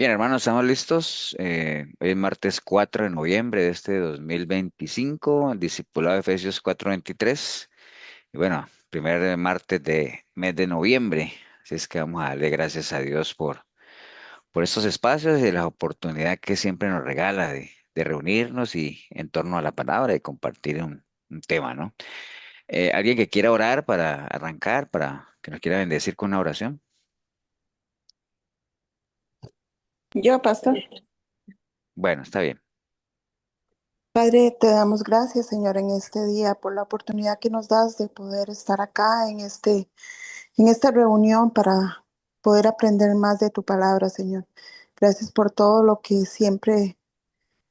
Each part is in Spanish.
Bien, hermanos, estamos listos. Hoy es martes 4 de noviembre de este 2025, el discipulado de Efesios 4:23. Y bueno, primer martes de mes de noviembre. Así es que vamos a darle gracias a Dios por estos espacios y la oportunidad que siempre nos regala de reunirnos y en torno a la palabra y compartir un tema, ¿no? ¿Alguien que quiera orar para arrancar, para que nos quiera bendecir con una oración? Yo, pastor. Bueno, está bien. Padre, te damos gracias, Señor, en este día por la oportunidad que nos das de poder estar acá en esta reunión para poder aprender más de tu palabra, Señor. Gracias por todo lo que siempre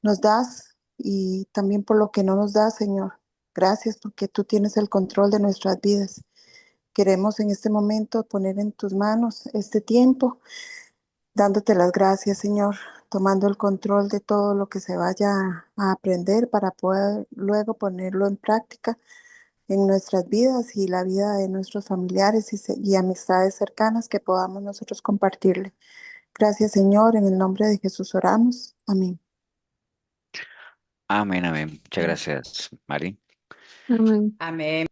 nos das y también por lo que no nos das, Señor. Gracias porque tú tienes el control de nuestras vidas. Queremos en este momento poner en tus manos este tiempo dándote las gracias, Señor, tomando el control de todo lo que se vaya a aprender para poder luego ponerlo en práctica en nuestras vidas y la vida de nuestros familiares y amistades cercanas que podamos nosotros compartirle. Gracias, Señor, en el nombre de Jesús oramos. Amén. Amén, amén. Muchas gracias, Mari. Amén. Amén.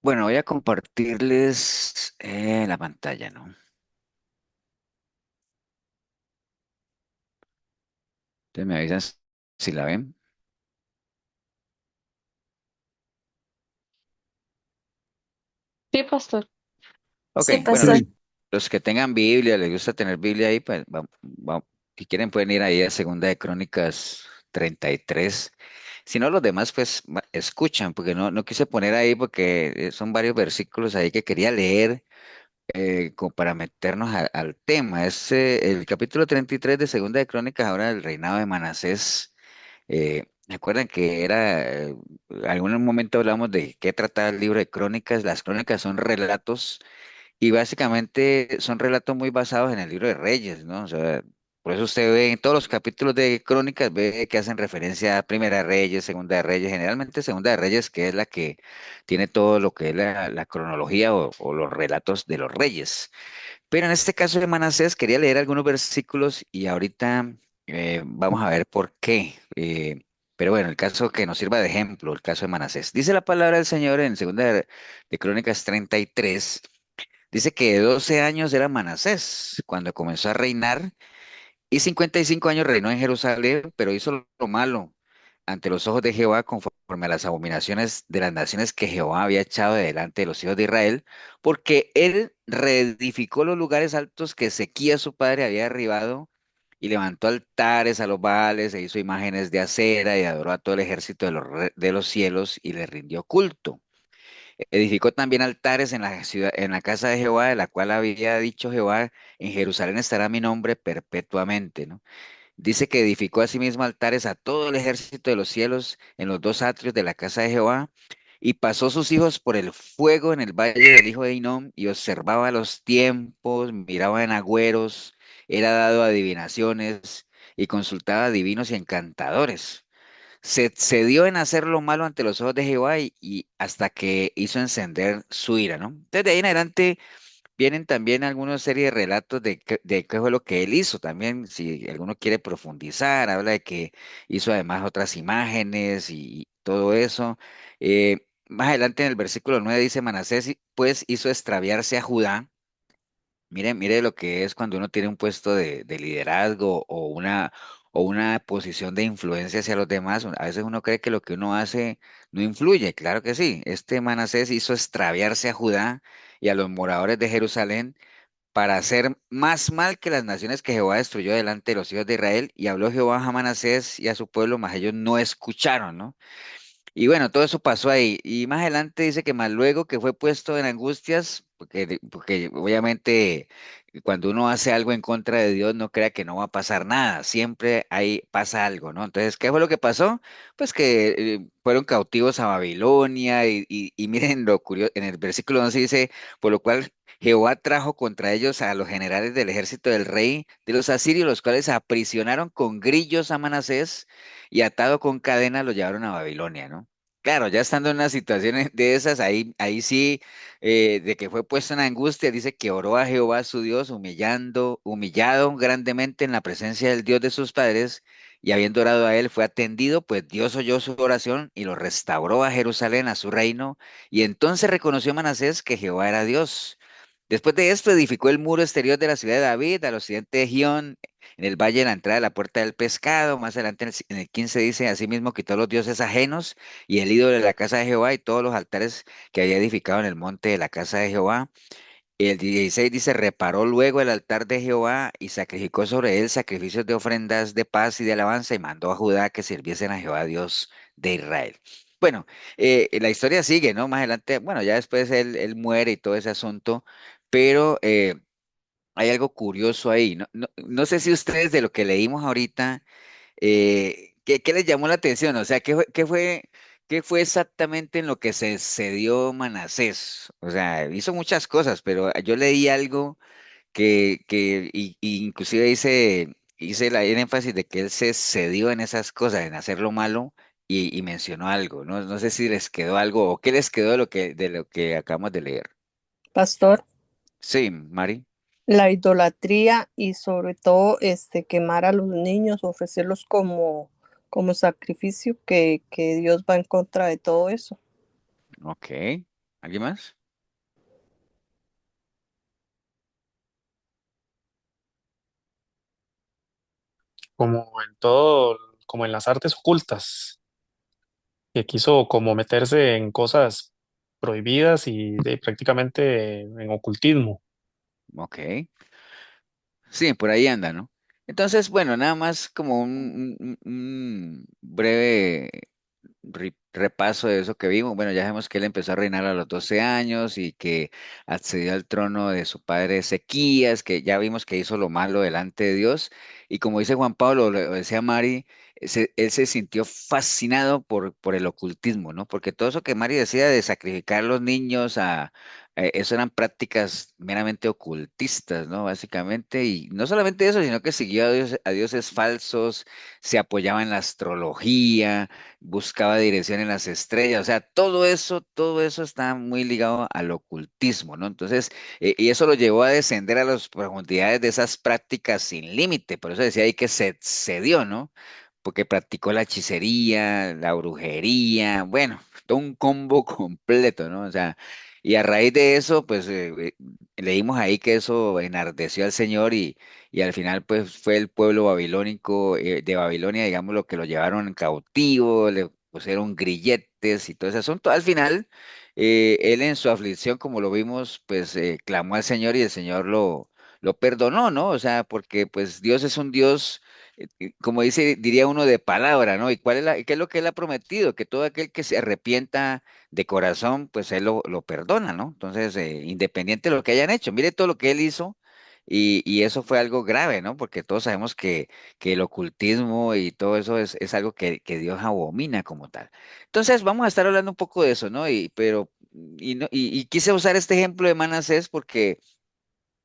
Bueno, voy a compartirles la pantalla, ¿no? Ustedes me avisan si la ven. Sí, pastor. Ok, Sí, bueno, pastor. los que tengan Biblia, les gusta tener Biblia ahí, pues si quieren pueden ir ahí a Segunda de Crónicas 33. Si no, los demás pues escuchan, porque no quise poner ahí porque son varios versículos ahí que quería leer como para meternos al tema. Es el capítulo 33 de Segunda de Crónicas, ahora del reinado de Manasés. ¿Me acuerdan que en algún momento hablamos de qué trataba el libro de Crónicas? Las crónicas son relatos y básicamente son relatos muy basados en el libro de Reyes, ¿no? O sea, por eso usted ve en todos los capítulos de Crónicas, ve que hacen referencia a Primera de Reyes, Segunda de Reyes, generalmente Segunda de Reyes, que es la que tiene todo lo que es la cronología o los relatos de los reyes. Pero en este caso de Manasés quería leer algunos versículos y ahorita vamos a ver por qué. Pero bueno, el caso que nos sirva de ejemplo, el caso de Manasés. Dice la palabra del Señor en Segunda de Crónicas 33. Dice que de 12 años era Manasés cuando comenzó a reinar y 55 años reinó en Jerusalén, pero hizo lo malo ante los ojos de Jehová conforme a las abominaciones de las naciones que Jehová había echado de delante de los hijos de Israel, porque él reedificó los lugares altos que Ezequías su padre había derribado y levantó altares a los Baales e hizo imágenes de acera y adoró a todo el ejército de los cielos y le rindió culto. Edificó también altares en la ciudad, en la casa de Jehová, de la cual había dicho Jehová, en Jerusalén estará mi nombre perpetuamente, ¿no? Dice que edificó asimismo altares a todo el ejército de los cielos en los dos atrios de la casa de Jehová, y pasó sus hijos por el fuego en el valle del hijo de Hinnom, y observaba los tiempos, miraba en agüeros, era dado a adivinaciones, y consultaba a divinos y encantadores. Se excedió en hacer lo malo ante los ojos de Jehová y hasta que hizo encender su ira, ¿no? Entonces de ahí en adelante vienen también algunas serie de relatos de qué fue lo que él hizo también, si alguno quiere profundizar, habla de que hizo además otras imágenes y todo eso. Más adelante en el versículo 9 dice, Manasés pues hizo extraviarse a Judá. Mire, mire lo que es cuando uno tiene un puesto de liderazgo o una posición de influencia hacia los demás. A veces uno cree que lo que uno hace no influye. Claro que sí. Este Manasés hizo extraviarse a Judá y a los moradores de Jerusalén para hacer más mal que las naciones que Jehová destruyó delante de los hijos de Israel. Y habló Jehová a Manasés y a su pueblo, mas ellos no escucharon, ¿no? Y bueno, todo eso pasó ahí. Y más adelante dice que más luego que fue puesto en angustias, porque obviamente cuando uno hace algo en contra de Dios, no crea que no va a pasar nada. Siempre ahí pasa algo, ¿no? Entonces, ¿qué fue lo que pasó? Pues que fueron cautivos a Babilonia y miren lo curioso, en el versículo 11 dice, por lo cual Jehová trajo contra ellos a los generales del ejército del rey de los asirios, los cuales aprisionaron con grillos a Manasés y atado con cadenas lo llevaron a Babilonia, ¿no? claro, ya estando en una situación de esas, ahí sí, de que fue puesto en angustia, dice que oró a Jehová su Dios, humillado grandemente en la presencia del Dios de sus padres, y habiendo orado a él, fue atendido, pues Dios oyó su oración y lo restauró a Jerusalén, a su reino, y entonces reconoció Manasés que Jehová era Dios. Después de esto, edificó el muro exterior de la ciudad de David, al occidente de Gión, en el valle de la entrada de la puerta del pescado. Más adelante en el 15 dice, asimismo quitó los dioses ajenos y el ídolo de la casa de Jehová y todos los altares que había edificado en el monte de la casa de Jehová. El 16 dice, reparó luego el altar de Jehová y sacrificó sobre él sacrificios de ofrendas de paz y de alabanza y mandó a Judá que sirviesen a Jehová Dios de Israel. Bueno, la historia sigue, ¿no? Más adelante, bueno, ya después él muere y todo ese asunto, pero hay algo curioso ahí. No sé si ustedes de lo que leímos ahorita, ¿qué les llamó la atención? O sea, ¿qué fue exactamente en lo que se cedió Manasés? O sea, hizo muchas cosas, pero yo leí algo y inclusive hice el énfasis de que él se cedió en esas cosas, en hacer lo malo, y mencionó algo. No sé si les quedó algo o qué les quedó de lo que acabamos de leer. Pastor, Sí, Mari. la idolatría y sobre todo quemar a los niños, ofrecerlos como sacrificio, que Dios va en contra de todo eso. Ok. ¿Alguien más? como en todo, como en las artes ocultas, que quiso como meterse en cosas prohibidas y prácticamente en ocultismo. Ok. Sí, por ahí anda, ¿no? Entonces, bueno, nada más como un breve repaso de eso que vimos. Bueno, ya sabemos que él empezó a reinar a los 12 años y que accedió al trono de su padre Ezequías, que ya vimos que hizo lo malo delante de Dios. Y como dice Juan Pablo, lo decía Mari, él se sintió fascinado por el ocultismo, ¿no? Porque todo eso que Mari decía de sacrificar a los niños eso eran prácticas meramente ocultistas, ¿no? Básicamente, y no solamente eso, sino que siguió a dioses falsos, se apoyaba en la astrología, buscaba dirección en las estrellas, o sea, todo eso está muy ligado al ocultismo, ¿no? Entonces, y eso lo llevó a descender a las profundidades de esas prácticas sin límite, por eso decía ahí que se cedió, ¿no? Porque practicó la hechicería, la brujería, bueno, todo un combo completo, ¿no? O sea, y a raíz de eso, pues leímos ahí que eso enardeció al Señor y al final pues fue el pueblo babilónico de Babilonia, digamos, lo que lo llevaron en cautivo, le pusieron grilletes y todo ese asunto. Al final, él en su aflicción, como lo vimos, pues clamó al Señor y el Señor lo perdonó, ¿no? O sea, porque pues Dios es un Dios como diría uno, de palabra, ¿no? ¿Y qué es lo que él ha prometido? Que todo aquel que se arrepienta de corazón, pues él lo perdona, ¿no? Entonces, independiente de lo que hayan hecho, mire todo lo que él hizo y eso fue algo grave, ¿no? Porque todos sabemos que el ocultismo y todo eso es algo que Dios abomina como tal. Entonces, vamos a estar hablando un poco de eso, ¿no? Y quise usar este ejemplo de Manasés porque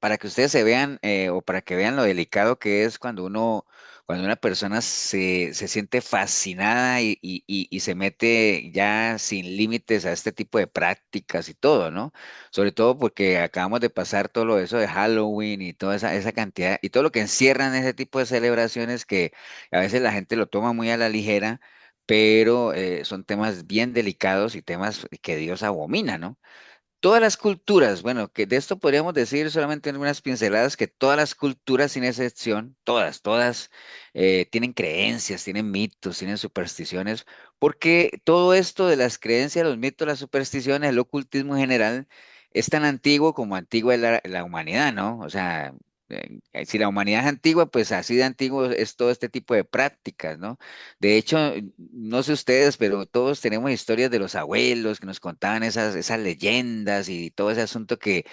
para que ustedes se vean o para que vean lo delicado que es cuando una persona se siente fascinada y se mete ya sin límites a este tipo de prácticas y todo, ¿no? Sobre todo porque acabamos de pasar todo lo eso de Halloween y toda esa cantidad y todo lo que encierran ese tipo de celebraciones que a veces la gente lo toma muy a la ligera, pero son temas bien delicados y temas que Dios abomina, ¿no? Todas las culturas, bueno, que de esto podríamos decir solamente en unas pinceladas que todas las culturas sin excepción, todas, tienen creencias, tienen mitos, tienen supersticiones, porque todo esto de las creencias, los mitos, las supersticiones, el ocultismo en general, es tan antiguo como antigua es la humanidad, ¿no? O sea, si la humanidad es antigua, pues así de antiguo es todo este tipo de prácticas, ¿no? De hecho, no sé ustedes, pero todos tenemos historias de los abuelos que nos contaban esas leyendas y todo ese asunto que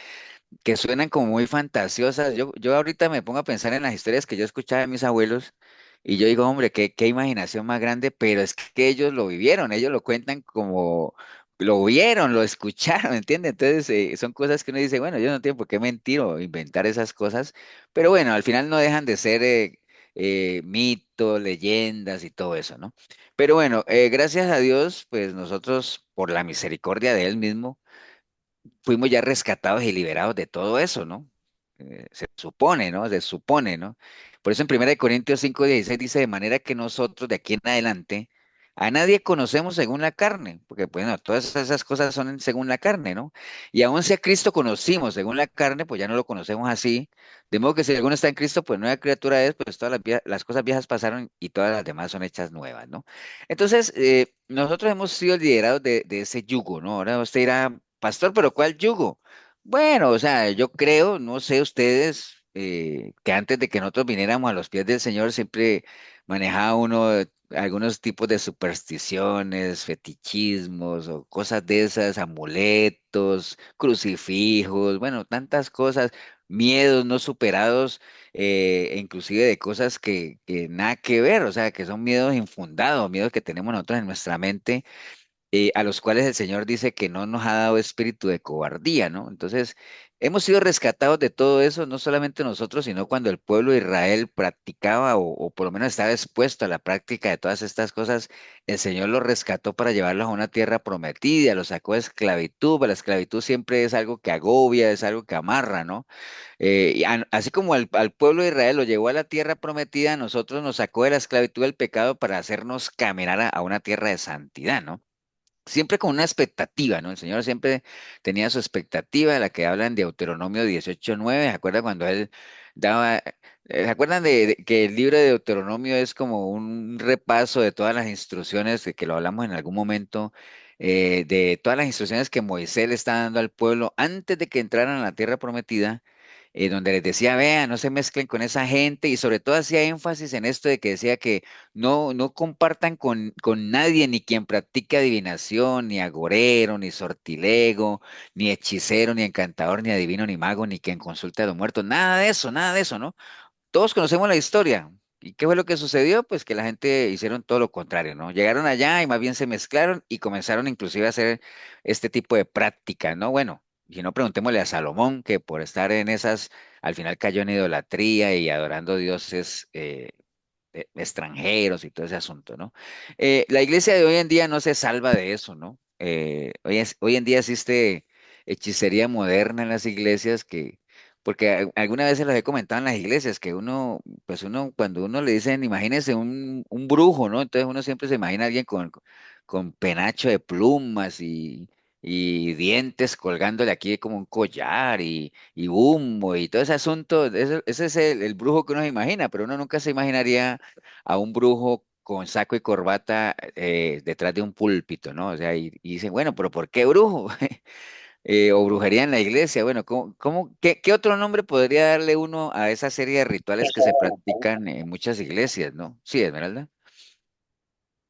suenan como muy fantasiosas. Yo ahorita me pongo a pensar en las historias que yo escuchaba de mis abuelos y yo digo, hombre, qué imaginación más grande, pero es que ellos lo vivieron, ellos lo cuentan como lo vieron, lo escucharon, ¿entiendes? Entonces son cosas que uno dice, bueno, yo no tengo por qué mentir o inventar esas cosas, pero bueno, al final no dejan de ser mitos, leyendas y todo eso, ¿no? Pero bueno, gracias a Dios, pues nosotros, por la misericordia de Él mismo, fuimos ya rescatados y liberados de todo eso, ¿no? Se supone, ¿no? Se supone, ¿no? Por eso en 1 Corintios 5:16 dice, de manera que nosotros de aquí en adelante a nadie conocemos según la carne, porque bueno, todas esas cosas son según la carne, ¿no? Y aun si a Cristo conocimos según la carne, pues ya no lo conocemos así. De modo que si alguno está en Cristo, pues nueva criatura es, pues todas las cosas viejas pasaron y todas las demás son hechas nuevas, ¿no? Entonces, nosotros hemos sido liderados de ese yugo, ¿no? Ahora usted dirá, pastor, pero ¿cuál yugo? Bueno, o sea, yo creo, no sé ustedes, que antes de que nosotros viniéramos a los pies del Señor, siempre manejaba uno algunos tipos de supersticiones, fetichismos o cosas de esas, amuletos, crucifijos, bueno, tantas cosas, miedos no superados, e inclusive de cosas que nada que ver, o sea, que son miedos infundados, miedos que tenemos nosotros en nuestra mente, a los cuales el Señor dice que no nos ha dado espíritu de cobardía, ¿no? Entonces, hemos sido rescatados de todo eso, no solamente nosotros, sino cuando el pueblo de Israel practicaba o por lo menos estaba expuesto a la práctica de todas estas cosas, el Señor los rescató para llevarlos a una tierra prometida, los sacó de esclavitud, pero la esclavitud siempre es algo que agobia, es algo que amarra, ¿no? Así como al pueblo de Israel lo llevó a la tierra prometida, a nosotros nos sacó de la esclavitud del pecado para hacernos caminar a una tierra de santidad, ¿no? Siempre con una expectativa, ¿no? El Señor siempre tenía su expectativa, la que hablan de Deuteronomio 18:9. ¿Se acuerdan cuando Él daba, se acuerdan de que el libro de Deuteronomio es como un repaso de todas las instrucciones, de que lo hablamos en algún momento, de todas las instrucciones que Moisés le está dando al pueblo antes de que entraran a la tierra prometida, donde les decía, vean, no se mezclen con esa gente y sobre todo hacía énfasis en esto de que decía que no compartan con nadie, ni quien practique adivinación, ni agorero, ni sortilego, ni hechicero, ni encantador, ni adivino, ni mago, ni quien consulte a los muertos, nada de eso, ¿no? Todos conocemos la historia. ¿Y qué fue lo que sucedió? Pues que la gente hicieron todo lo contrario, ¿no? Llegaron allá y más bien se mezclaron y comenzaron inclusive a hacer este tipo de prácticas, ¿no? Bueno, si no, preguntémosle a Salomón, que por estar en esas, al final cayó en idolatría y adorando dioses, extranjeros y todo ese asunto, ¿no? La iglesia de hoy en día no se salva de eso, ¿no? Hoy en día existe hechicería moderna en las iglesias que, porque alguna vez se los he comentado en las iglesias, que uno, pues uno, cuando uno le dicen, imagínese un brujo, ¿no? Entonces uno siempre se imagina a alguien con penacho de plumas y dientes colgándole aquí como un collar y humo y todo ese asunto, ese es el brujo que uno se imagina, pero uno nunca se imaginaría a un brujo con saco y corbata, detrás de un púlpito, ¿no? O sea, y dicen, bueno, pero ¿por qué brujo? O brujería en la iglesia. Bueno, qué otro nombre podría darle uno a esa serie de rituales que se practican en muchas iglesias, ¿no? Sí, Esmeralda.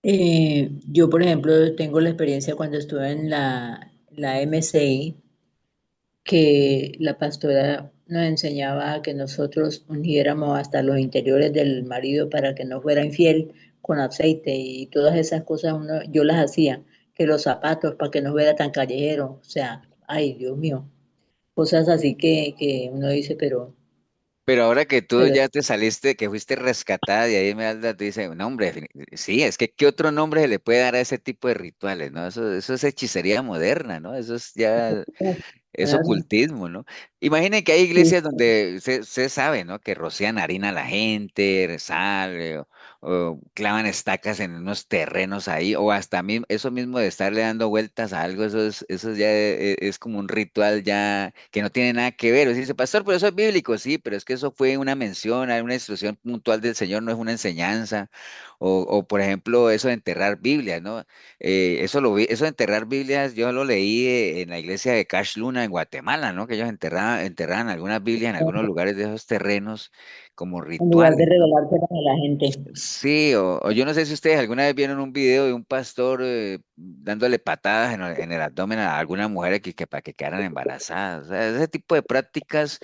Yo, por ejemplo, tengo la experiencia cuando estuve en la MCI, que la pastora nos enseñaba a que nosotros ungiéramos hasta los interiores del marido para que no fuera infiel con aceite y todas esas cosas yo las hacía, que los zapatos para que no fuera tan callejero, o sea, ay, Dios mío, cosas así que uno dice, Pero ahora que tú pero ya te saliste, que fuiste rescatada y ahí Esmeralda te dice, no, hombre, sí, es que ¿qué otro nombre se le puede dar a ese tipo de rituales, ¿no? Eso es hechicería moderna, ¿no? Eso es ya es claro, ocultismo, ¿no? Imaginen que hay iglesias donde se sabe, ¿no? Que rocian harina a la gente, sal, o clavan estacas en unos terrenos ahí, o hasta eso mismo de estarle dando vueltas a algo, eso ya es como un ritual ya que no tiene nada que ver. O dice, pastor, pero eso es bíblico, sí, pero es que eso fue una mención, hay una instrucción puntual del Señor, no es una enseñanza. O por ejemplo, eso de enterrar Biblias, ¿no? Eso de enterrar Biblias, yo lo leí, en la iglesia de Cash Luna en Guatemala, ¿no? Que ellos enterraban algunas Biblias en algunos lugares de esos terrenos como en lugar de rituales, ¿no? regalárselas a la gente. Sí, o yo no sé si ustedes alguna vez vieron un video de un pastor, dándole patadas en el abdomen a alguna mujer que para que quedaran embarazadas. O sea, ese tipo de prácticas,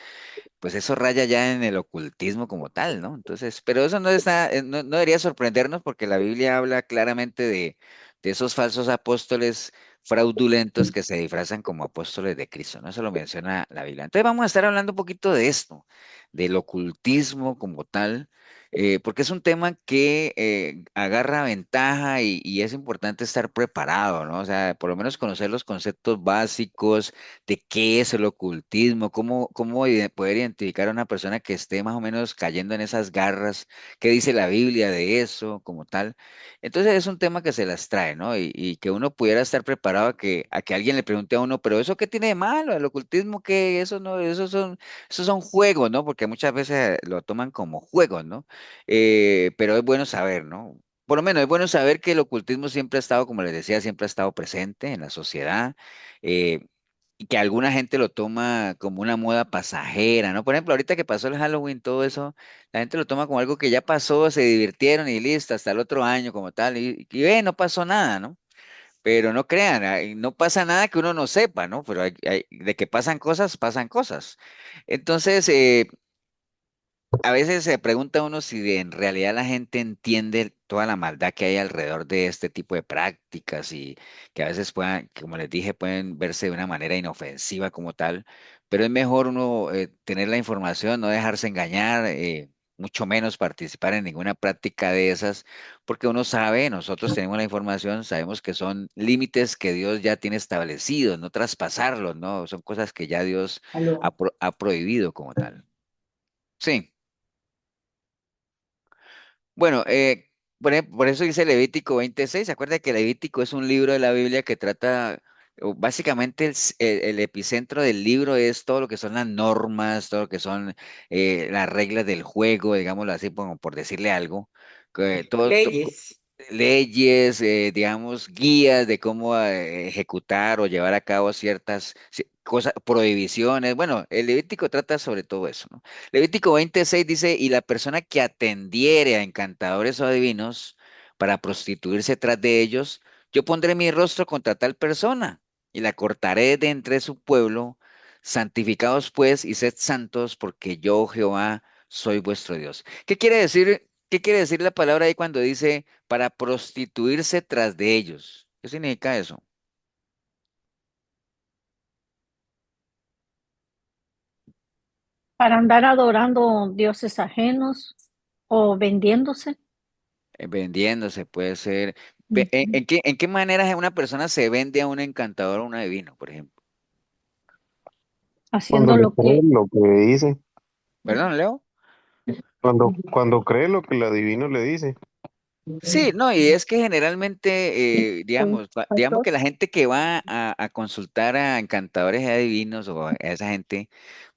pues eso raya ya en el ocultismo como tal, ¿no? Entonces, pero eso no debería sorprendernos porque la Biblia habla claramente de esos falsos apóstoles fraudulentos que se disfrazan como apóstoles de Cristo, ¿no? Eso lo menciona la Biblia. Entonces vamos a estar hablando un poquito de esto, del ocultismo como tal. porque es un tema que agarra ventaja y es importante estar preparado, ¿no? O sea, por lo menos conocer los conceptos básicos de qué es el ocultismo, poder identificar a una persona que esté más o menos cayendo en esas garras, qué dice la Biblia de eso, como tal. Entonces es un tema que se las trae, ¿no? Y que uno pudiera estar preparado a que alguien le pregunte a uno, pero ¿eso qué tiene de malo? ¿El ocultismo qué? Eso no, esos son juegos, ¿no? Porque muchas veces lo toman como juegos, ¿no? Pero es bueno saber, ¿no? Por lo menos es bueno saber que el ocultismo siempre ha estado, como les decía, siempre ha estado presente en la sociedad, eh, y que alguna gente lo toma como una moda pasajera, ¿no? Por ejemplo, ahorita que pasó el Halloween, todo eso, la gente lo toma como algo que ya pasó, se divirtieron y listo, hasta el otro año como tal, y ve, no pasó nada, ¿no? Pero no crean, no pasa nada que uno no sepa, ¿no? Pero de que pasan cosas, pasan cosas. Entonces, a veces se pregunta uno si en realidad la gente entiende toda la maldad que hay alrededor de este tipo de prácticas y que a veces puedan, como les dije, pueden verse de una manera inofensiva como tal, pero es mejor uno tener la información, no dejarse engañar, mucho menos participar en ninguna práctica de esas, porque uno sabe, nosotros tenemos la información, sabemos que son límites que Dios ya tiene establecidos, no traspasarlos, ¿no? Son cosas que ya Dios Aló. ha prohibido como tal. Sí. Bueno, por eso dice Levítico 26. ¿Se acuerda que Levítico es un libro de la Biblia que trata, o básicamente el epicentro del libro es todo lo que son las normas, todo lo que son las reglas del juego, digámoslo así, como por decirle algo. Leyes. Leyes, digamos, guías de cómo ejecutar o llevar a cabo ciertas cosas, prohibiciones. Bueno, el Levítico trata sobre todo eso, ¿no? Levítico 26 dice, y la persona que atendiere a encantadores o adivinos para prostituirse tras de ellos, yo pondré mi rostro contra tal persona y la cortaré de entre su pueblo. Santificaos pues y sed santos, porque yo, Jehová, soy vuestro Dios. ¿Qué quiere decir? ¿Qué quiere decir la palabra ahí cuando dice para prostituirse tras de ellos? ¿Qué significa eso? Para andar adorando dioses ajenos o vendiéndose, Vendiéndose puede ser. ujú, ¿En qué manera una persona se vende a un encantador o un adivino, por ejemplo? Cuando haciendo le lo cree que, lo que dice, ¿Perdón, Leo? cuando cree lo que el adivino le dice. Sí, no, y es que generalmente, digamos pastor. que la gente que va a consultar a encantadores y adivinos o a esa gente,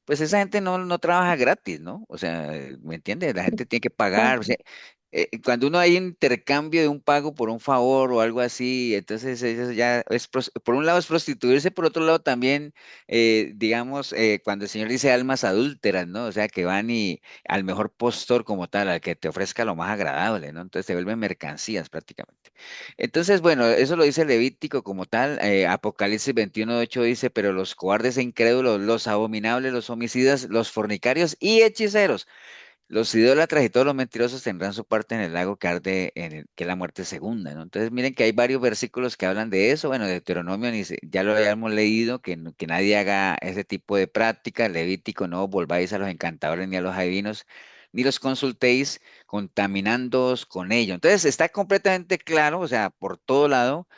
pues esa gente no trabaja gratis, ¿no? O sea, ¿me entiendes? La gente tiene que pagar. O sea, cuando uno hay intercambio de un pago por un favor o algo así, entonces eso ya por un lado es prostituirse, por otro lado también, digamos, cuando el Señor dice almas adúlteras, ¿no? O sea, que van y al mejor postor como tal, al que te ofrezca lo más agradable, ¿no? Entonces se vuelven mercancías prácticamente. Entonces, bueno, eso lo dice Levítico como tal. Apocalipsis 21:8 dice, pero los cobardes e incrédulos, los abominables, los homicidas, los fornicarios y hechiceros, los idólatras y todos los mentirosos tendrán su parte en el lago que arde, que es la muerte segunda, ¿no? Entonces, miren que hay varios versículos que hablan de eso. Bueno, de Deuteronomio ya lo habíamos leído, que nadie haga ese tipo de práctica. Levítico, no volváis a los encantadores ni a los adivinos, ni los consultéis contaminándoos con ello. Entonces, está completamente claro, o sea, por todo lado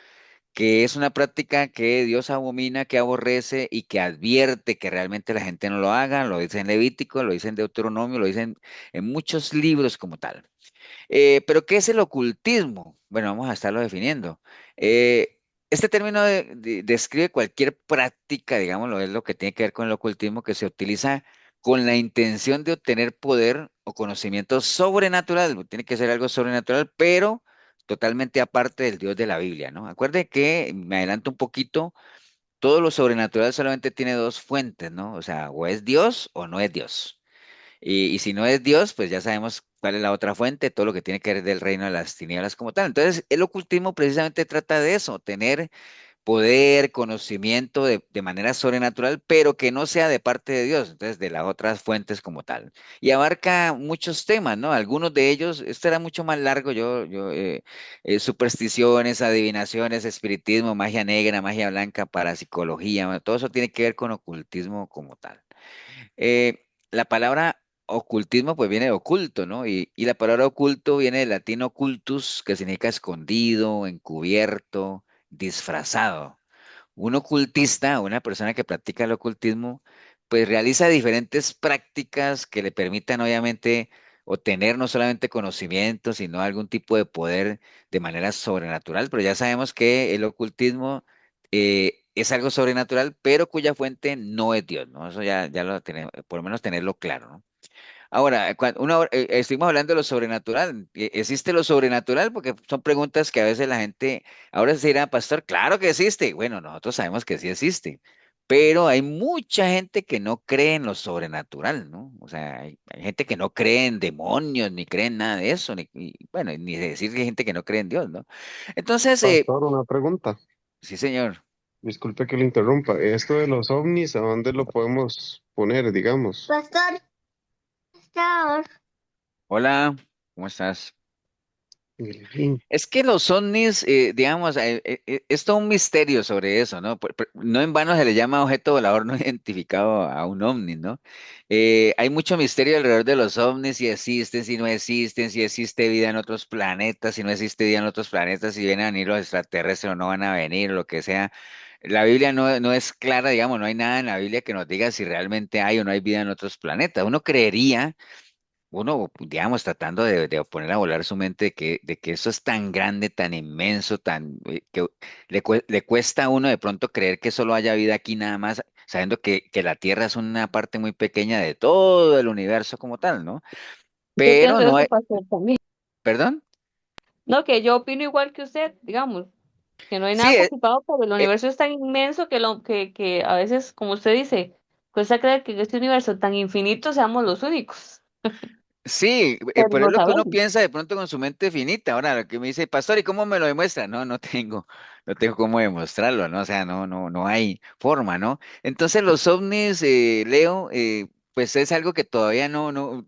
que es una práctica que Dios abomina, que aborrece y que advierte que realmente la gente no lo haga, lo dice en Levítico, lo dice en Deuteronomio, lo dice en muchos libros como tal. Pero ¿qué es el ocultismo? Bueno, vamos a estarlo definiendo. Este término describe cualquier práctica, digámoslo, es lo que tiene que ver con el ocultismo, que se utiliza con la intención de obtener poder o conocimiento sobrenatural. Tiene que ser algo sobrenatural, pero totalmente aparte del Dios de la Biblia, ¿no? Acuerde que, me adelanto un poquito, todo lo sobrenatural solamente tiene dos fuentes, ¿no? O sea, o es Dios o no es Dios. Y si no es Dios, pues ya sabemos cuál es la otra fuente, todo lo que tiene que ver del reino de las tinieblas como tal. Entonces, el ocultismo precisamente trata de eso, tener poder, conocimiento de manera sobrenatural, pero que no sea de parte de Dios, entonces de las otras fuentes como tal. Y abarca muchos temas, ¿no? Algunos de ellos, esto era mucho más largo, supersticiones, adivinaciones, espiritismo, magia negra, magia blanca, parapsicología, bueno, todo eso tiene que ver con ocultismo como tal. La palabra ocultismo pues viene de oculto, ¿no? Y la palabra oculto viene del latino occultus, que significa escondido, encubierto, disfrazado. Un ocultista, una persona que practica el ocultismo, pues realiza diferentes prácticas que le permitan obviamente obtener no solamente conocimiento, sino algún tipo de poder de manera sobrenatural. Pero ya sabemos que el ocultismo es algo sobrenatural, pero cuya fuente no es Dios, ¿no? Eso ya lo tenemos, por lo menos tenerlo claro, ¿no? Ahora, estuvimos hablando de lo sobrenatural. ¿Existe lo sobrenatural? Porque son preguntas que a veces la gente, ahora se dirá, pastor, claro que existe. Bueno, nosotros sabemos que sí existe, pero hay mucha gente que no cree en lo sobrenatural, ¿no? O sea, hay gente que no cree en demonios, ni cree en nada de eso, bueno, ni decir que hay gente que no cree en Dios, ¿no? Entonces, Pastor, una pregunta. sí, señor. Disculpe que lo interrumpa. Esto de los ovnis, ¿a dónde lo podemos poner, digamos? Pastor, pastor. Hola, ¿cómo estás? Bien. Es que los ovnis, digamos, es todo un misterio sobre eso, ¿no? No en vano se le llama objeto volador no identificado a un ovni, ¿no? Hay mucho misterio alrededor de los ovnis, si existen, si no existen, si existe vida en otros planetas, si no existe vida en otros planetas, si vienen a venir los extraterrestres o no van a venir, o lo que sea. La Biblia no es clara, digamos, no hay nada en la Biblia que nos diga si realmente hay o no hay vida en otros planetas. Uno creería uno, digamos, tratando de poner a volar su mente de que eso es tan grande, tan inmenso, que le cuesta a uno de pronto creer que solo haya vida aquí nada más, sabiendo que la Tierra es una parte muy pequeña de todo el universo como tal, ¿no? Yo Pero pienso no hay, eso, pastor, también. ¿perdón? No, que yo opino igual que usted, digamos, que no hay Sí, nada complicado, pero el eh, universo es tan inmenso que a veces, como usted dice, cuesta creer que en este universo tan infinito seamos los únicos, sí, pero pero es no lo que uno sabemos. piensa de pronto con su mente finita. Ahora, lo que me dice, pastor, ¿y cómo me lo demuestra? No, no tengo cómo demostrarlo, ¿no? O sea, no hay forma, ¿no? Entonces, los ovnis, Leo, pues es algo que todavía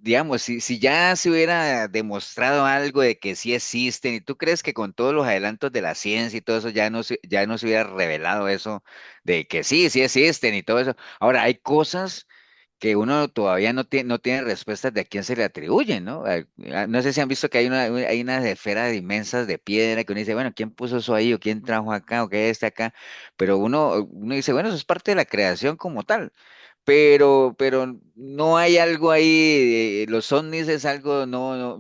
digamos, si ya se hubiera demostrado algo de que sí existen, ¿y tú crees que con todos los adelantos de la ciencia y todo eso ya no se hubiera revelado eso de que sí existen y todo eso? Ahora, hay cosas que uno todavía no tiene respuestas de a quién se le atribuyen, ¿no? No sé si han visto que hay unas esferas inmensas de piedra que uno dice, bueno, ¿quién puso eso ahí o quién trajo acá o qué está acá? Pero uno dice, bueno, eso es parte de la creación como tal. Pero no hay algo ahí, los ovnis es algo no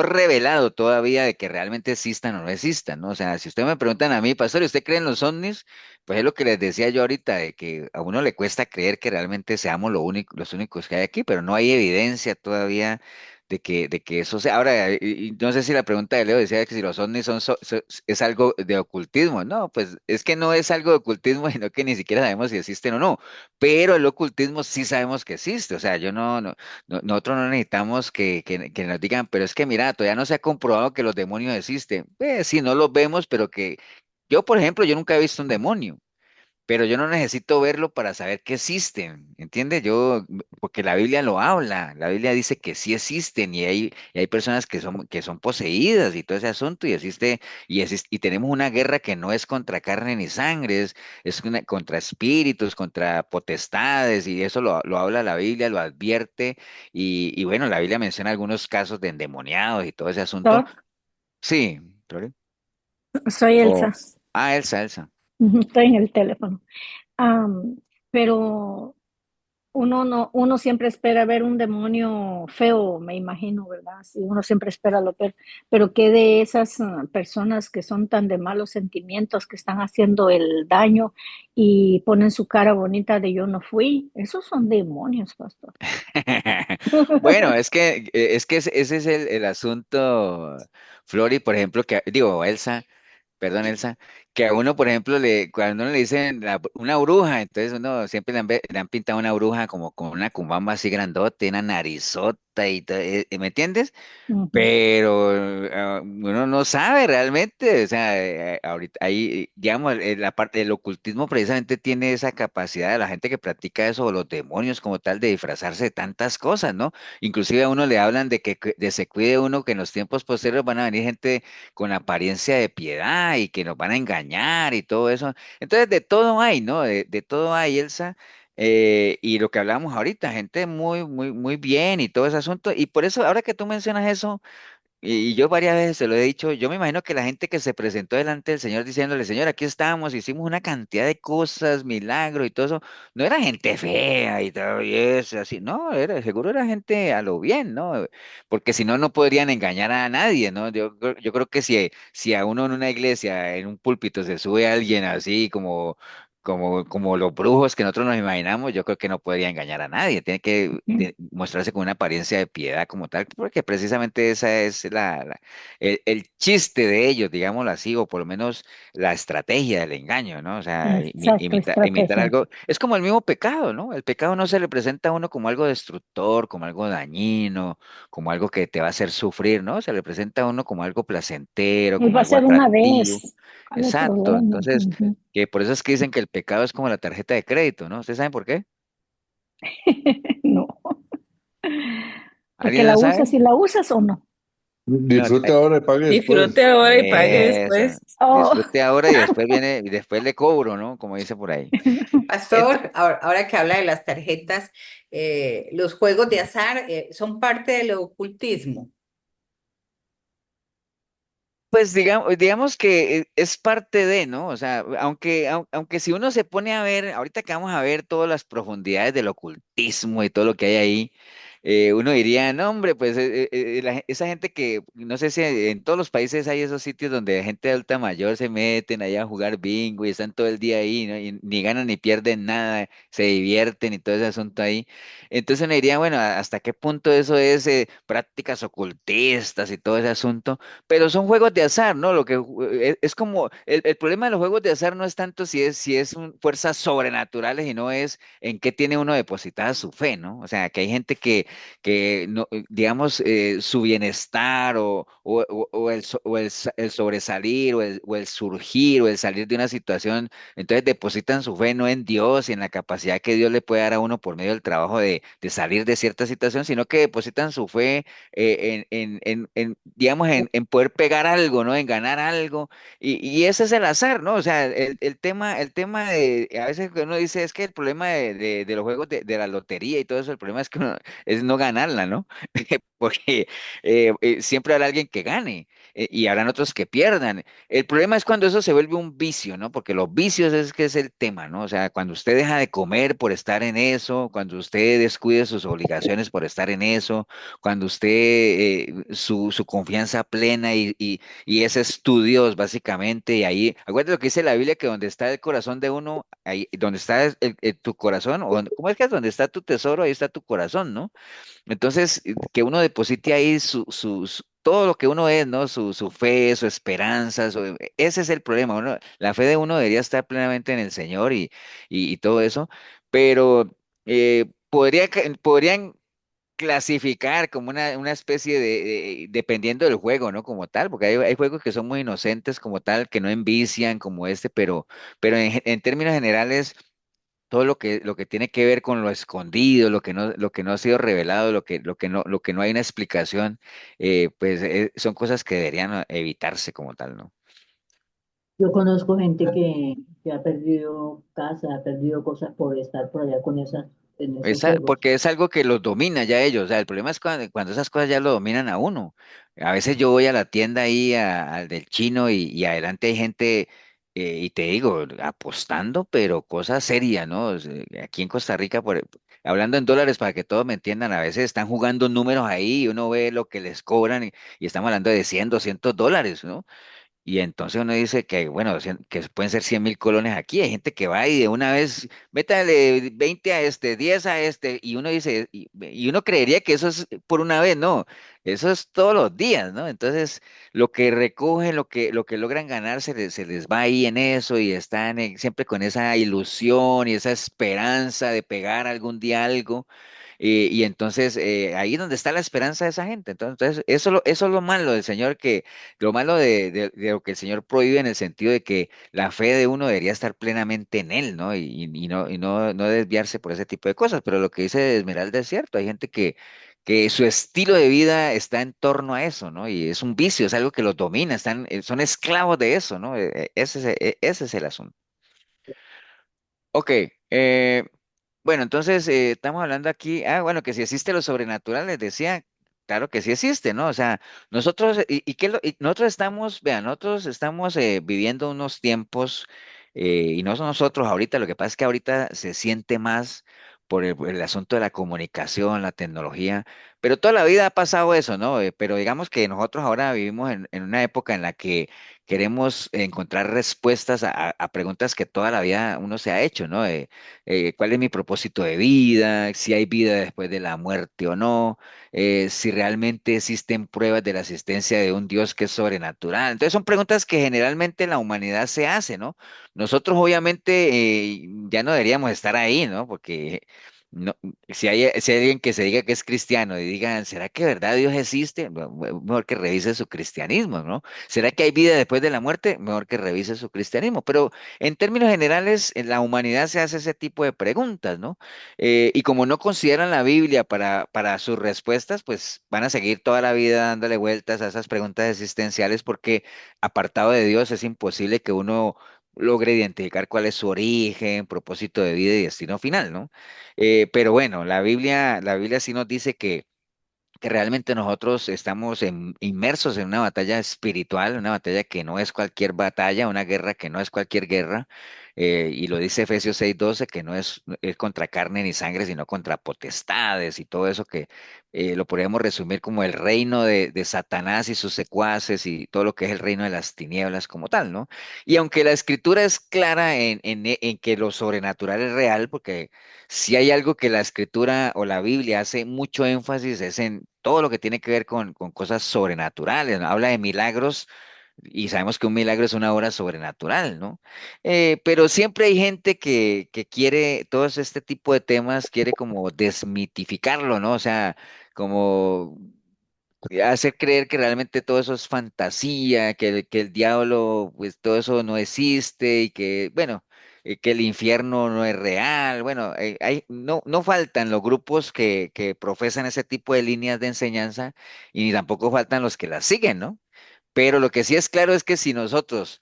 revelado todavía de que realmente existan o no existan, ¿no? O sea, si ustedes me preguntan a mí, pastor, ¿usted cree en los ovnis? Pues es lo que les decía yo ahorita, de que a uno le cuesta creer que realmente seamos los únicos que hay aquí, pero no hay evidencia todavía de que eso sea. Ahora, y no sé si la pregunta de Leo decía que si los ovnis es algo de ocultismo. No, pues es que no es algo de ocultismo, sino que ni siquiera sabemos si existen o no. Pero el ocultismo sí sabemos que existe. O sea, yo nosotros no necesitamos que nos digan, pero es que mira, todavía no se ha comprobado que los demonios existen. Pues sí, no los vemos, pero que yo, por ejemplo, yo nunca he visto un demonio. Pero yo no necesito verlo para saber que existen, ¿entiendes? Porque la Biblia lo habla, la Biblia dice que sí existen y hay personas que son poseídas y todo ese asunto y tenemos una guerra que no es contra carne ni sangre, es contra espíritus, contra potestades y eso lo habla la Biblia, lo advierte y bueno, la Biblia menciona algunos casos de endemoniados y todo ese asunto. Doctor, Sí, Gloria. soy Oh, Elsa. Elsa. Ujú, estoy en el teléfono. Pero uno no, uno siempre espera ver un demonio feo, me imagino, ¿verdad? Sí, uno siempre espera lo peor. Pero ¿qué de esas personas que son tan de malos sentimientos, que están haciendo el daño y ponen su cara bonita de yo no fui? Esos son demonios, pastor. Bueno, es que ese es el asunto, Flori, por ejemplo, que digo, Elsa, perdón, Elsa, que a uno, por ejemplo, cuando uno le dicen una bruja, entonces uno siempre le han pintado una bruja como con una cumbamba así grandote, una narizota y todo, ¿me entiendes? Ujú. Pero uno no sabe realmente, o sea, ahorita ahí, digamos, la parte del ocultismo precisamente tiene esa capacidad de la gente que practica eso, o los demonios como tal, de disfrazarse de tantas cosas, ¿no? Inclusive a uno le hablan de se cuide uno, que en los tiempos posteriores van a venir gente con apariencia de piedad y que nos van a engañar y todo eso. Entonces, de todo hay, ¿no? De todo hay, Elsa. Y lo que hablamos ahorita, gente muy, muy, muy bien y todo ese asunto. Y por eso, ahora que tú mencionas eso, y yo varias veces se lo he dicho, yo me imagino que la gente que se presentó delante del Señor diciéndole, Señor, aquí estamos, hicimos una cantidad de cosas, milagros y todo eso, no era gente fea y todo y eso, así, no, seguro era gente a lo bien, ¿no? Porque si no, no podrían engañar a nadie, ¿no? Yo creo que si a uno en una iglesia, en un púlpito, se sube alguien así como los brujos que nosotros nos imaginamos, yo creo que no podría engañar a nadie. Tiene que mostrarse con una apariencia de piedad como tal, porque precisamente esa es el chiste de ellos, digámoslo así, o por lo menos la estrategia del engaño, ¿no? O sea, Exacto, imitar estrategia. algo. Es como el mismo pecado, ¿no? El pecado no se le presenta a uno como algo destructor, como algo dañino, como algo que te va a hacer sufrir, ¿no? Se le presenta a uno como algo placentero, Y como va a algo ser una atractivo. vez. ¿Cuál es el Exacto. problema? Entonces, Ujú. que por eso es que dicen que el pecado es como la tarjeta de crédito, ¿no? ¿Ustedes saben por qué? No, porque ¿Alguien la sabe? si la usas o no. No, Disfrute ahora y pague Disfrute después. ahora y pague eso. después. Oh, Disfrute ahora y después viene, y después le cobro, ¿no? Como dice por ahí. Pastor, ahora que habla de las tarjetas, los juegos de azar son parte del ocultismo. Pues digamos que es parte de, ¿no? O sea, aunque si uno se pone a ver, ahorita que vamos a ver todas las profundidades del ocultismo y todo lo que hay ahí, uno diría, no, hombre, pues esa gente que, no sé si en todos los países hay esos sitios donde gente adulta mayor se meten allá a jugar bingo y están todo el día ahí, ¿no? Y ni ganan ni pierden nada, se divierten y todo ese asunto ahí. Entonces uno diría, bueno, ¿hasta qué punto eso es prácticas ocultistas y todo ese asunto? Pero son juegos de azar, ¿no? Lo que es como el problema de los juegos de azar no es tanto si es fuerzas sobrenaturales y no es en qué tiene uno depositada su fe, ¿no? O sea, que hay gente que no, digamos, su bienestar o el sobresalir o el surgir o el salir de una situación, entonces depositan su fe no en Dios y en la capacidad que Dios le puede dar a uno por medio del trabajo de salir de cierta situación, sino que depositan su fe digamos, en poder pegar algo, ¿no? En ganar algo. Y ese es el azar, ¿no? O sea, el tema de, a veces que uno dice, es que el problema de los juegos de la lotería y todo eso, el problema es que es no ganarla, ¿no? Porque siempre habrá alguien que gane y habrán otros que pierdan. El problema es cuando eso se vuelve un vicio, ¿no? Porque los vicios es que es el tema, ¿no? O sea, cuando usted deja de comer por estar en eso, cuando usted descuide sus obligaciones por estar en eso, cuando usted, su confianza plena y ese es tu Dios, básicamente, y ahí, acuérdate lo que dice la Biblia, que donde está el corazón de uno, ahí, donde está tu corazón, ¿cómo es que es donde está tu tesoro, ahí está tu corazón, ¿no? Entonces, que uno deposite ahí todo lo que uno es, ¿no? Su fe, su esperanza, ese es el problema. La fe de uno debería estar plenamente en el Señor y todo eso, pero podrían clasificar como una especie dependiendo del juego, ¿no? Como tal, porque hay juegos que son muy inocentes como tal, que no envician como este, pero en términos generales todo lo que tiene que ver con lo escondido, lo que no ha sido revelado, lo que no hay una explicación, pues son cosas que deberían evitarse como tal, ¿no? Yo conozco gente que ha perdido casa, ha perdido cosas por estar por allá con en esos juegos. Porque es algo que los domina ya ellos. O sea, el problema es cuando esas cosas ya lo dominan a uno. A veces yo voy a la tienda ahí, al del chino, y adelante hay gente, y te digo, apostando, pero cosa seria, ¿no? O sea, aquí en Costa Rica, hablando en dólares para que todos me entiendan, a veces están jugando números ahí y uno ve lo que les cobran y estamos hablando de 100, $200, ¿no? Y entonces uno dice que, bueno, que pueden ser 100.000 colones aquí. Hay gente que va y de una vez, métale 20 a este, 10 a este, y uno dice, y uno creería que eso es por una vez, no, eso es todos los días, ¿no? Entonces, lo que recogen, lo que logran ganar, se les va ahí en eso y están siempre con esa ilusión y esa esperanza de pegar algún día algo. Y entonces ahí es donde está la esperanza de esa gente. Entonces, eso es lo malo del Señor, lo malo de lo que el Señor prohíbe en el sentido de que la fe de uno debería estar plenamente en Él, ¿no? Y no desviarse por ese tipo de cosas. Pero lo que dice Esmeralda es cierto, hay gente que su estilo de vida está en torno a eso, ¿no? Y es un vicio, es algo que los domina, son esclavos de eso, ¿no? Ese es el asunto. Ok, Bueno, entonces estamos hablando aquí, bueno, que si existe lo sobrenatural, les decía, claro que sí existe, ¿no? O sea, nosotros, y nosotros estamos, vean, nosotros estamos viviendo unos tiempos, y no son nosotros ahorita, lo que pasa es que ahorita se siente más por el asunto de la comunicación, la tecnología, pero toda la vida ha pasado eso, ¿no? Pero digamos que nosotros ahora vivimos en una época en la que queremos encontrar respuestas a preguntas que toda la vida uno se ha hecho, ¿no? Cuál es mi propósito de vida, si hay vida después de la muerte o no, si realmente existen pruebas de la existencia de un Dios que es sobrenatural. Entonces son preguntas que generalmente la humanidad se hace, ¿no? Nosotros obviamente ya no deberíamos estar ahí, ¿no? Porque no, si hay alguien que se diga que es cristiano y digan, ¿será que de verdad Dios existe? Mejor que revise su cristianismo, ¿no? ¿Será que hay vida después de la muerte? Mejor que revise su cristianismo. Pero en términos generales, la humanidad se hace ese tipo de preguntas, ¿no? Y como no consideran la Biblia para sus respuestas, pues van a seguir toda la vida dándole vueltas a esas preguntas existenciales porque apartado de Dios es imposible que uno logre identificar cuál es su origen, propósito de vida y destino final, ¿no? Pero bueno, la Biblia sí nos dice que realmente nosotros estamos inmersos en una batalla espiritual, una batalla que no es cualquier batalla, una guerra que no es cualquier guerra, y lo dice Efesios 6:12, que no es contra carne ni sangre, sino contra potestades y todo eso que lo podríamos resumir como el reino de Satanás y sus secuaces y todo lo que es el reino de las tinieblas como tal, ¿no? Y aunque la escritura es clara en que lo sobrenatural es real, porque si hay algo que la escritura o la Biblia hace mucho énfasis es en todo lo que tiene que ver con cosas sobrenaturales, ¿no? Habla de milagros y sabemos que un milagro es una obra sobrenatural, ¿no? Pero siempre hay gente que quiere, todos este tipo de temas, quiere como desmitificarlo, ¿no? O sea, como hacer creer que realmente todo eso es fantasía, que el diablo, pues todo eso no existe y que, bueno, que el infierno no es real. Bueno, no faltan los grupos que profesan ese tipo de líneas de enseñanza y ni tampoco faltan los que las siguen, ¿no? Pero lo que sí es claro es que si nosotros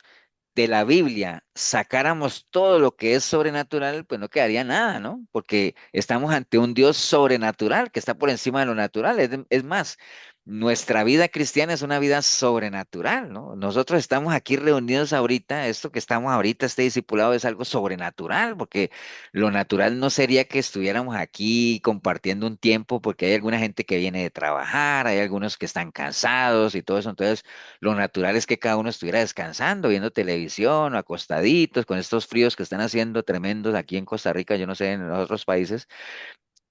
de la Biblia sacáramos todo lo que es sobrenatural, pues no quedaría nada, ¿no? Porque estamos ante un Dios sobrenatural que está por encima de lo natural. Es más, nuestra vida cristiana es una vida sobrenatural, ¿no? Nosotros estamos aquí reunidos ahorita, esto que estamos ahorita, este discipulado es algo sobrenatural, porque lo natural no sería que estuviéramos aquí compartiendo un tiempo, porque hay alguna gente que viene de trabajar, hay algunos que están cansados y todo eso, entonces lo natural es que cada uno estuviera descansando, viendo televisión o acostaditos con estos fríos que están haciendo tremendos aquí en Costa Rica, yo no sé en los otros países,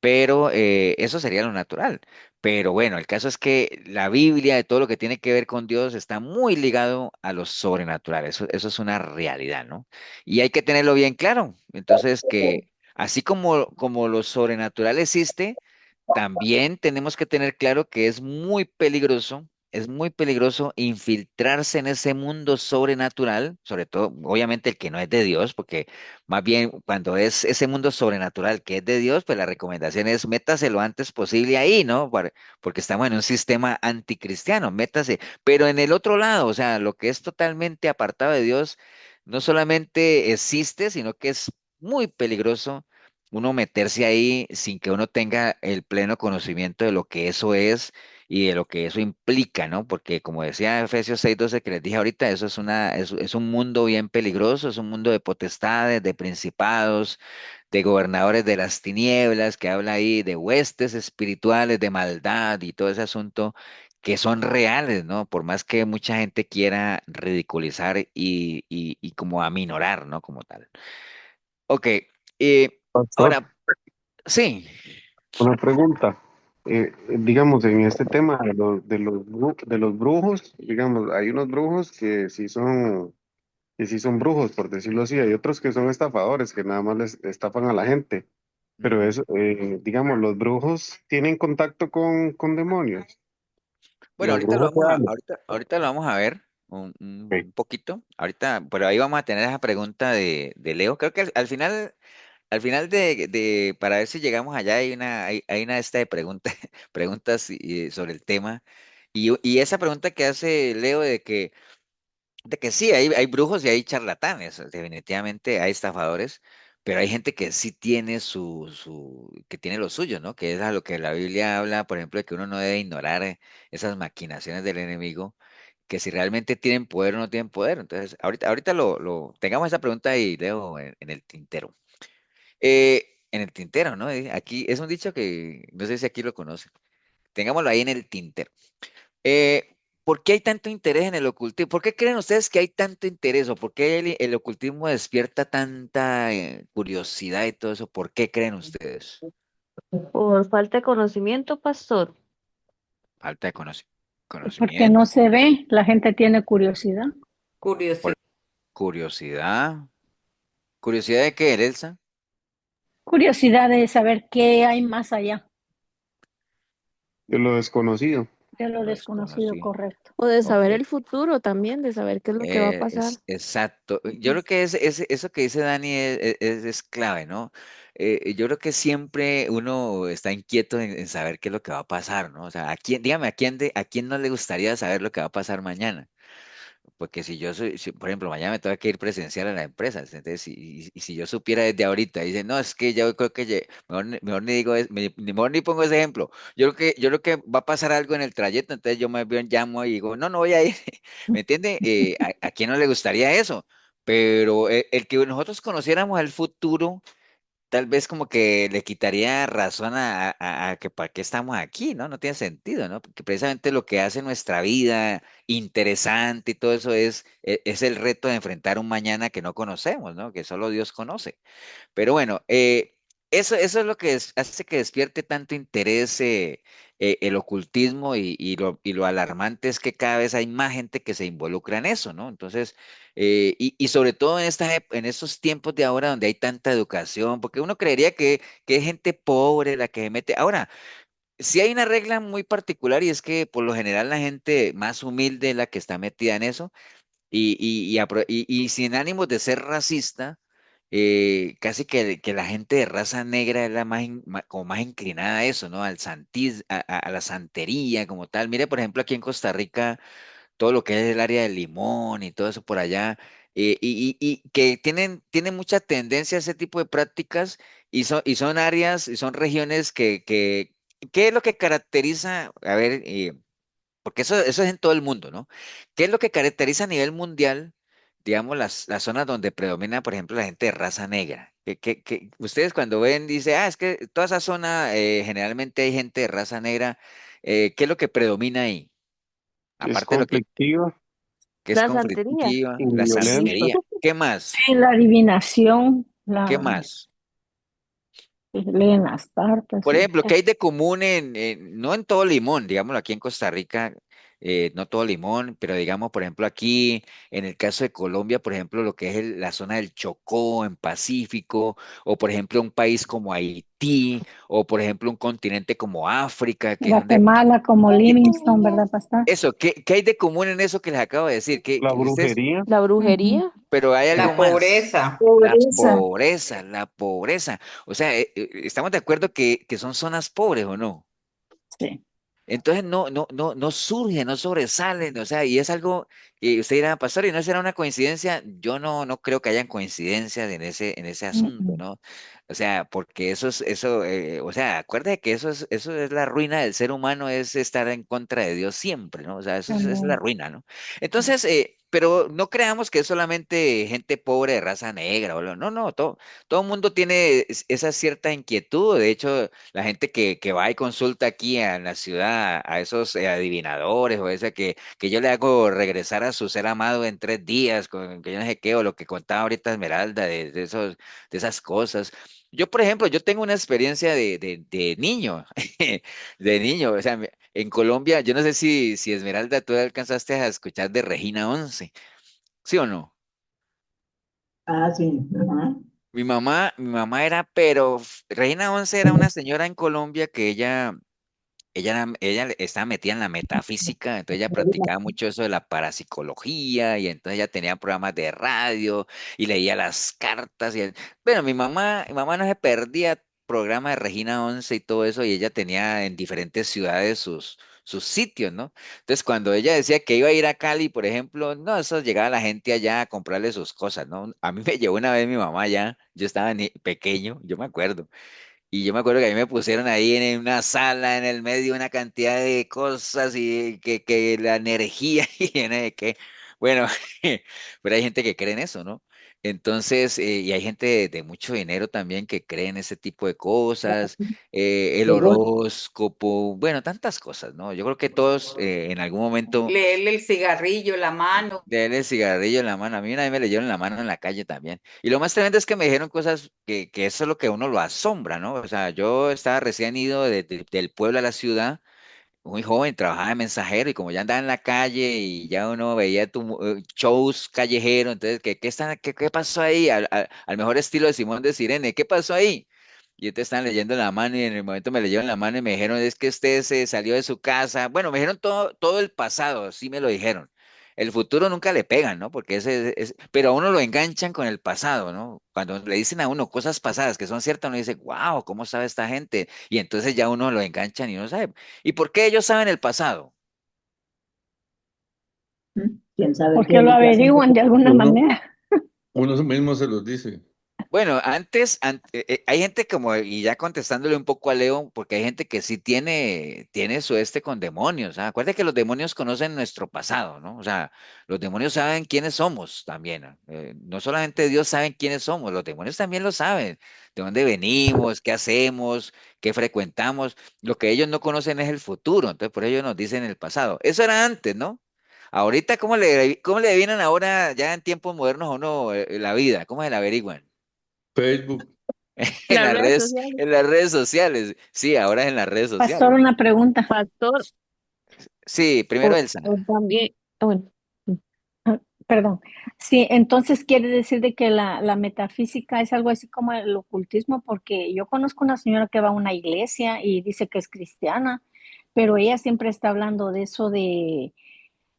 pero eso sería lo natural. Pero bueno, el caso es que la Biblia, de todo lo que tiene que ver con Dios, está muy ligado a lo sobrenatural. Eso es una realidad, ¿no? Y hay que tenerlo bien claro. Entonces, que así como lo sobrenatural existe, también tenemos que tener claro que es muy peligroso infiltrarse en ese mundo sobrenatural, sobre todo, obviamente, el que no es de Dios, porque más bien cuando es ese mundo sobrenatural que es de Dios, pues la recomendación es métase lo antes posible ahí, ¿no? Porque estamos en un sistema anticristiano, métase. Pero en el otro lado, o sea, lo que es totalmente apartado de Dios, no solamente existe, sino que es muy peligroso uno meterse ahí sin que uno tenga el pleno conocimiento de lo que eso es y de lo que eso implica, ¿no? Porque como decía Efesios 6:12 que les dije ahorita, eso es un mundo bien peligroso, es un mundo de potestades, de principados, de gobernadores de las tinieblas, que habla ahí de huestes espirituales, de maldad y todo ese asunto que son reales, ¿no? Por más que mucha gente quiera ridiculizar y como aminorar, ¿no? Como tal. Ok, Pastor, ahora, sí. una pregunta. Digamos, en este tema de los brujos, digamos, hay unos brujos que sí son brujos, por decirlo así, hay otros que son estafadores, que nada más les estafan a la gente. Pero Ujú. eso, digamos, los brujos tienen contacto con demonios, Bueno, los brujos reales. ahorita lo vamos a ver Ok. un poquito. Ahorita, pero ahí vamos a tener esa pregunta de Leo. Creo que al final para ver si llegamos allá, hay una esta de preguntas, preguntas sobre el tema. Y esa pregunta que hace Leo de que sí, hay brujos y hay charlatanes, definitivamente hay estafadores, pero hay gente que sí tiene que tiene lo suyo, ¿no? Que es a lo que la Biblia habla, por ejemplo, de que uno no debe ignorar esas maquinaciones del enemigo, que si realmente tienen poder o no tienen poder. Entonces, ahorita tengamos esa pregunta y Leo en el tintero. En el tintero, ¿no? Aquí es un dicho que no sé si aquí lo conocen. Tengámoslo ahí en el tintero. ¿Por qué hay tanto interés en el ocultismo? ¿Por qué creen ustedes que hay tanto interés o por qué el ocultismo despierta tanta curiosidad y todo eso? ¿Por qué creen ustedes? Por falta de conocimiento, pastor. Falta de Porque no conocimiento, se ve, la gente tiene curiosidad. por Curiosidad. curiosidad. ¿Curiosidad de qué, Elsa? Curiosidad de saber qué hay más allá De lo desconocido. de lo Lo desconocido, desconocido. correcto. O de Ok. saber el futuro también, de saber qué es lo que va a pasar. Exacto. Yo creo que eso que dice Dani es clave, ¿no? Yo creo que siempre uno está inquieto en saber qué es lo que va a pasar, ¿no? O sea, dígame, a quién no le gustaría saber lo que va a pasar mañana? Porque por ejemplo, mañana me tengo que ir presencial a la empresa, entonces, y si yo supiera desde ahorita, dice, no, es que yo creo que mejor ni digo, ni mejor ni pongo ese ejemplo. Yo creo que va a pasar algo en el trayecto, entonces yo más bien llamo y digo, no, no voy a ir, ¿me entiende? ¿A quién no le gustaría eso? Pero el que nosotros conociéramos el futuro tal vez como que le quitaría razón a que para qué estamos aquí, ¿no? No tiene sentido, ¿no? Porque precisamente lo que hace nuestra vida interesante y todo eso es el reto de enfrentar un mañana que no conocemos, ¿no? Que solo Dios conoce. Pero bueno, eso es lo que hace que despierte tanto interés el ocultismo y lo alarmante es que cada vez hay más gente que se involucra en eso, ¿no? Entonces, y sobre todo en estos tiempos de ahora donde hay tanta educación, porque uno creería que es gente pobre la que se mete. Ahora, sí hay una regla muy particular y es que por lo general la gente más humilde es la que está metida en eso y sin ánimos de ser racista, casi que la gente de raza negra es la como más inclinada a eso, ¿no? A la santería como tal. Mire, por ejemplo, aquí en Costa Rica, todo lo que es el área del limón y todo eso por allá, y que tienen mucha tendencia a ese tipo de prácticas y son áreas y son regiones ¿qué es lo que caracteriza? A ver, porque eso es en todo el mundo, ¿no? ¿Qué es lo que caracteriza a nivel mundial, digamos, las zonas donde predomina, por ejemplo, la gente de raza negra? Ustedes cuando ven, dice, es que toda esa zona generalmente hay gente de raza negra. ¿Qué es lo que predomina ahí? Que es Aparte de lo conflictiva que es La santería. conflictiva, y la violenta. santería. ¿Qué más? Sí, la adivinación, ¿Qué la más? leen las cartas Por y ejemplo, ¿qué hay de común no en todo Limón, digámoslo aquí en Costa Rica, no todo Limón, pero digamos, por ejemplo, aquí en el caso de Colombia, por ejemplo, lo que es la zona del Chocó en Pacífico, o por ejemplo, un país como Haití, o por ejemplo, un continente como África, que son de... Guatemala como que- Livingston, ¿verdad, pastor? Eso, ¿qué hay de común en eso que les acabo de decir? La brujería, La Ujú. brujería, Pero hay algo La más. pobreza. La Pobreza. pobreza, la pobreza. O sea, estamos de acuerdo que son zonas pobres o no. Sí. Entonces no surge, no sobresalen, o sea, y es algo que usted dirá, pastor, y no será una coincidencia. Yo no creo que hayan coincidencias en ese asunto, Mm, ¿no? O sea, porque o sea, acuérdate que eso es la ruina del ser humano, es estar en contra de Dios siempre, ¿no? O sea, eso es la también. ruina, ¿no? Entonces, pero no creamos que es solamente gente pobre de raza negra, no, todo el mundo tiene esa cierta inquietud. De hecho, la gente que va y consulta aquí en la ciudad a esos adivinadores o ese que yo le hago regresar a su ser amado en 3 días, con que yo no sé qué, o lo que contaba ahorita Esmeralda de esas cosas. Yo, por ejemplo, yo tengo una experiencia de niño, de niño, o sea, en Colombia, yo no sé si Esmeralda tú alcanzaste a escuchar de Regina 11, ¿sí o no? Ah, sí. Ajá. Mi mamá era, pero Regina 11 era una señora en Colombia que ella estaba metida en la metafísica, entonces ella practicaba mucho eso de la parapsicología y entonces ella tenía programas de radio y leía las cartas. Bueno, mi mamá no se perdía programa de Regina 11 y todo eso, y ella tenía en diferentes ciudades sus sitios, ¿no? Entonces, cuando ella decía que iba a ir a Cali, por ejemplo, no, eso llegaba la gente allá a comprarle sus cosas, ¿no? A mí me llevó una vez mi mamá allá, yo estaba pequeño, yo me acuerdo. Y yo me acuerdo que a mí me pusieron ahí en una sala, en el medio, una cantidad de cosas y que la energía y no sé qué. Bueno, pero hay gente que cree en eso, ¿no? Entonces, y hay gente de mucho dinero también que cree en ese tipo de cosas, el Según, horóscopo, bueno, tantas cosas, ¿no? Yo creo que todos en algún momento Leerle el cigarrillo, la mano. de él el cigarrillo en la mano. A mí una vez me leyeron la mano en la calle también. Y lo más tremendo es que me dijeron cosas que eso es lo que a uno lo asombra, ¿no? O sea, yo estaba recién ido del pueblo a la ciudad, muy joven, trabajaba de mensajero y como ya andaba en la calle y ya uno veía shows callejeros, entonces, ¿qué pasó ahí? Al mejor estilo de Simón de Sirene, ¿qué pasó ahí? Y entonces estaban leyendo la mano y en el momento me leyeron la mano y me dijeron, es que usted se salió de su casa. Bueno, me dijeron todo el pasado, sí me lo dijeron. El futuro nunca le pegan, ¿no? Porque pero a uno lo enganchan con el pasado, ¿no? Cuando le dicen a uno cosas pasadas que son ciertas, uno dice, wow, ¿cómo sabe esta gente? Y entonces ya uno lo enganchan y uno sabe. ¿Y por qué ellos saben el pasado? quién sabe qué porque es lo lo que hacen con averiguan de alguna Uno, manera. uno mismo se los dice. Bueno, hay gente como, y ya contestándole un poco a Leo, porque hay gente que sí tiene su con demonios. ¿Ah? Acuérdate que los demonios conocen nuestro pasado, ¿no? O sea, los demonios saben quiénes somos también. ¿Ah? No solamente Dios sabe quiénes somos, los demonios también lo saben. De dónde venimos, qué hacemos, qué frecuentamos. Lo que ellos no conocen es el futuro, entonces por ello nos dicen el pasado. Eso era antes, ¿no? Ahorita, ¿cómo le vienen ahora, ya en tiempos modernos o no, la vida? ¿Cómo se la averiguan? Facebook. En Las las redes redes, sociales. en las redes sociales. Sí, ahora es en las redes Pastor, sociales. una pregunta. Pastor, Sí, primero o, Elsa. o también, bueno, Ah, perdón. Sí, entonces quiere decir de que la metafísica es algo así como el ocultismo, porque yo conozco una señora que va a una iglesia y dice que es cristiana, pero ella siempre está hablando de eso de,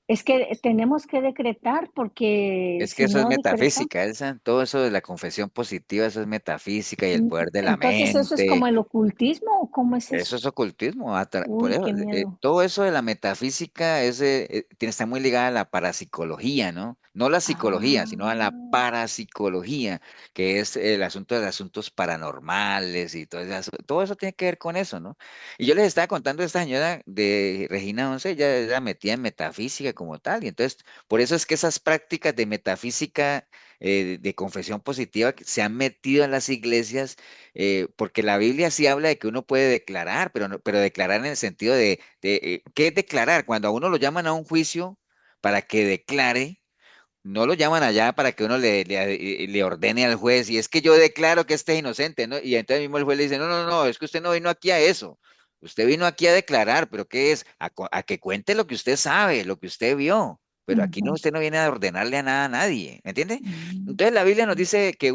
es que tenemos que decretar porque Es que si eso es no decretamos, metafísica, Elsa. Todo eso de la confesión positiva, eso es metafísica y el poder de la entonces eso es mente. como el ocultismo o cómo es eso. Eso es ocultismo. Por Uy, eso, qué miedo. todo eso de la metafísica está muy ligada a la parapsicología, ¿no? No la psicología, sino a la Ah, parapsicología, que es el asunto de asuntos paranormales y todo eso tiene que ver con eso, ¿no? Y yo les estaba contando a esta señora de Regina 11, ella era metida en metafísica como tal, y entonces, por eso es que esas prácticas de metafísica, de confesión positiva, que se han metido en las iglesias porque la Biblia sí habla de que uno puede declarar, pero declarar en el sentido ¿qué es declarar? Cuando a uno lo llaman a un juicio para que declare, no lo llaman allá para que uno le ordene al juez, y es que yo declaro que este es inocente, ¿no? Y entonces mismo el juez le dice, no, no, no, es que usted no vino aquí a eso. Usted vino aquí a declarar, pero ¿qué es? A que cuente lo que usted sabe, lo que usted vio. Pero aquí no, ujú, usted no viene a ordenarle a nada a nadie, ¿me entiende? mm, Entonces la Biblia nos dice que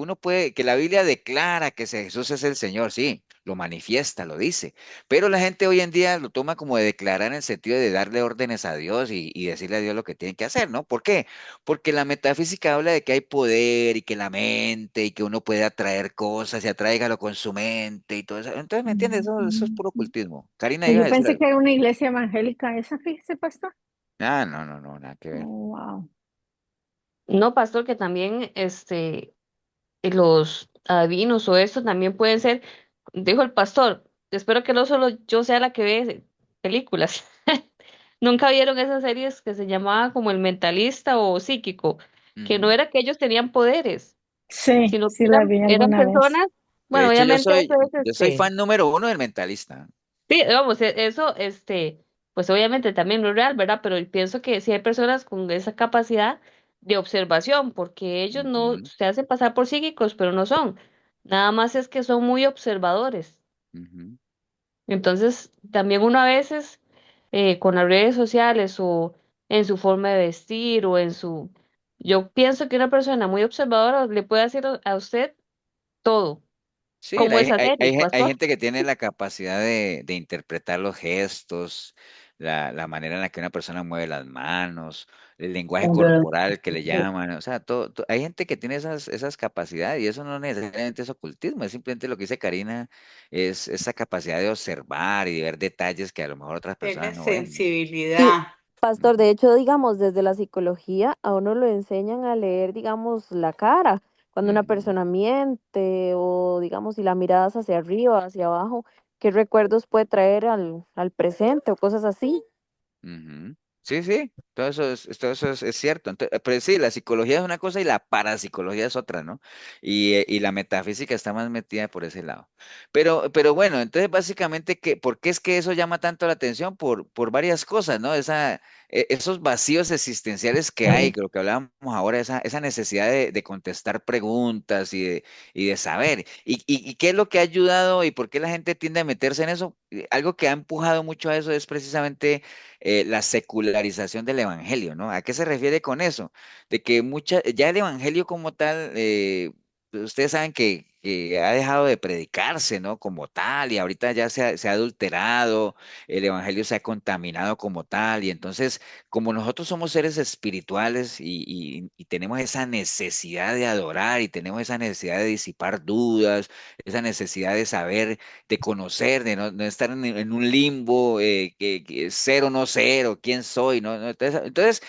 que la Biblia declara que Jesús es el Señor, sí, lo manifiesta, lo dice. Pero la gente hoy en día lo toma como de declarar en el sentido de darle órdenes a Dios y decirle a Dios lo que tiene que hacer, ¿no? ¿Por qué? Porque la metafísica habla de que hay poder y que la mente y que uno puede atraer cosas y atráigalo con su mente y todo eso. Entonces, ¿me entiendes? Eso es puro mm. ocultismo. Karina Pues iba a yo decir pensé algo. que era una iglesia evangélica esa, fíjese, pastor. Ah, no, no, no, nada que ver. Oh, wow. no, pastor, que también los adivinos o esto también pueden ser, dijo el pastor, espero que no solo yo sea la que ve películas. Nunca vieron esas series que se llamaba como El Mentalista o Psíquico, que no Ujú. era que ellos tenían poderes, Sí, sino que sí la vi eran alguna vez. personas, De bueno, hecho, obviamente eso es yo soy fan número uno del mentalista. sí, vamos, eso, pues obviamente también no es real, ¿verdad? Pero pienso que sí hay personas con esa capacidad de observación, porque ellos no Ujú, se hacen pasar por psíquicos, pero no son. Nada más es que son muy observadores. ujú. Entonces, también uno a veces, con las redes sociales o en su forma de vestir o yo pienso que una persona muy observadora le puede hacer a usted todo, Sí, como esa serie, hay pastor. gente que tiene la capacidad de interpretar los gestos, la manera en la que una persona mueve las manos, el lenguaje Cuando corporal que le llaman, o sea, hay gente que tiene esas capacidades y eso no necesariamente es ocultismo, es simplemente lo que dice Karina, es esa capacidad de observar y de ver detalles que a lo mejor otras personas Tiene no ven, ¿no? Sí, sensibilidad. pastor, Ujú, de hecho, digamos, desde la psicología a uno lo enseñan a leer, digamos, la cara, cuando una ujú. persona miente o, digamos, si la mirada es hacia arriba, hacia abajo, qué recuerdos puede traer al presente o cosas así. Ujú. Sí, sí, todo eso es cierto. Pero sí, la psicología es una cosa y la parapsicología es otra, ¿no? Y la metafísica está más metida por ese lado. Pero bueno, entonces básicamente, ¿por qué es que eso llama tanto la atención? Por varias cosas, ¿no? Esos vacíos existenciales que hay, creo que hablábamos ahora, esa necesidad de contestar preguntas y de saber. ¿Y qué es lo que ha ayudado y por qué la gente tiende a meterse en eso? Algo que ha empujado mucho a eso es precisamente la secularización del evangelio, ¿no? ¿A qué se refiere con eso? De que ya el evangelio como tal, ustedes saben que ha dejado de predicarse, ¿no? Como tal, y ahorita ya se ha adulterado, el evangelio se ha contaminado como tal, y entonces, como nosotros somos seres espirituales y tenemos esa necesidad de adorar y tenemos esa necesidad de disipar dudas, esa necesidad de saber, de conocer, de no estar en un limbo, que ser o no ser, o quién soy, ¿no? Entonces,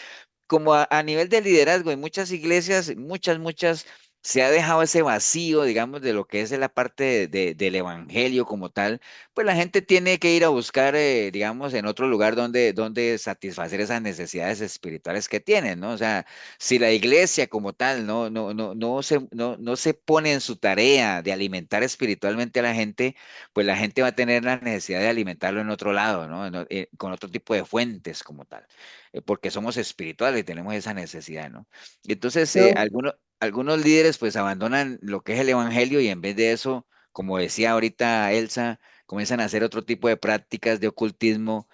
como a nivel de liderazgo en muchas iglesias, muchas, se ha dejado ese vacío, digamos, de lo que es la parte del evangelio como tal, pues la gente tiene que ir a buscar, digamos, en otro lugar donde satisfacer esas necesidades espirituales que tienen, ¿no? O sea, si la iglesia como tal no se pone en su tarea de alimentar espiritualmente a la gente, pues la gente va a tener la necesidad de alimentarlo en otro lado, ¿no? Con otro tipo de fuentes como tal, porque somos espirituales y tenemos esa necesidad, ¿no? Y entonces, yo, algunos líderes pues abandonan lo que es el evangelio y en vez de eso, como decía ahorita Elsa, comienzan a hacer otro tipo de prácticas de ocultismo,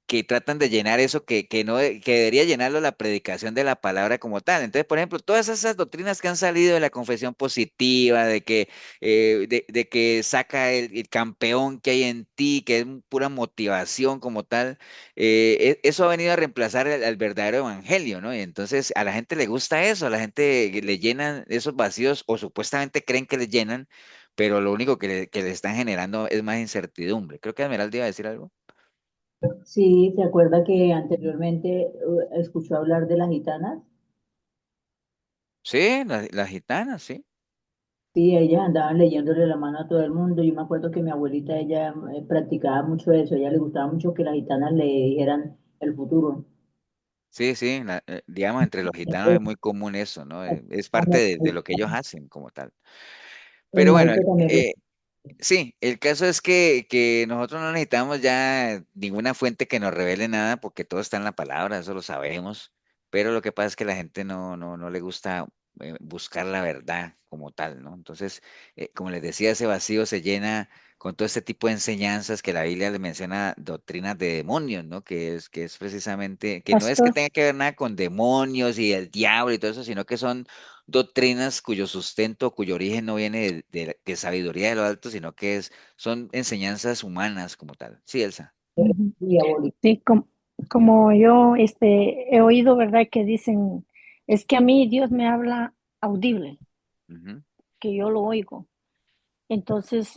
que tratan de llenar eso que no, que debería llenarlo la predicación de la palabra como tal. Entonces, por ejemplo, todas esas doctrinas que han salido de la confesión positiva, de que saca el campeón que hay en ti, que es pura motivación como tal, eso ha venido a reemplazar al verdadero evangelio, ¿no? Y entonces a la gente le gusta eso, a la gente le llenan esos vacíos o supuestamente creen que les llenan, pero lo único que le están generando es más incertidumbre. Creo que Esmeralda iba a decir algo. sí, ¿se acuerda que anteriormente escuchó hablar de las gitanas? Sí, las gitanas, sí. Sí, ellas andaban leyéndole la mano a todo el mundo. Yo me acuerdo que mi abuelita, ella practicaba mucho eso. A ella le gustaba mucho que las gitanas le dijeran el futuro. Sí, sí, digamos, entre los gitanos es muy común eso, ¿no? Es parte de lo que ellos hacen como tal. En Pero bueno, Maipe también lo. sí, el caso es que nosotros no necesitamos ya ninguna fuente que nos revele nada porque todo está en la palabra, eso lo sabemos, pero lo que pasa es que la gente no le gusta buscar la verdad como tal, ¿no? Entonces, como les decía, ese vacío se llena con todo este tipo de enseñanzas que la Biblia le menciona doctrinas de demonios, ¿no? Que es precisamente, que no es que Pastor, tenga que ver nada con demonios y el diablo y todo eso, sino que son doctrinas cuyo sustento, cuyo origen no viene de sabiduría de lo alto, sino que son enseñanzas humanas como tal. Sí, Elsa. ujú. Diabólico. Sí, como yo he oído, ¿verdad? Que dicen, es que a mí Dios me habla audible, Ujú, que yo lo oigo. Entonces,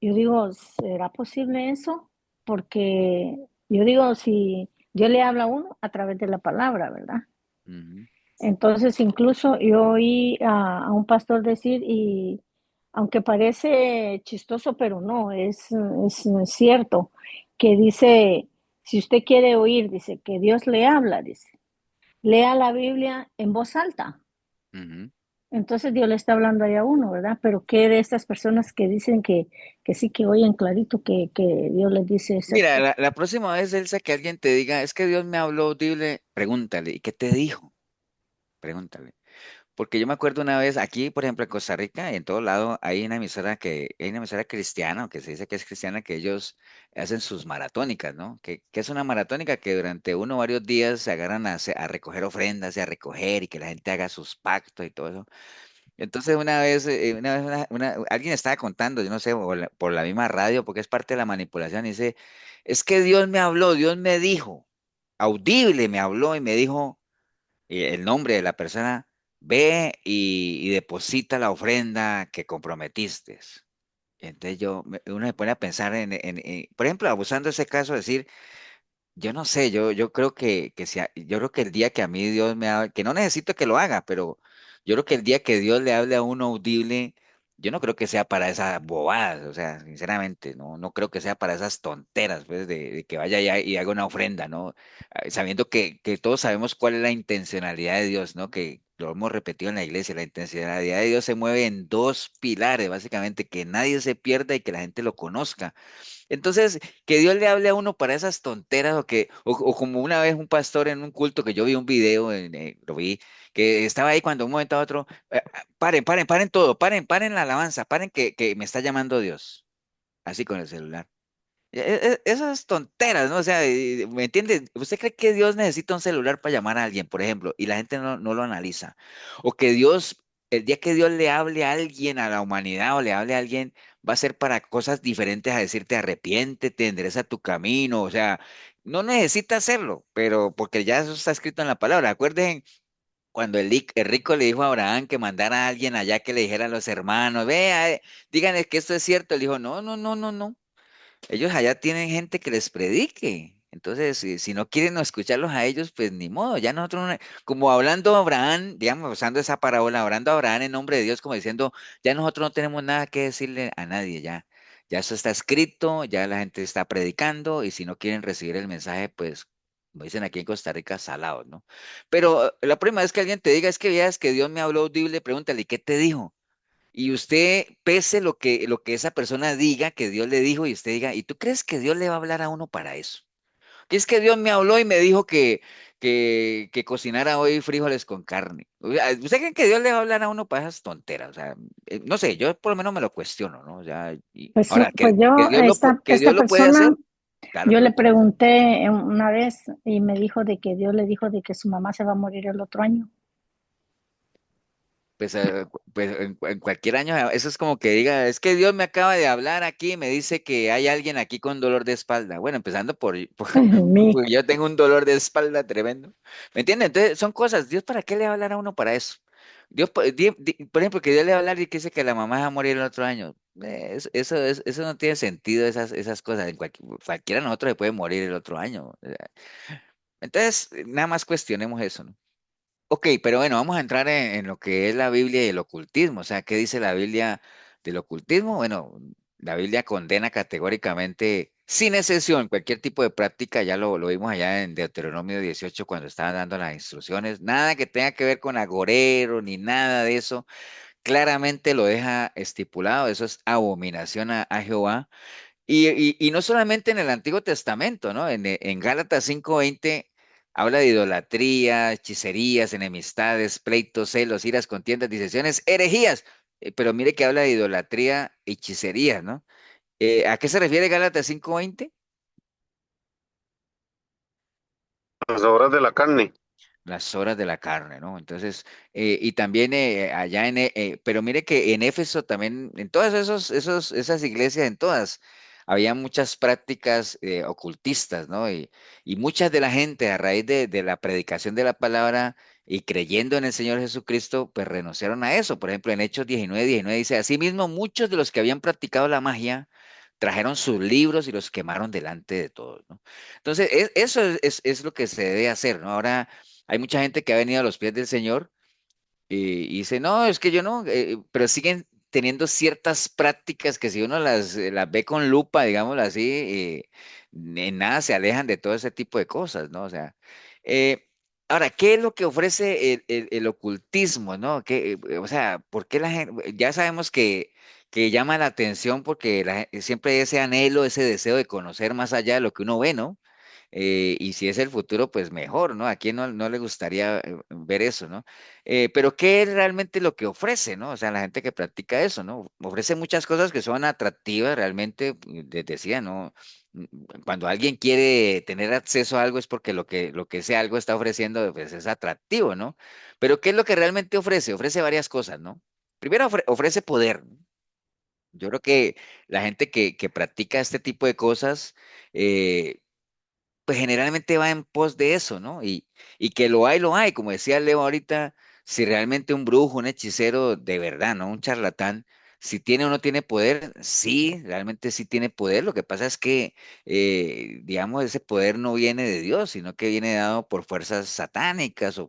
yo digo, ¿será posible eso? Porque yo digo, si Dios le habla a uno a través de la palabra, ¿verdad? ujú, Entonces, incluso yo oí a un pastor decir, y aunque parece chistoso, pero no, es cierto, que dice, si usted quiere oír, dice, que Dios le habla, dice, lea la Biblia en voz alta. ujú. Entonces Dios le está hablando ahí a uno, ¿verdad? Pero ¿qué de estas personas que dicen que sí, que oyen clarito que Dios les dice es Mira, esto? la próxima vez, Elsa, que alguien te diga, es que Dios me habló audible, pregúntale, ¿y qué te dijo? Pregúntale. Porque yo me acuerdo una vez, aquí, por ejemplo, en Costa Rica, y en todo lado, hay una emisora cristiana, que se dice que es cristiana, que ellos hacen sus maratónicas, ¿no? Que es una maratónica que durante uno o varios días se agarran a recoger ofrendas y a recoger y que la gente haga sus pactos y todo eso. Entonces alguien estaba contando, yo no sé, por la misma radio, porque es parte de la manipulación, y dice, es que Dios me habló, Dios me dijo, audible me habló y me dijo el nombre de la persona, ve y deposita la ofrenda que comprometiste. Entonces uno se pone a pensar por ejemplo, abusando de ese caso, decir, yo no sé, yo creo yo creo que el día que a mí Dios me hable, que no necesito que lo haga, pero yo creo que el día que Dios le hable a uno audible, yo no creo que sea para esas bobadas, o sea, sinceramente, no creo que sea para esas tonteras, pues, de que vaya y haga una ofrenda, ¿no? Sabiendo que todos sabemos cuál es la intencionalidad de Dios, ¿no? Que lo hemos repetido en la iglesia, la intencionalidad de Dios se mueve en dos pilares, básicamente, que nadie se pierda y que la gente lo conozca. Entonces, que Dios le hable a uno para esas tonteras o como una vez un pastor en un culto que yo vi un video, lo vi, que estaba ahí cuando de un momento a otro, paren todo, paren la alabanza, paren que me está llamando Dios, así con el celular. Esas tonteras, ¿no? O sea, ¿me entiende? ¿Usted cree que Dios necesita un celular para llamar a alguien, por ejemplo, y la gente no lo analiza? O que Dios, el día que Dios le hable a alguien, a la humanidad, o le hable a alguien, va a ser para cosas diferentes a decirte arrepiéntete, endereza tu camino, o sea, no necesita hacerlo, pero porque ya eso está escrito en la palabra. Acuérdense cuando el rico le dijo a Abraham que mandara a alguien allá que le dijera a los hermanos, vea, díganles que esto es cierto. Él dijo, no. Ellos allá tienen gente que les predique. Entonces, si no quieren no escucharlos a ellos, pues ni modo. Ya nosotros, como hablando a Abraham, digamos, usando esa parábola, hablando a Abraham en nombre de Dios, como diciendo, ya nosotros no tenemos nada que decirle a nadie, ya. Ya eso está escrito, ya la gente está predicando, y si no quieren recibir el mensaje, pues, como dicen aquí en Costa Rica, salados, ¿no? Pero la primera vez que alguien te diga, es que veas que Dios me habló audible, pregúntale, ¿qué te dijo? Y usted pese lo que esa persona diga, que Dios le dijo, y usted diga, ¿y tú crees que Dios le va a hablar a uno para eso? Que es que Dios me habló y me dijo que cocinara hoy frijoles con carne. O sea, ¿usted cree que Dios le va a hablar a uno para esas tonteras? O sea, no sé, yo por lo menos me lo cuestiono, ¿no? O sea, Pues, ahora, pues yo, que Dios esta lo puede persona, hacer, claro yo que le lo puede hacer. pregunté una vez y me dijo de que Dios le dijo de que su mamá se va a morir el otro año. Pues en cualquier año, eso es como que diga, es que Dios me acaba de hablar aquí, me dice que hay alguien aquí con dolor de espalda. Bueno, empezando Mi, porque yo tengo un dolor de espalda tremendo. ¿Me entiende? Entonces, son cosas, Dios, ¿para qué le va a hablar a uno para eso? Dios, por ejemplo, que Dios le va a hablar y que dice que la mamá va a morir el otro año. Eso no tiene sentido, esas cosas. Cualquiera de nosotros se puede morir el otro año. Entonces, nada más cuestionemos eso, ¿no? Ok, pero bueno, vamos a entrar en lo que es la Biblia y el ocultismo. O sea, ¿qué dice la Biblia del ocultismo? Bueno, la Biblia condena categóricamente, sin excepción, cualquier tipo de práctica. Ya lo vimos allá en Deuteronomio 18 cuando estaban dando las instrucciones. Nada que tenga que ver con agorero ni nada de eso. Claramente lo deja estipulado. Eso es abominación a Jehová. Y no solamente en el Antiguo Testamento, ¿no? En Gálatas 5:20 habla de idolatría, hechicerías, enemistades, pleitos, celos, iras, contiendas, disensiones, herejías. Pero mire que habla de idolatría, hechicerías, ¿no? ¿A qué se refiere Gálatas 5:20? Las obras de la carne. Las obras de la carne, ¿no? Entonces, y también allá pero mire que en Éfeso también, en todas esas iglesias, en todas, había muchas prácticas ocultistas, ¿no? Y muchas de la gente, a raíz de la predicación de la palabra y creyendo en el Señor Jesucristo, pues renunciaron a eso. Por ejemplo, en Hechos 19:19 dice, asimismo, muchos de los que habían practicado la magia trajeron sus libros y los quemaron delante de todos, ¿no? Entonces, eso es lo que se debe hacer, ¿no? Ahora hay mucha gente que ha venido a los pies del Señor y dice, no, es que yo no, pero siguen teniendo ciertas prácticas que si uno las ve con lupa, digámoslo así, en nada se alejan de todo ese tipo de cosas, ¿no? O sea, eh, ahora, ¿qué es lo que ofrece el ocultismo, ¿no? O sea, ¿por qué la gente, ya sabemos que llama la atención porque siempre hay ese anhelo, ese deseo de conocer más allá de lo que uno ve, ¿no? Y si es el futuro, pues mejor, ¿no? ¿A quién no le gustaría ver eso, ¿no? Pero ¿qué es realmente lo que ofrece, ¿no? O sea, la gente que practica eso, ¿no? Ofrece muchas cosas que son atractivas realmente, les decía, ¿no? Mm, Cuando alguien quiere tener acceso a algo es porque lo que ese algo está ofreciendo, pues es atractivo, ¿no? Pero ¿qué es lo que realmente ofrece? Ofrece varias cosas, ¿no? primero ofrece poder. Yo creo que la gente que practica este tipo de cosas, eh, pues generalmente va en pos de eso, ¿no? Y que lo hay, como decía Leo ahorita, si realmente un brujo, un hechicero de verdad, ¿no? Un charlatán, si tiene o no tiene poder, sí, realmente sí tiene poder. Lo que pasa es que, digamos, ese poder no viene de Dios, sino que viene dado por fuerzas satánicas o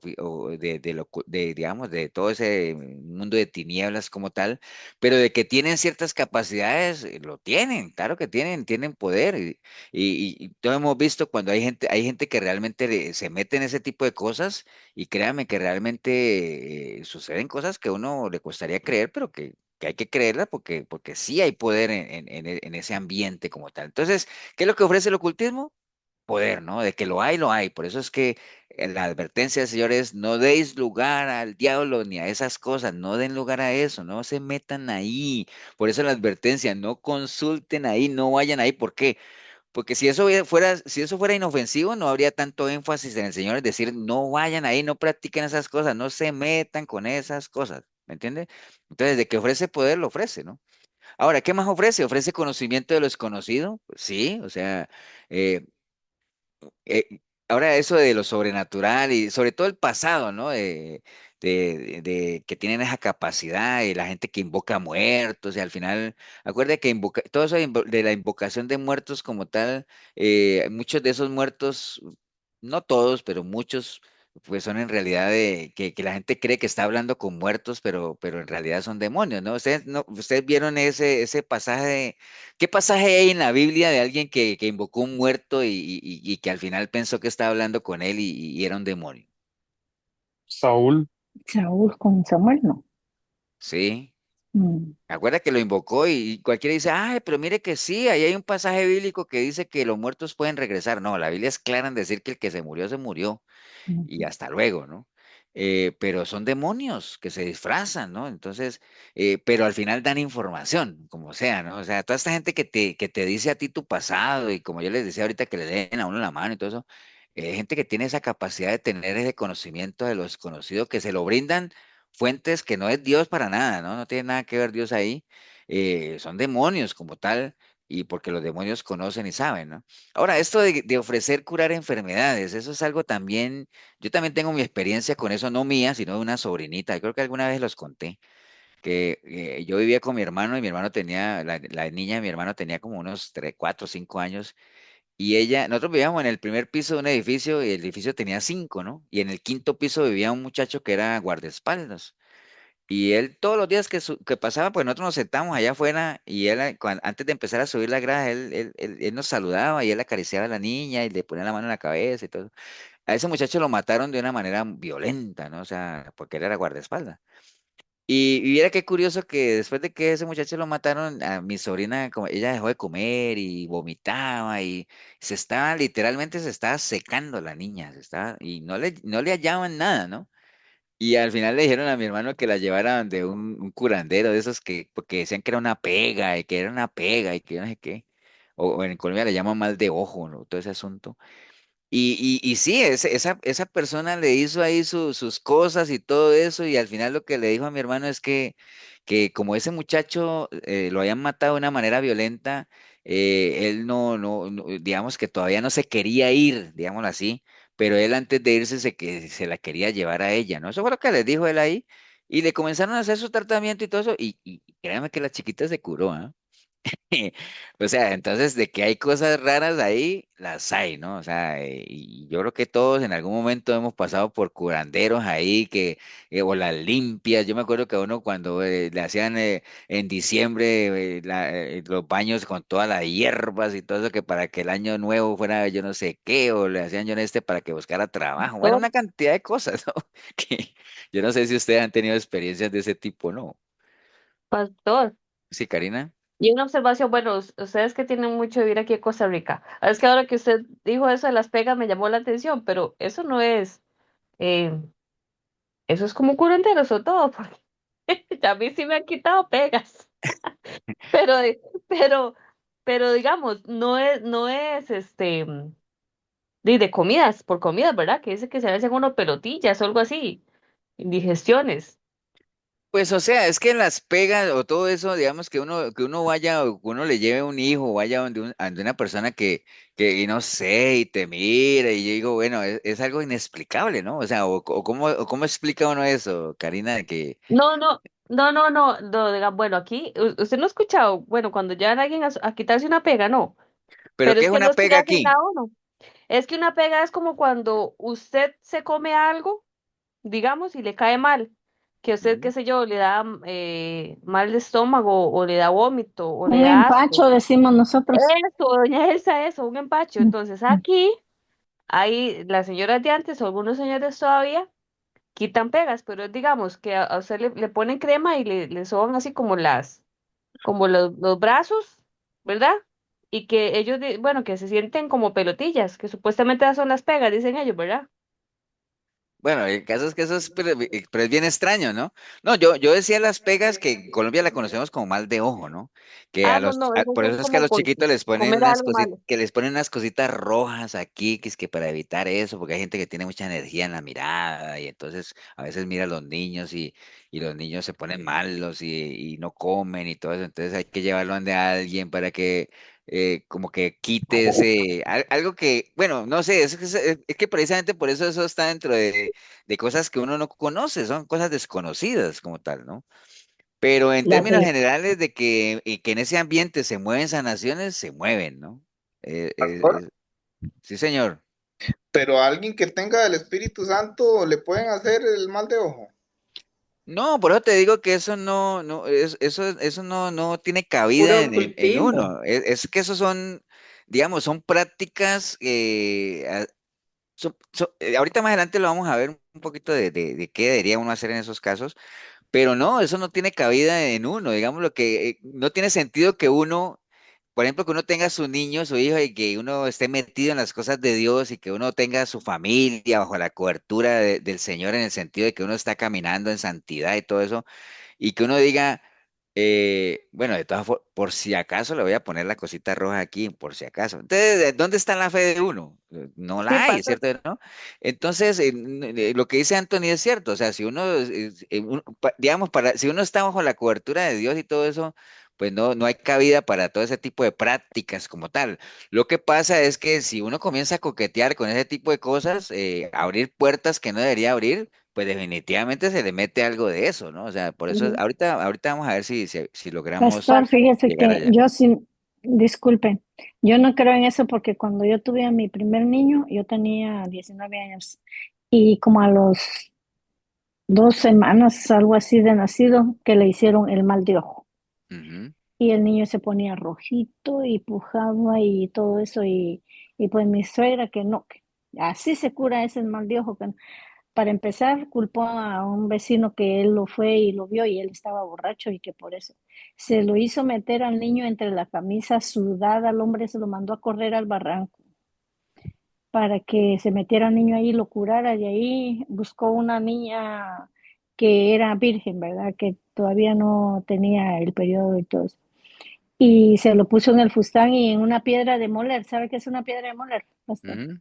digamos, de todo ese mundo de tinieblas como tal, pero de que tienen ciertas capacidades, lo tienen, claro que tienen poder. Y todos hemos visto cuando hay gente que realmente se mete en ese tipo de cosas y créame que realmente suceden cosas que a uno le costaría creer, pero que hay que creerlas porque sí hay poder en ese ambiente como tal. Entonces, ¿qué es lo que ofrece el ocultismo? Poder, ¿no? De que lo hay, lo hay. Por eso es que la advertencia, señores, no deis lugar al diablo ni a esas cosas, no den lugar a eso, no se metan ahí. Por eso la advertencia, no consulten ahí, no vayan ahí. ¿Por qué? Porque si eso fuera inofensivo, no habría tanto énfasis en el Señor, es decir, no vayan ahí, no practiquen esas cosas, no se metan con esas cosas, ¿me entiende? Entonces, de que ofrece poder, lo ofrece, ¿no? Ahora, ¿qué más ofrece? ¿Ofrece conocimiento de lo desconocido? Pues sí, o sea, eh, ahora eso de lo sobrenatural y sobre todo el pasado, ¿no? De que tienen esa capacidad y la gente que invoca muertos y al final, acuérdate que todo eso de la invocación de muertos como tal, muchos de esos muertos, no todos, pero muchos, pues son en realidad que la gente cree que está hablando con muertos, pero en realidad son demonios, ¿no? Ustedes vieron ese pasaje. ¿Qué pasaje hay en la Biblia de alguien que invocó un muerto y que al final pensó que estaba hablando con él y era un demonio? Saúl, Saúl con Samuel, no. Sí. Mm, Acuerda que lo invocó y cualquiera dice, ay, pero mire que sí, ahí hay un pasaje bíblico que dice que los muertos pueden regresar. No, la Biblia es clara en decir que el que se murió y mm. hasta luego, ¿no? Pero son demonios que se disfrazan, ¿no? Entonces, pero al final dan información, como sea, ¿no? O sea, toda esta gente que te dice a ti tu pasado y como yo les decía ahorita que le den a uno la mano y todo eso, gente que tiene esa capacidad de tener ese conocimiento de lo desconocido, que se lo brindan fuentes que no es Dios para nada, ¿no? No tiene nada que ver Dios ahí, son demonios como tal. Y porque los demonios conocen y saben, ¿no? Ahora, esto de ofrecer curar enfermedades, eso es algo también, yo también tengo mi experiencia con eso, no mía, sino de una sobrinita. Yo creo que alguna vez los conté, que yo vivía con mi hermano y mi hermano tenía, la niña de mi hermano tenía como unos 3, 4, 5 años y nosotros vivíamos en el primer piso de un edificio y el edificio tenía 5, ¿no? Y en el quinto piso vivía un muchacho que era guardaespaldas. Y él todos los días que pasaba, pues nosotros nos sentamos allá afuera y él, antes de empezar a subir la grada, él nos saludaba y él acariciaba a la niña y le ponía la mano en la cabeza y todo. A ese muchacho lo mataron de una manera violenta, ¿no? O sea, porque él era guardaespaldas. Y viera qué curioso que después de que ese muchacho lo mataron, a mi sobrina, como ella dejó de comer y vomitaba y literalmente se estaba secando la niña, y no le hallaban nada, ¿no? Y al final le dijeron a mi hermano que la llevaran de un curandero de esos porque decían que era una pega y que era una pega y que yo no sé qué. O en Colombia le llaman mal de ojo, ¿no? Todo ese asunto. Y sí, esa persona le hizo ahí sus cosas y todo eso, y al final lo que le dijo a mi hermano es que como ese muchacho lo habían matado de una manera violenta, él digamos que todavía no se quería ir, digámoslo así, pero él antes de irse que se la quería llevar a ella, ¿no? Eso fue lo que les dijo él ahí, y le comenzaron a hacer su tratamiento y todo eso, y créanme que la chiquita se curó, ¿ah? O sea, entonces de que hay cosas raras ahí, las hay, ¿no? O sea, y yo creo que todos en algún momento hemos pasado por curanderos ahí o las limpias. Yo me acuerdo que a uno cuando le hacían en diciembre los baños con todas las hierbas y todo eso que para que el año nuevo fuera yo no sé qué, o le hacían yo en para que buscara trabajo. Bueno, Todo una cantidad de cosas, ¿no? Que yo no sé si ustedes han tenido experiencias de ese tipo, ¿no? pastor. Sí, Karina. Y una observación, bueno, ustedes que tienen mucho de vivir aquí en Costa Rica. Es que ahora que usted dijo eso de las pegas me llamó la atención, pero eso no es, eh, eso es como curanderos o todo, porque a mí sí me han quitado pegas, pero, pero, pero digamos, no es de comidas, por comidas, ¿verdad? Que dice que se hacen unos pelotillas o algo así, indigestiones. Pues, o sea, es que las pegas o todo eso, digamos que uno vaya o que uno le lleve un hijo, vaya donde una persona que y no sé, y te mire, y yo digo, bueno, es algo inexplicable, ¿no? O sea, o cómo explica uno eso, Karina, de que, No, no, no, no, no, no, bueno, aquí, usted no ha escuchado, bueno, cuando llevan a alguien a quitarse una pega, no, pero pero ¿qué es es que no una es que le pega hacen nada aquí? a uno. Es que una pega es como cuando usted se come algo, digamos, y le cae mal, que usted, qué Ujú. sé yo, le da mal de estómago, o le da vómito, o le Un da asco. empacho, decimos nosotros. Eso, doña Elsa, eso, un empacho. Entonces aquí, hay las señoras de antes, o algunos señores todavía, quitan pegas, pero digamos que a usted le ponen crema y le soban así como como los brazos, ¿verdad? Y que ellos, bueno, que se sienten como pelotillas, que supuestamente esas son las pegas, dicen ellos, ¿verdad? Bueno, el caso es que eso es, pero es bien extraño, ¿no? No, yo decía las pegas que en Colombia la conocemos como mal de ojo, ¿no? Que Ah, no, no, esos por son eso es que a como los por chiquitos les ponen comer unas algo cositas, malo. que les ponen unas cositas rojas aquí, que es que para evitar eso, porque hay gente que tiene mucha energía en la mirada y entonces a veces mira a los niños y los niños se ponen malos y no comen y todo eso, entonces hay que llevarlo ante alguien para que como que quite ese, algo que, bueno, no sé, es que precisamente por eso está dentro de cosas que uno no conoce, son cosas desconocidas como tal, ¿no? Pero en La términos fe. generales de que en ese ambiente se mueven sanaciones, se mueven, ¿no? Eh, eh, Pastor, eh, sí, señor. pero a alguien que tenga el Espíritu Santo le pueden hacer el mal de ojo. No, por eso te digo que eso eso no tiene cabida Puro en ocultismo. uno. Es que esos son, digamos, son prácticas, ahorita más adelante lo vamos a ver un poquito de qué debería uno hacer en esos casos. Pero no, eso no tiene cabida en uno, digamos lo que no tiene sentido que uno, por ejemplo, que uno tenga su niño, su hijo y que uno esté metido en las cosas de Dios y que uno tenga su familia bajo la cobertura del Señor en el sentido de que uno está caminando en santidad y todo eso y que uno diga, bueno, de todas formas, por si acaso le voy a poner la cosita roja aquí, por si acaso. Entonces, ¿dónde está la fe de uno? No Sí, la hay, pastor. ¿cierto? ¿No? Entonces, lo que dice Anthony es cierto, o sea, si uno, digamos, si uno está bajo la cobertura de Dios y todo eso, pues no hay cabida para todo ese tipo de prácticas como tal. Lo que pasa es que si uno comienza a coquetear con ese tipo de cosas, abrir puertas que no debería abrir, pues definitivamente se le mete algo de eso, ¿no? O sea, por eso Ujú. ahorita vamos a ver si logramos Pastor, fíjese llegar que allá. yo sin, disculpe, yo no creo en eso porque cuando yo tuve a mi primer niño, yo tenía 19 años y como a los 2 semanas, algo así de nacido, que le hicieron el mal de ojo. Ujú. Y el niño se ponía rojito y pujaba y todo eso. Y pues mi suegra que no, que así se cura ese mal de ojo. Que para empezar, culpó a un vecino que él lo fue y lo vio y él estaba borracho y que por eso se lo hizo meter al niño entre la camisa sudada. Al hombre se lo mandó a correr al barranco para que se metiera el niño ahí y lo curara. Y ahí buscó una niña que era virgen, ¿verdad? Que todavía no tenía el periodo y todo eso y se lo puso en el fustán y en una piedra de moler. ¿Sabe qué es una piedra de moler, pastor? Ujú.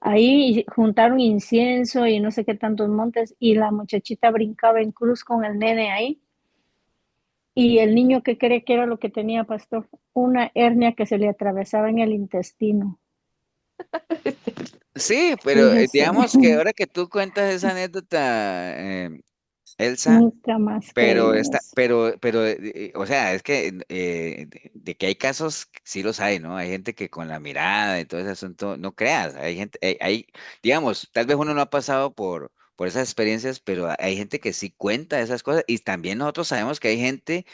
Ahí juntaron incienso y no sé qué tantos montes y la muchachita brincaba en cruz con el nene ahí. Y el niño que cree que era lo que tenía, pastor, una hernia que se le atravesaba en el intestino. Sí, pero Fíjese, digamos que ahora que tú cuentas esa anécdota, Elsa, nunca más creí en eso. o sea, es que de que hay casos, sí los hay, ¿no? Hay gente que con la mirada y todo ese asunto, no creas, hay gente, digamos, tal vez uno no ha pasado por esas experiencias, pero hay gente que sí cuenta esas cosas y también nosotros sabemos que hay gente.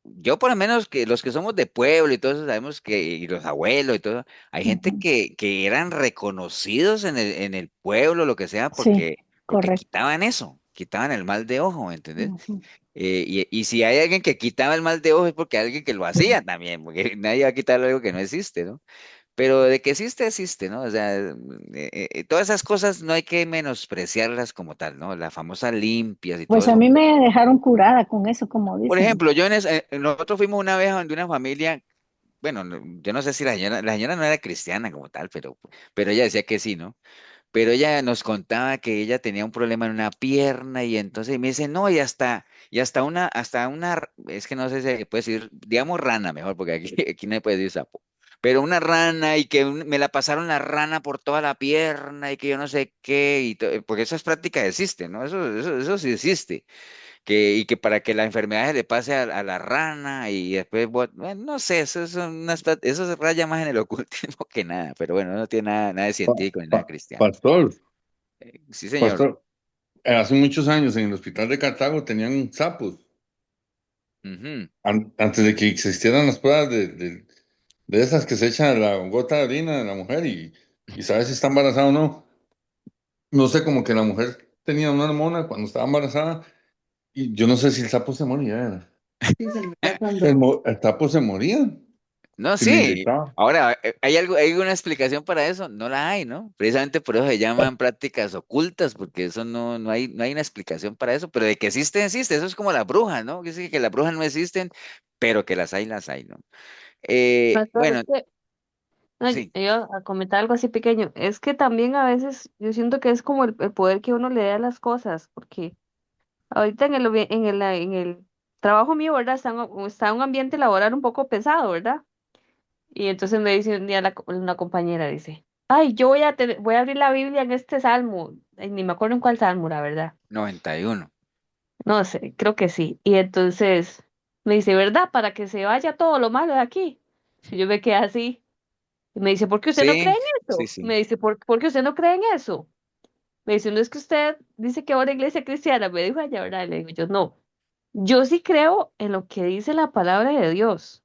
Yo por lo menos que los que somos de pueblo y todo eso sabemos que, y los abuelos y todo, hay gente Ujú. que eran reconocidos en el pueblo, lo que sea, Sí, porque correcto. quitaban eso, quitaban el mal de ojo, ¿me entendés? Ujú. Y si hay alguien que quitaba el mal de ojo es porque hay alguien que lo hacía también, porque nadie va a quitar algo que no existe, ¿no? Pero de que existe, existe, ¿no? O sea, todas esas cosas no hay que menospreciarlas como tal, ¿no? Las famosas limpias y todo Pues a eso. mí me dejaron curada con eso, como Por dicen. ejemplo, nosotros fuimos una vez donde una familia, bueno, yo no sé si la señora no era cristiana como tal, pero ella decía que sí, ¿no? pero ella nos contaba que ella tenía un problema en una pierna y entonces me dice, no, es que no sé si se puede decir, digamos rana mejor, porque aquí, aquí no se puede decir sapo, pero una rana y que me la pasaron la rana por toda la pierna y que yo no sé qué, porque esas prácticas existen, ¿no? Eso sí existe y que para que la enfermedad se le pase a la rana y después, bueno, no sé, eso se raya más en el ocultismo que nada, pero bueno, no tiene nada de Pa- científico ni nada cristiano. Pastor, Sí, señor. pastor, hace muchos años en el hospital de Cartago tenían sapos, Ujú. antes de que existieran las pruebas de esas que se echan a la gota de orina de la mujer y sabes si está embarazada o no. No sé, como que la mujer tenía una hormona cuando estaba embarazada y yo no sé si el sapo se moría. Sí, se muere cuando... El sapo se moría No, si lo sí. inyectaba. Ahora, ¿hay alguna explicación para eso? No la hay, ¿no? Precisamente por eso se llaman prácticas ocultas, porque eso no hay una explicación para eso, pero de que existe, existe. Eso es como las brujas, ¿no? Que sí, que las brujas no existen, pero que las hay, ¿no? Pastor, es Bueno, que, no, yo sí. iba a comentar algo así pequeño. Es que también a veces yo siento que es como el poder que uno le da a las cosas, porque ahorita en el trabajo mío, ¿verdad? Está un ambiente laboral un poco pesado, ¿verdad? Y entonces me dice un día una compañera, dice, ay, yo voy a abrir la Biblia en este salmo. Ay, ni me acuerdo en cuál salmo, la verdad. 91. No sé, creo que sí. Y entonces me dice, ¿verdad? Para que se vaya todo lo malo de aquí. Y yo me quedé así. Y me dice, ¿por qué usted no cree Sí, en sí, eso? sí. Me dice, ¿por qué usted no cree en eso? Me dice, no es que usted dice que ahora iglesia cristiana. Me dijo allá, ¿verdad? Le digo yo, no. Yo sí creo en lo que dice la palabra de Dios,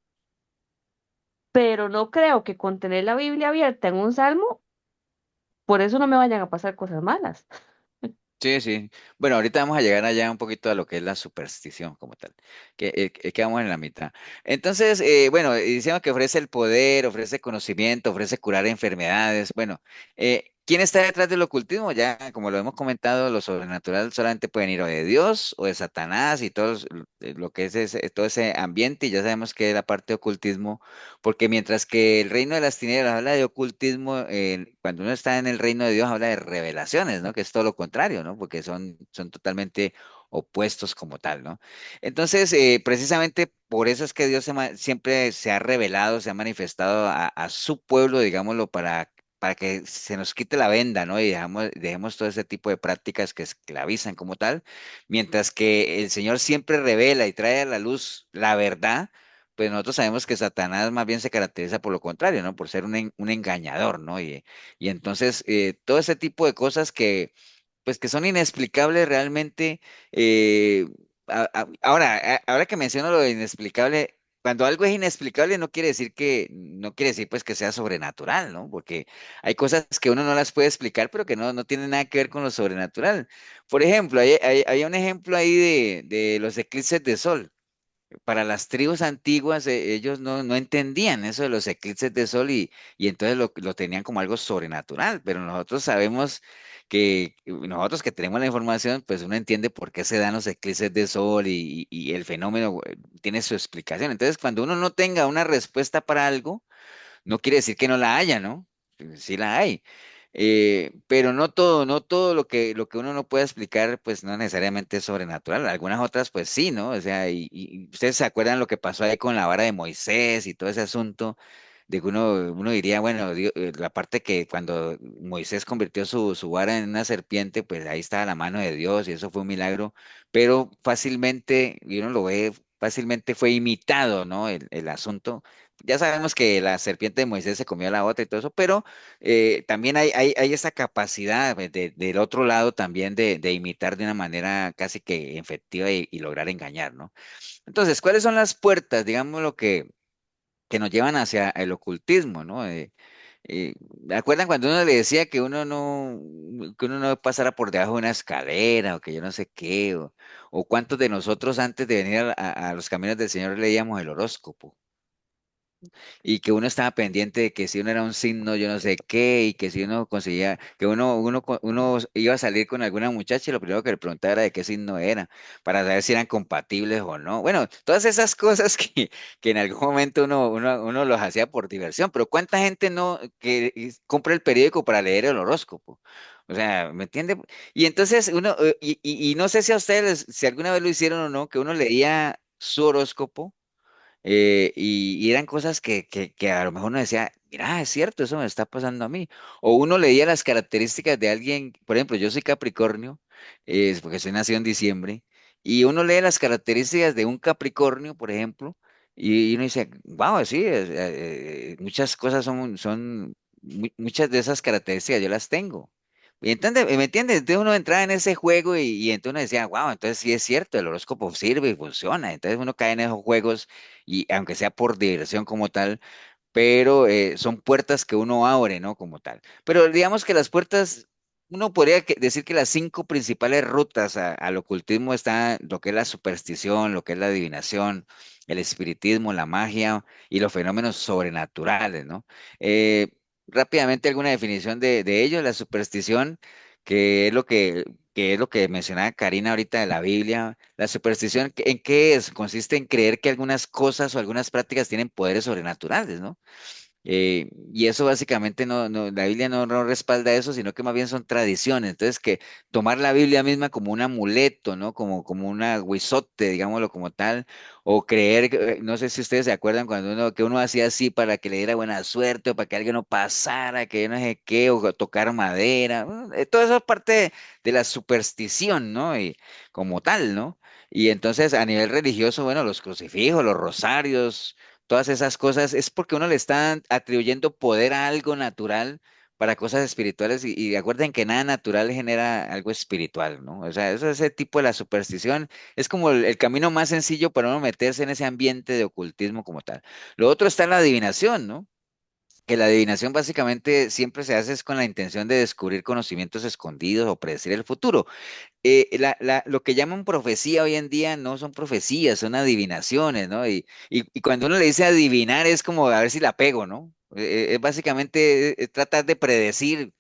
pero no creo que con tener la Biblia abierta en un salmo, por eso no me vayan a pasar cosas malas. Sí, sí. Bueno, ahorita vamos a llegar allá un poquito a lo que es la superstición como tal, que quedamos en la mitad. Entonces, bueno, decíamos que ofrece el poder, ofrece conocimiento, ofrece curar enfermedades. Bueno, ¿quién está detrás del ocultismo? Ya, como lo hemos comentado, lo sobrenatural solamente pueden ir o de Dios o de Satanás y lo que es todo ese ambiente, y ya sabemos que es la parte de ocultismo, porque mientras que el reino de las tinieblas habla de ocultismo, cuando uno está en el reino de Dios habla de revelaciones, ¿no? Que es todo lo contrario, ¿no? Porque son totalmente opuestos como tal, ¿no? Entonces, precisamente por eso es que Dios siempre se ha revelado, se ha manifestado a su pueblo, digámoslo, para que se nos quite la venda, ¿no? Y dejemos todo ese tipo de prácticas que esclavizan como tal, mientras que el Señor siempre revela y trae a la luz la verdad, pues nosotros sabemos que Satanás más bien se caracteriza por lo contrario, ¿no? Por ser un engañador, ¿no? Y entonces todo ese tipo de cosas pues que son inexplicables realmente. eh, ahora que menciono lo de inexplicable, cuando algo es inexplicable no quiere decir pues que sea sobrenatural, ¿no? Porque hay cosas que uno no las puede explicar, pero que no tienen nada que ver con lo sobrenatural. Por ejemplo, hay un ejemplo ahí de los eclipses de sol. Para las tribus antiguas, ellos no entendían eso de los eclipses de sol y entonces lo tenían como algo sobrenatural, pero nosotros sabemos nosotros que tenemos la información, pues uno entiende por qué se dan los eclipses de sol y el fenómeno tiene su explicación. Entonces, cuando uno no tenga una respuesta para algo, no quiere decir que no la haya, ¿no? Sí la hay. Pero no todo lo que uno no puede explicar, pues no necesariamente es sobrenatural. Algunas otras, pues sí, ¿no? O sea, y ustedes se acuerdan lo que pasó ahí con la vara de Moisés y todo ese asunto, de que uno diría, bueno, la parte que cuando Moisés convirtió su vara en una serpiente, pues ahí estaba la mano de Dios y eso fue un milagro, pero fácilmente, y uno lo ve, fácilmente fue imitado, ¿no? El asunto. Ya sabemos que la serpiente de Moisés se comió a la otra y todo eso, pero también hay esa capacidad del otro lado también de imitar de una manera casi que efectiva y lograr engañar, ¿no? Entonces, ¿cuáles son las puertas, digamos, lo que nos llevan hacia el ocultismo, ¿no? ¿Me acuerdan cuando uno le decía que uno no pasara por debajo de una escalera o que yo no sé qué? O cuántos de nosotros antes de venir a los caminos del Señor leíamos el horóscopo? y que uno estaba pendiente de que si uno era un signo, yo no sé qué, y que si uno conseguía, que uno iba a salir con alguna muchacha y lo primero que le preguntaba era de qué signo era, para saber si eran compatibles o no. Bueno, todas esas cosas que en algún momento uno los hacía por diversión, pero ¿cuánta gente no compra el periódico para leer el horóscopo? O sea, ¿me entiende? Y entonces y no sé si a ustedes, si alguna vez lo hicieron o no, que uno leía su horóscopo y eran cosas que a lo mejor uno decía, mira, es cierto, eso me está pasando a mí. O uno leía las características de alguien, por ejemplo, yo soy Capricornio, porque soy nacido en diciembre, y uno lee las características de un Capricornio, por ejemplo, y uno dice, wow, sí, muchas cosas muchas de esas características yo las tengo. Y entonces, ¿me entiendes? Entonces uno entraba en ese juego y entonces uno decía, wow, entonces sí es cierto, el horóscopo sirve y funciona. Entonces uno cae en esos juegos y aunque sea por diversión como tal, pero son puertas que uno abre, ¿no? Como tal. Pero digamos que las puertas, uno podría decir que las cinco principales rutas al ocultismo está lo que es la superstición, lo que es la adivinación, el espiritismo, la magia y los fenómenos sobrenaturales, ¿no? Eh, rápidamente alguna definición de ello, la superstición, que es que es lo que mencionaba Karina ahorita de la Biblia. La superstición, ¿en qué es? Consiste en creer que algunas cosas o algunas prácticas tienen poderes sobrenaturales, ¿no? Y eso básicamente la Biblia no respalda eso, sino que más bien son tradiciones. Entonces, que tomar la Biblia misma como un amuleto, ¿no? Como una huizote, digámoslo como tal, o creer, no sé si ustedes se acuerdan cuando que uno hacía así para que le diera buena suerte, o para que alguien no pasara, que yo no sé qué, o tocar madera. Bueno, todo eso es parte de la superstición, ¿no? Y como tal, ¿no? Y entonces a nivel religioso, bueno, los crucifijos, los rosarios, todas esas cosas, es porque uno le está atribuyendo poder a algo natural para cosas espirituales y acuerden que nada natural genera algo espiritual, ¿no? O sea, eso ese tipo de la superstición es como el camino más sencillo para uno meterse en ese ambiente de ocultismo como tal. Lo otro está la adivinación, ¿no? Que la adivinación básicamente siempre se hace es con la intención de descubrir conocimientos escondidos o predecir el futuro. Lo que llaman profecía hoy en día no son profecías, son adivinaciones, ¿no? Y cuando uno le dice adivinar es como a ver si la pego, ¿no? Es básicamente tratar de predecir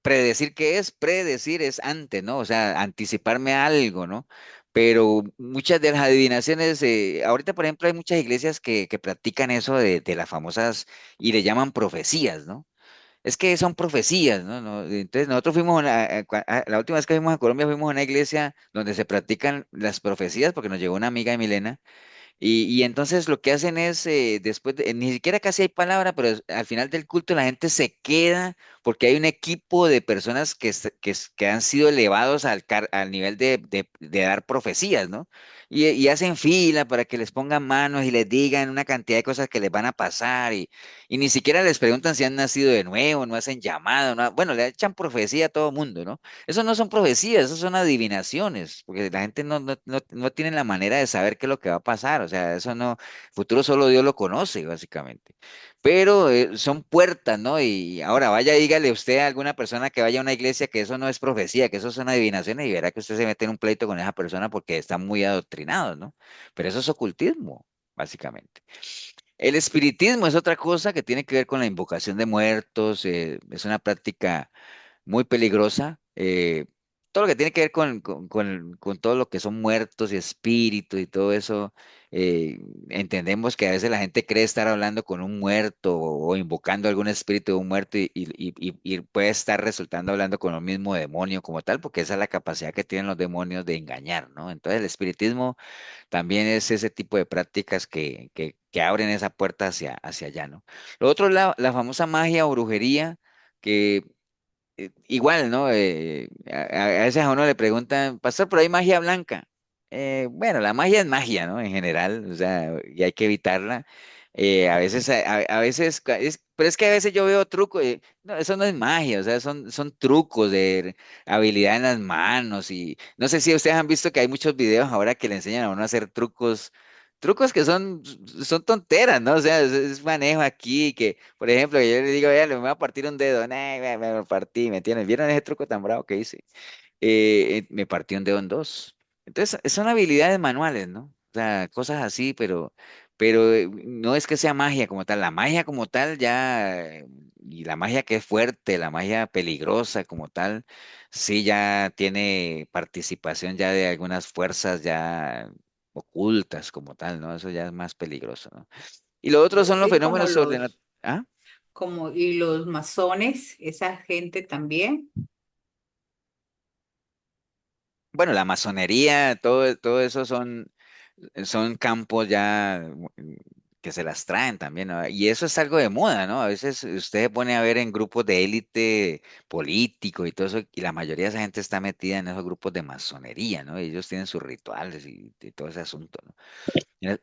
qué es, predecir es antes, ¿no? O sea, anticiparme a algo, ¿no? Pero muchas de las adivinaciones, ahorita por ejemplo hay muchas iglesias que practican eso de las famosas y le llaman profecías, ¿no? Es que son profecías, ¿no? Entonces nosotros fuimos, la última vez que fuimos a Colombia fuimos a una iglesia donde se practican las profecías porque nos llegó una amiga de Milena y entonces lo que hacen es, ni siquiera casi hay palabra, pero al final del culto la gente se queda porque hay un equipo de personas que han sido elevados al nivel de dar profecías, ¿no? Y hacen fila para que les pongan manos y les digan una cantidad de cosas que les van a pasar y ni siquiera les preguntan si han nacido de nuevo, no hacen llamado, no, bueno, le echan profecía a todo mundo, ¿no? Eso no son profecías, eso son adivinaciones, porque la gente no tiene la manera de saber qué es lo que va a pasar, o sea, eso no, futuro solo Dios lo conoce, básicamente. Pero son puertas, ¿no? Y ahora vaya, dígale usted a alguna persona que vaya a una iglesia que eso no es profecía, que eso son adivinaciones y verá que usted se mete en un pleito con esa persona porque está muy adoctrinado, ¿no? Pero eso es ocultismo, básicamente. El espiritismo es otra cosa que tiene que ver con la invocación de muertos, es una práctica muy peligrosa. Todo lo que tiene que ver con todo lo que son muertos y espíritus y todo eso, entendemos que a veces la gente cree estar hablando con un muerto o invocando algún espíritu de un muerto y puede estar resultando hablando con el mismo demonio como tal, porque esa es la capacidad que tienen los demonios de engañar, ¿no? Entonces el espiritismo también es ese tipo de prácticas que abren esa puerta hacia allá, ¿no? Lo otro es la famosa magia o brujería, que igual, ¿no? A veces a uno le preguntan, pastor, pero hay magia blanca. Bueno, la magia es magia, ¿no? En general, o sea, y hay que evitarla. A veces, a veces, pero es que a veces yo veo trucos, no, eso no es magia, o sea, son trucos de habilidad en las manos y no sé si ustedes han visto que hay muchos videos ahora que le enseñan a uno a hacer trucos que son tonteras, ¿no? O sea, es manejo aquí, que, por ejemplo, que yo le digo, ya, le voy a partir un dedo, nah, me lo partí, ¿me entiendes? ¿Vieron ese truco tan bravo que hice? Me partí un dedo en dos. Entonces, son habilidades manuales, ¿no? O sea, cosas así, pero no es que sea magia como tal, la magia como tal ya, y la magia que es fuerte, la magia peligrosa como tal, sí ya tiene participación ya de algunas fuerzas ya ocultas como tal, ¿no? Eso ya es más peligroso, ¿no? Y lo otro son los Y como fenómenos los, sobrenaturales. ¿Ah? y los masones, esa gente también. Bueno, la masonería, todo eso son campos ya que se las traen también, ¿no? Y eso es algo de moda, ¿no? A veces usted se pone a ver en grupos de élite político y todo eso, y la mayoría de esa gente está metida en esos grupos de masonería, ¿no? Y ellos tienen sus rituales y todo ese asunto, ¿no? Mira,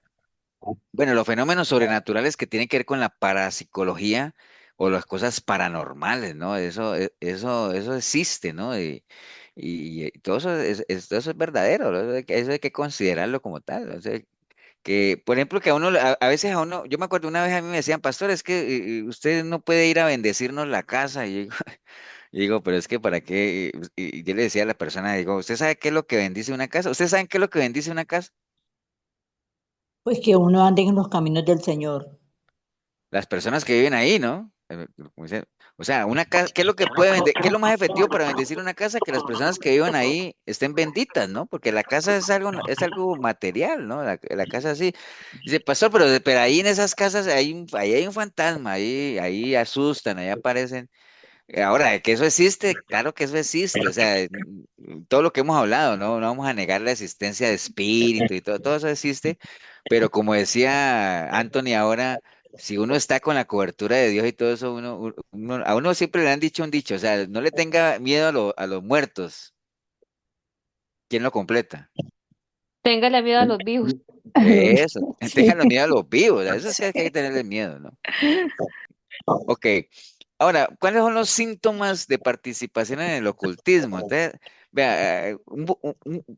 bueno, los fenómenos sobrenaturales que tienen que ver con la parapsicología o las cosas paranormales, ¿no? Eso existe, ¿no? Y todo eso todo eso es verdadero, ¿no? Eso hay que considerarlo como tal. O sea, que, por ejemplo, que a veces a uno, yo me acuerdo una vez a mí me decían, pastor, es que usted no puede ir a bendecirnos la casa. Y yo digo, y digo, pero es que para qué, y yo le decía a la persona, digo, ¿usted sabe qué es lo que bendice una casa? ¿Usted sabe qué es lo que bendice una casa? Pues que uno ande en los caminos del Señor. Las personas que viven ahí, ¿no? Como dice, o sea, una casa, ¿qué es lo que puede vender? ¿Qué es lo más efectivo para bendecir una casa? Que las personas que vivan ahí estén benditas, ¿no? Porque la casa es algo material, ¿no? La casa sí. Dice, pastor, pero ahí en esas casas ahí hay un fantasma, ahí asustan, ahí aparecen. Ahora, que eso existe, claro que eso existe, o sea, todo lo que hemos hablado, ¿no? No vamos a negar la existencia de espíritu y todo eso existe, pero como decía Anthony ahora, si uno está con la cobertura de Dios y todo eso, a uno siempre le han dicho un dicho, o sea, no le tenga miedo a los muertos, ¿quién lo completa? Téngale miedo a los vivos. Eso, Sí, tengan miedo a los vivos, a eso es sí. que hay que tenerle miedo, ¿no? Ok, ahora, ¿cuáles son los síntomas de participación en el ocultismo? Entonces, vea,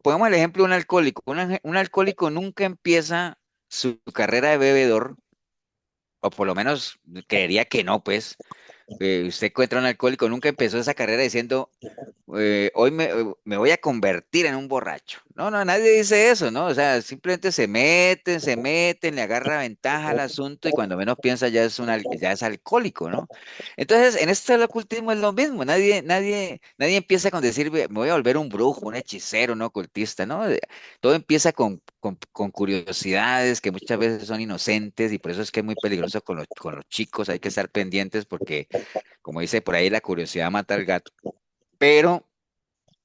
pongamos el ejemplo de un alcohólico. Un alcohólico nunca empieza su carrera de bebedor, o por lo menos creería que no, pues. Usted encuentra un alcohólico, nunca empezó esa carrera diciendo, hoy me voy a convertir en un borracho. No, no, nadie dice eso, ¿no? O sea, simplemente se meten, le agarra ventaja al asunto y cuando menos piensa ya es alcohólico, ¿no? Entonces, en esto del ocultismo es lo mismo. Nadie empieza con decir, me voy a volver un brujo, un hechicero, un ocultista, ¿no? Todo empieza con curiosidades que muchas veces son inocentes y por eso es que es muy peligroso con los chicos. Hay que estar pendientes porque, como dice por ahí, la curiosidad mata al gato. Pero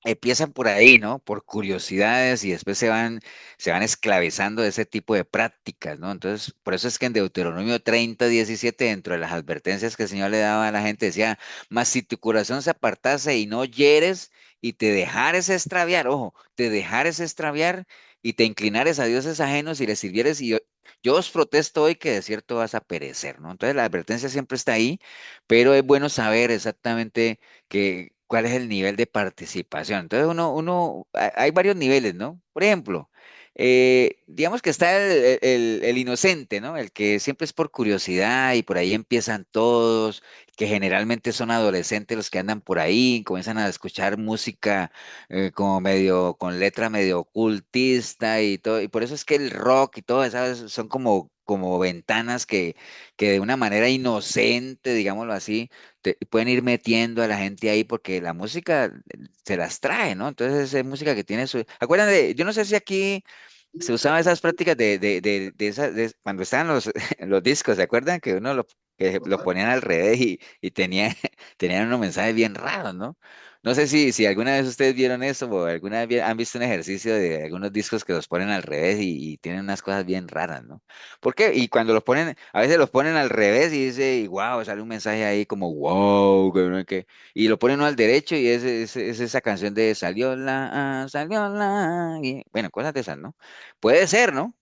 empiezan por ahí, ¿no? Por curiosidades y después se van esclavizando de ese tipo de prácticas, ¿no? Entonces, por eso es que en Deuteronomio 30:17, dentro de las advertencias que el Señor le daba a la gente, decía, mas si tu corazón se apartase y no oyeres y te dejares extraviar, ojo, te dejares extraviar y te inclinares a dioses ajenos y les sirvieres y yo os protesto hoy que de cierto vas a perecer, ¿no? Entonces la advertencia siempre está ahí, pero es bueno saber exactamente cuál es el nivel de participación. Entonces, hay varios niveles, ¿no? Por ejemplo, digamos que está el inocente, ¿no? El que siempre es por curiosidad y por ahí empiezan todos, que generalmente son adolescentes los que andan por ahí, comienzan a escuchar música como medio, con letra medio ocultista y todo, y por eso es que el rock y todo eso son como ventanas que de una manera inocente, digámoslo así, pueden ir metiendo a la gente ahí porque la música se las trae, ¿no? Entonces es música que tiene su... Acuerdan yo no sé si aquí se usaban esas prácticas cuando estaban los discos, ¿se acuerdan? Que lo ponían al revés y tenían unos mensajes bien raros, ¿no? No sé si alguna vez ustedes vieron eso o alguna vez han visto un ejercicio de algunos discos que los ponen al revés y tienen unas cosas bien raras, ¿no? ¿Por qué? Y cuando los ponen, a veces los ponen al revés y dice, y wow, sale un mensaje ahí como wow, que no sé qué, y lo ponen uno al derecho y es esa canción de salió la, bueno, cosas de esas, ¿no? Puede ser, ¿no?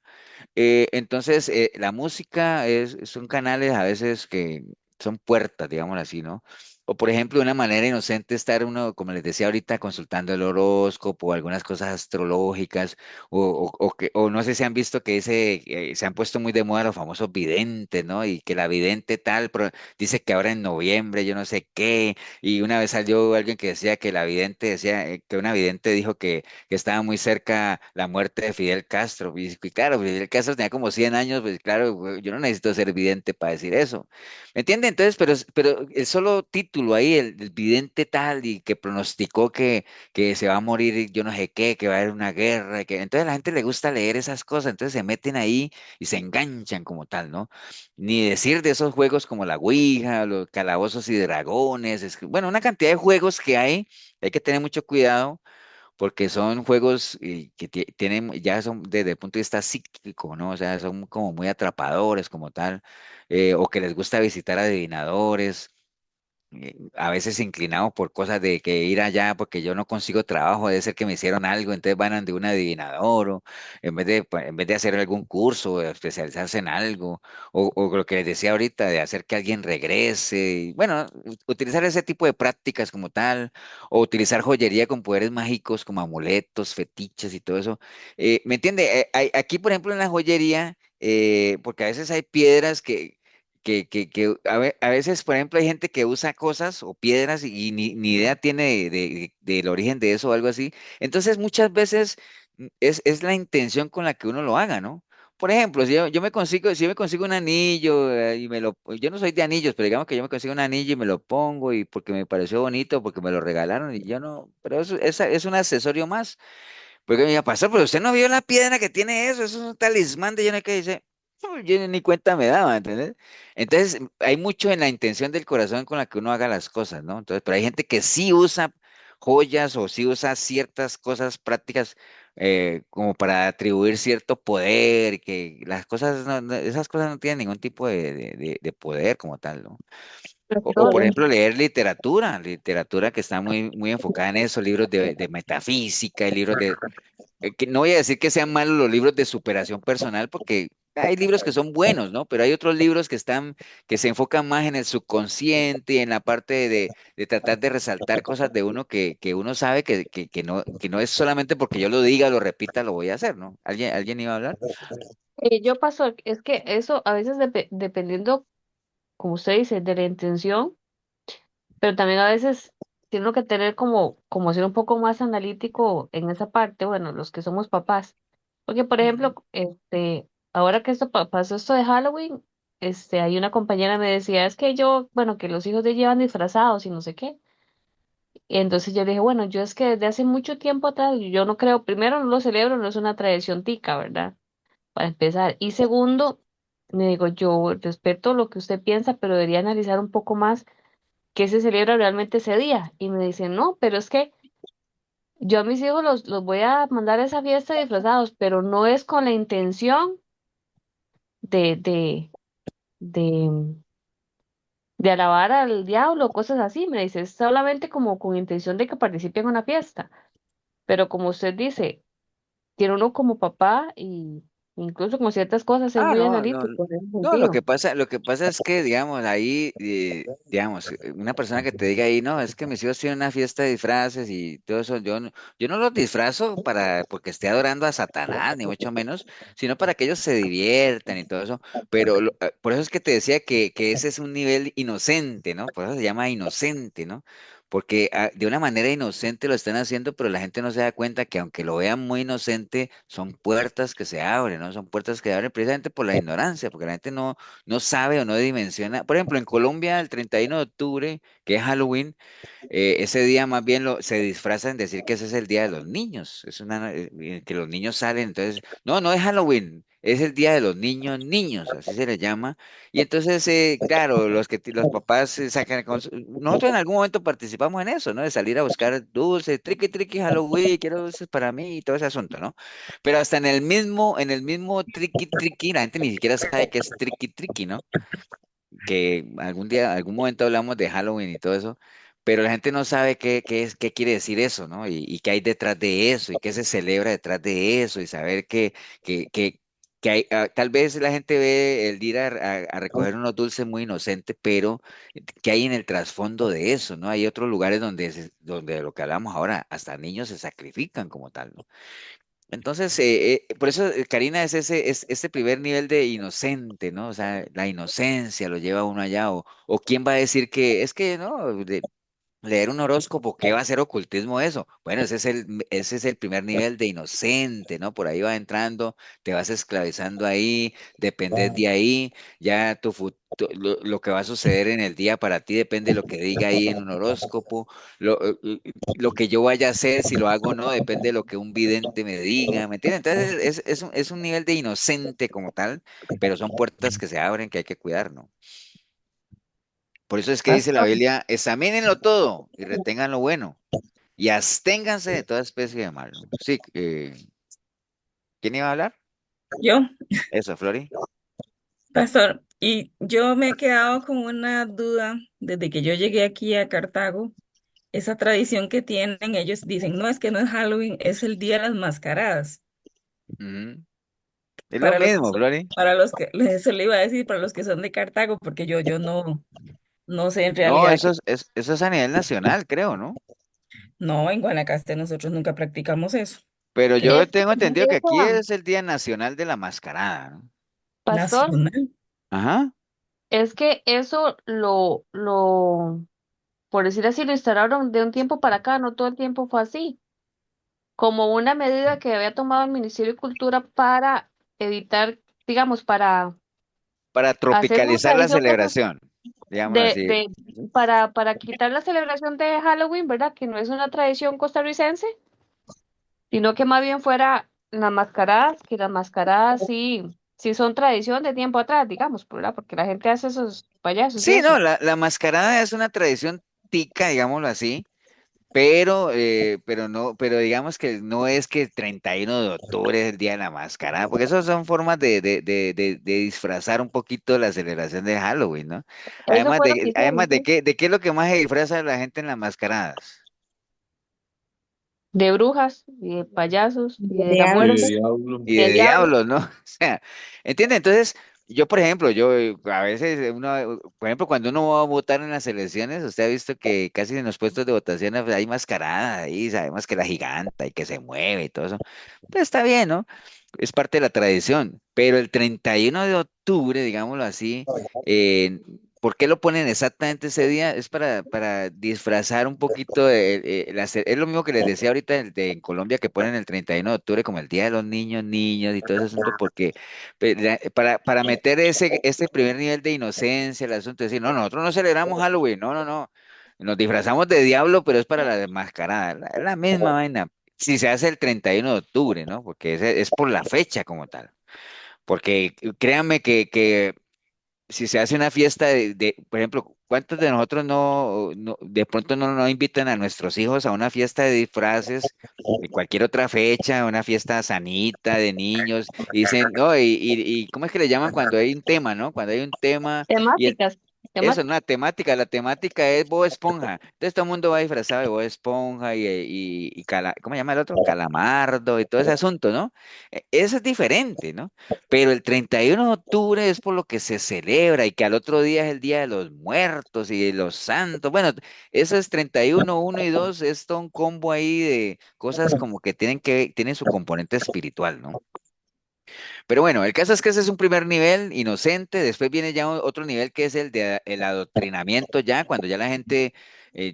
Entonces, la música son canales a veces que son puertas, digamos así, ¿no? O por ejemplo, de una manera inocente estar uno, como les decía ahorita, consultando el horóscopo o algunas cosas astrológicas, o no sé si han visto que se han puesto muy de moda los famosos videntes, ¿no? Y que la vidente tal dice que ahora en noviembre, yo no sé qué, y una vez salió alguien que decía que la vidente decía, que una vidente dijo que estaba muy cerca la muerte de Fidel Castro. Y claro, Fidel Castro tenía como 100 años, pues claro, yo no necesito ser vidente para decir eso. ¿Me entiende? Entonces, pero el solo título ahí, el vidente tal, y que pronosticó que se va a morir yo no sé qué, que va a haber una guerra, entonces a la gente le gusta leer esas cosas, entonces se meten ahí y se enganchan como tal, ¿no? Ni decir de esos juegos como la Ouija, los calabozos y dragones, bueno, una cantidad de juegos que hay que tener mucho cuidado porque son juegos que tienen, ya son desde el punto de vista psíquico, ¿no? O sea, son como muy atrapadores como tal, o que les gusta visitar adivinadores, a veces inclinado por cosas de que ir allá porque yo no consigo trabajo, debe ser que me hicieron algo, entonces van de un adivinador, o en vez de hacer algún curso, o de especializarse en algo, o lo que les decía ahorita, de hacer que alguien regrese, y bueno, utilizar ese tipo de prácticas como tal, o utilizar joyería con poderes mágicos como amuletos, fetiches y todo eso. ¿Me entiende? Aquí, por ejemplo, en la joyería, porque a veces hay piedras que a veces, por ejemplo, hay gente que usa cosas o piedras y ni idea tiene del origen de eso o algo así. Entonces, muchas veces es la intención con la que uno lo haga, ¿no? Por ejemplo, si yo me consigo un anillo yo no soy de anillos, pero digamos que yo me consigo un anillo y me lo pongo y porque me pareció bonito, porque me lo regalaron y yo no, pero eso es un accesorio más. Porque me diga, pastor, pero usted no vio la piedra que tiene eso es un talismán de yo no sé qué dice. Yo ni cuenta me daba, ¿entendés? Entonces, hay mucho en la intención del corazón con la que uno haga las cosas, ¿no? Entonces, pero hay gente que sí usa joyas o sí usa ciertas cosas prácticas como para atribuir cierto poder, que las cosas, esas cosas no tienen ningún tipo de poder como tal, ¿no? O, por ejemplo, leer literatura que está muy enfocada en eso, libros de metafísica, libros que no voy a decir que sean malos los libros de superación personal, porque hay libros que son buenos, ¿no? Pero hay otros libros que se enfocan más en el subconsciente y en la parte de tratar de resaltar cosas de uno que uno sabe que no es solamente porque yo lo diga, lo repita, lo voy a hacer, ¿no? ¿Alguien iba a hablar? Yo paso, es que eso a veces dependiendo, como usted dice, de la intención, pero también a veces tiene uno que tener como ser un poco más analítico en esa parte, bueno, los que somos papás. Porque, por ejemplo, ahora que pasó esto de Halloween, hay una compañera me decía, es que yo, bueno, que los hijos de llevan disfrazados y no sé qué. Y entonces yo le dije, bueno, yo es que desde hace mucho tiempo atrás, yo no creo, primero no lo celebro, no es una tradición tica, ¿verdad? Para empezar. Y segundo, me digo, yo respeto lo que usted piensa, pero debería analizar un poco más qué se celebra realmente ese día. Y me dice, no, pero es que yo a mis hijos los voy a mandar a esa fiesta disfrazados, pero no es con la intención de, de, de, de alabar al diablo, cosas así. Me dice, es solamente como con intención de que participen en una fiesta. Pero como usted dice, tiene uno como papá y incluso con ciertas cosas es Ah, muy no, no, analítico en ese no, lo sentido. que pasa, lo que pasa es que, digamos, ahí, digamos, una persona que te diga ahí, no, es que mis hijos tienen una fiesta de disfraces y todo eso, yo no los disfrazo porque esté adorando a Satanás, ni mucho menos, sino para que ellos se diviertan y todo eso, pero por eso es que te decía que ese es un nivel inocente, ¿no? Por eso se llama inocente, ¿no? Porque de una manera inocente lo están haciendo, pero la gente no se da cuenta que aunque lo vean muy inocente, son puertas que se abren, ¿no? Son puertas que abren precisamente por la ignorancia, porque la gente no sabe o no dimensiona. Por ejemplo, en Colombia, el 31 de octubre, que es Halloween, ese día más bien se disfrazan en decir que ese es el día de los niños. Que los niños salen, entonces, no, no es Halloween, es el día de los niños, niños, así se les llama. Y entonces, claro, los papás sacan, nosotros en algún momento participamos en eso, ¿no? De salir a buscar dulces, triqui, triqui, Halloween, quiero dulces para mí y todo ese asunto, ¿no? Pero hasta en el mismo triqui, triqui, la gente ni siquiera sabe qué es triqui, triqui, ¿no? Que algún día, algún momento hablamos de Halloween y todo eso, pero la gente no sabe qué quiere decir eso, ¿no? Y qué hay detrás de eso, y qué se celebra detrás de eso, y saber que que tal vez la gente ve el ir a recoger unos dulces muy inocentes, pero que hay en el trasfondo de eso, ¿no? Hay otros lugares donde, donde lo que hablamos ahora, hasta niños se sacrifican como tal, ¿no? Entonces, por eso, Karina, es ese primer nivel de inocente, ¿no? O sea, la inocencia lo lleva a uno allá, o quién va a decir que es que, no, leer un horóscopo, ¿qué va a ser ocultismo eso? Bueno, ese es el primer nivel de inocente, ¿no? Por ahí va entrando, te vas esclavizando ahí, dependes de ahí, ya lo que va a suceder en el día para ti depende de lo que diga ahí en un horóscopo, lo que yo vaya a hacer, si lo hago o no, depende de lo que un vidente me diga, ¿me entiendes? Entonces es un nivel de inocente como tal, pero son puertas que se abren que hay que cuidar, ¿no? Por eso es que dice la Pastor, Biblia, examínenlo todo y retengan lo bueno y absténganse de toda especie de mal, ¿no? Sí, ¿quién iba a hablar? Yo, Eso, Flori. pastor, y yo me he quedado con una duda desde que yo llegué aquí a Cartago, esa tradición que tienen, ellos dicen, no, es que no es Halloween, es el Día de las Mascaradas. Ujú. Es lo Para los que mismo, son, Flori. para los que, eso le iba a decir, para los que son de Cartago, porque yo no sé en No, realidad que, eso es a nivel nacional, creo, ¿no? no, en Guanacaste nosotros nunca practicamos eso. Pero Que yo Es, tengo entendido que aquí eso, es el Día Nacional de la Mascarada, ¿no? pastor, nacional. Ajá. es que eso por decir así, lo instalaron de un tiempo para acá, no todo el tiempo fue así, como una medida que había tomado el Ministerio de Cultura para evitar, digamos, para Para hacer una tropicalizar la tradición que fue celebración, digámoslo de, así. de, para quitar la celebración de Halloween, ¿verdad? Que no es una tradición costarricense, sino que más bien fuera las mascaradas, que las mascaradas sí son tradición de tiempo atrás, digamos, ¿verdad? Porque la gente hace esos payasos y Sí, no, eso. la mascarada es una tradición tica, digámoslo así. Pero no, pero digamos que no es que el 31 de octubre es el día de la máscara, porque esas son formas de disfrazar un poquito la celebración de Halloween, ¿no? Eso fue lo que hicieron, sí. De qué es lo que más se disfraza la gente en las mascaradas? De brujas y de payasos y de la Y de muerte Diablos. diablo. Y y de del diablo. diablos, ¿no? O sea, ¿entiendes? Entonces, yo, por ejemplo, yo a veces por ejemplo, cuando uno va a votar en las elecciones, usted ha visto que casi en los puestos de votación hay mascarada ahí, sabemos que la giganta y que se mueve y todo eso. Pues está bien, ¿no? Es parte de la tradición. Pero el 31 de octubre, digámoslo así, eh, ¿por qué lo ponen exactamente ese día? Es para disfrazar un poquito es lo mismo que les decía ahorita en Colombia que ponen el 31 de octubre como el Día de los Niños, niños y todo ese asunto, porque para meter ese primer nivel de inocencia, el asunto de decir, no, nosotros no celebramos Halloween, no, no, no. Nos disfrazamos de diablo, pero es para la desmascarada. La misma vaina. Si se hace el 31 de octubre, ¿no? Porque es por la fecha como tal. Porque créanme que si se hace una fiesta por ejemplo, ¿cuántos de nosotros de pronto no nos invitan a nuestros hijos a una fiesta de disfraces, de cualquier otra fecha, una fiesta sanita de niños, y dicen, no, y ¿cómo es que le llaman cuando hay un tema, ¿no? Cuando hay un tema y el Temáticas, eso, temáticas. una temática, la temática es Bob Esponja. Entonces todo el mundo va disfrazado de Bob Esponja ¿cómo se llama el otro? Calamardo y todo ese asunto, ¿no? Eso es diferente, ¿no? Pero el 31 de octubre es por lo que se celebra y que al otro día es el Día de los Muertos y de los Santos. Bueno, eso es 31, 1 y 2, es todo un combo ahí de cosas como que tienen su componente espiritual, ¿no? Pero bueno, el caso es que ese es un primer nivel inocente, después viene ya otro nivel que es el de el adoctrinamiento ya, cuando ya la gente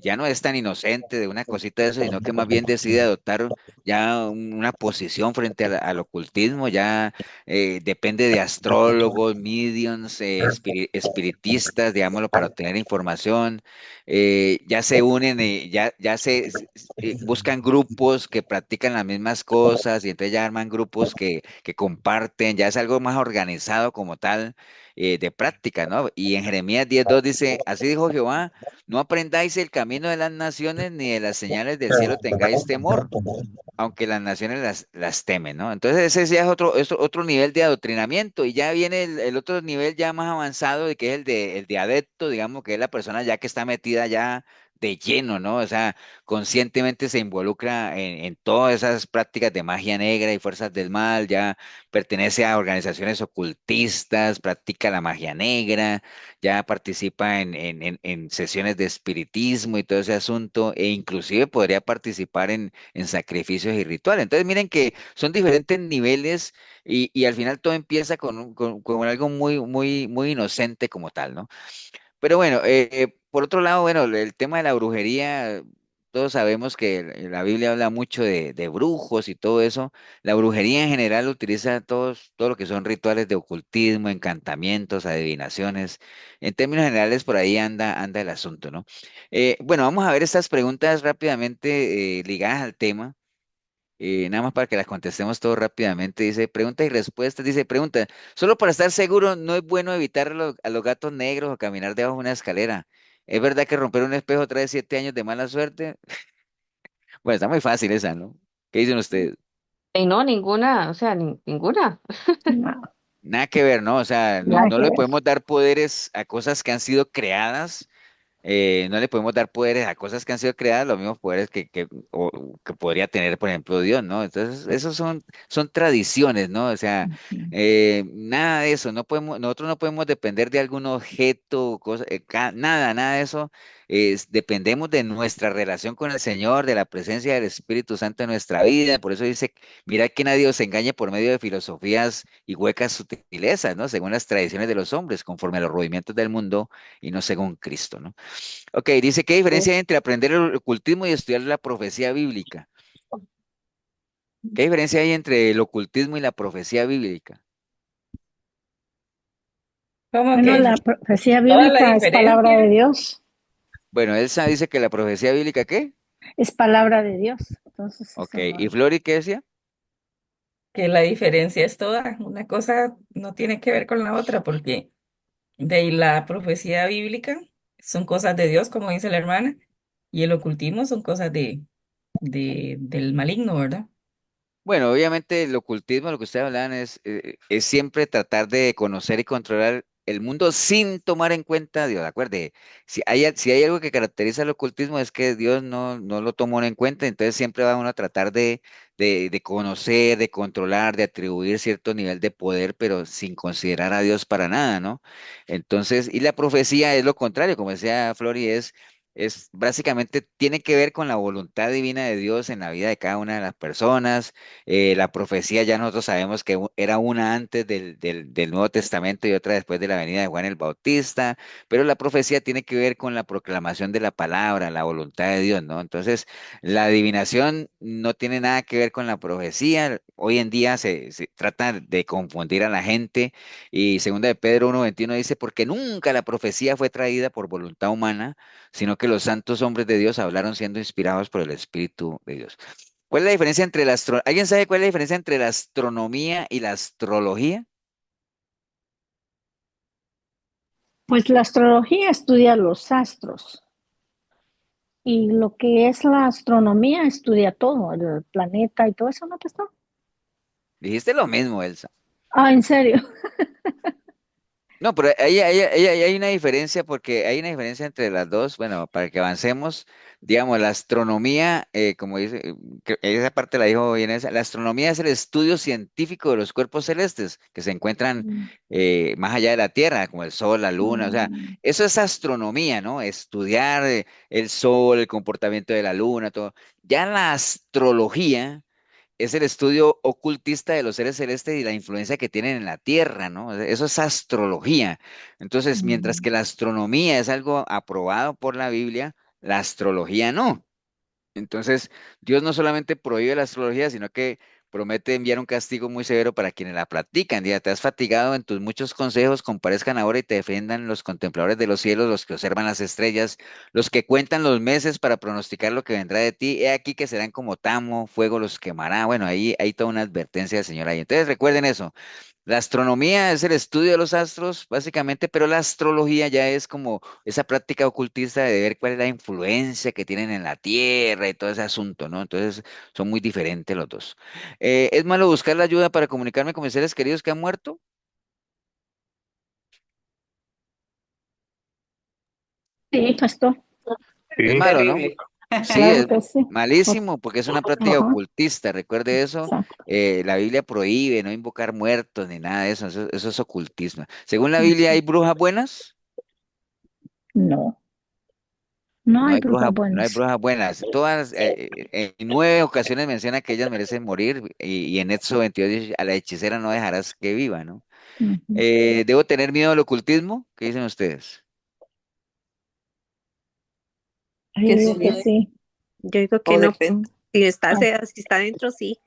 ya no es tan inocente de una cosita de eso, sino que más bien decide adoptar ya una posición frente al ocultismo, ya depende de astrólogos, mediums, espiritistas, digámoslo, para obtener información, ya se unen, ya buscan grupos que practican las mismas cosas y entonces ya arman grupos que comparten, ya es algo más organizado como tal de práctica, ¿no? Y en Jeremías 10:2 dice, así dijo Jehová, no aprendáis el camino de las naciones ni de las señales del cielo tengáis temor, aunque las naciones las temen, ¿no? Entonces ese ya es otro nivel de adoctrinamiento y ya viene el otro nivel ya más avanzado, que es el de adepto, digamos, que es la persona ya que está metida ya de lleno, ¿no? O sea, conscientemente se involucra en todas esas prácticas de magia negra y fuerzas del mal, ya pertenece a organizaciones ocultistas, practica la magia negra, ya participa en sesiones de espiritismo y todo ese asunto, e inclusive podría participar en sacrificios y rituales. Entonces, miren que son diferentes niveles y al final todo empieza con algo muy inocente como tal, ¿no? Pero bueno, por otro lado, bueno, el tema de la brujería, todos sabemos que la Biblia habla mucho de brujos y todo eso. La brujería en general utiliza todo lo que son rituales de ocultismo, encantamientos, adivinaciones. En términos generales, por ahí anda el asunto, ¿no? Bueno, vamos a ver estas preguntas rápidamente ligadas al tema. Nada más para que las contestemos todo rápidamente. Dice, preguntas y respuestas. Dice, pregunta, solo para estar seguro, ¿no es bueno evitar a los gatos negros o caminar debajo de una escalera? ¿Es verdad que romper un espejo trae 7 años de mala suerte? Bueno, está muy fácil esa, ¿no? ¿Qué dicen ustedes? Y no, ninguna, o sea, ninguna. No, Nada que ver, ¿no? O sea, no, nada no que le ver. podemos dar poderes a cosas que han sido creadas. No le podemos dar poderes a cosas que han sido creadas, los mismos poderes que podría tener, por ejemplo, Dios, ¿no? Entonces, esos son tradiciones, ¿no? O sea, Ujú. nada de eso, nosotros no podemos depender de algún objeto, nada de eso. Dependemos de nuestra relación con el Señor, de la presencia del Espíritu Santo en nuestra vida. Por eso dice, mira que nadie os engañe por medio de filosofías y huecas sutilezas, ¿no? Según las tradiciones de los hombres, conforme a los rudimentos del mundo y no según Cristo, ¿no? Ok, dice, ¿qué diferencia hay entre aprender el ocultismo y estudiar la profecía bíblica? ¿Qué diferencia hay entre el ocultismo y la profecía bíblica? Como Bueno, que la profecía toda la bíblica es palabra de diferencia, Dios, Bueno, Elsa dice que la profecía bíblica, ¿qué? es palabra de Dios. Entonces, Ok, eso ¿y no. Flori qué decía? que la diferencia es toda. Una cosa no tiene que ver con la otra, porque de ahí la profecía bíblica son cosas de Dios, como dice la hermana, y el ocultismo son cosas del maligno, ¿verdad? Bueno, obviamente el ocultismo, lo que ustedes hablan es siempre tratar de conocer y controlar el mundo sin tomar en cuenta a Dios, ¿de acuerdo? Si hay algo que caracteriza el ocultismo es que Dios no lo tomó en cuenta, entonces siempre va uno a tratar de conocer, de controlar, de atribuir cierto nivel de poder, pero sin considerar a Dios para nada, ¿no? Entonces, y la profecía es lo contrario, como decía Flori, es básicamente tiene que ver con la voluntad divina de Dios en la vida de cada una de las personas. La profecía ya nosotros sabemos que era una antes del Nuevo Testamento y otra después de la venida de Juan el Bautista, pero la profecía tiene que ver con la proclamación de la palabra, la voluntad de Dios, ¿no? Entonces, la adivinación no tiene nada que ver con la profecía. Hoy en día se trata de confundir a la gente y segunda de Pedro 1:21 dice, porque nunca la profecía fue traída por voluntad humana, sino que los santos hombres de Dios hablaron siendo inspirados por el Espíritu de Dios. ¿Cuál es la diferencia entre ¿Alguien sabe cuál es la diferencia entre la astronomía y la astrología? Pues la astrología estudia los astros y lo que es la astronomía estudia todo, el planeta y todo eso, ¿no, pastor? Dijiste lo mismo, Elsa. Ah, ¿en serio? No, pero ahí hay una diferencia porque hay una diferencia entre las dos. Bueno, para que avancemos, digamos, la astronomía, como dice, que esa parte la dijo bien esa, la astronomía es el estudio científico de los cuerpos celestes que se encuentran Mm, más allá de la Tierra, como el Sol, la Luna, o sea, mm, eso es astronomía, ¿no? Estudiar el Sol, el comportamiento de la Luna, todo. Ya la astrología es el estudio ocultista de los seres celestes y la influencia que tienen en la Tierra, ¿no? Eso es astrología. Entonces, mientras que mm. la astronomía es algo aprobado por la Biblia, la astrología no. Entonces, Dios no solamente prohíbe la astrología, sino que promete enviar un castigo muy severo para quienes la practican. Ya te has fatigado en tus muchos consejos, comparezcan ahora y te defendan los contempladores de los cielos, los que observan las estrellas, los que cuentan los meses para pronosticar lo que vendrá de ti. He aquí que serán como tamo, fuego los quemará. Bueno, ahí hay toda una advertencia del Señor ahí. Entonces, recuerden eso. La astronomía es el estudio de los astros, básicamente, pero la astrología ya es como esa práctica ocultista de ver cuál es la influencia que tienen en la Tierra y todo ese asunto, ¿no? Entonces, son muy diferentes los dos. ¿Es malo buscar la ayuda para comunicarme con mis seres queridos que han muerto? Sí, pastor. Es Sí, malo, ¿no? Terrible. Sí, Claro es que sí. malísimo porque es una práctica Ajá, ocultista. Recuerde eso. exacto. La Biblia prohíbe no invocar muertos ni nada de eso. Eso es ocultismo. Según la Biblia, ¿hay Ujú. brujas buenas? No, no No hay hay brujas, brujas no hay buenas. brujas buenas. Todas, en 9 ocasiones menciona que ellas merecen morir y en Éxodo 22 dice, a la hechicera no dejarás que viva, ¿no? Ujú. ¿Debo tener miedo al ocultismo? ¿Qué dicen ustedes? Yo Que digo que sí, sí. Yo digo o que no. depende. Ah, Si está dentro, sí.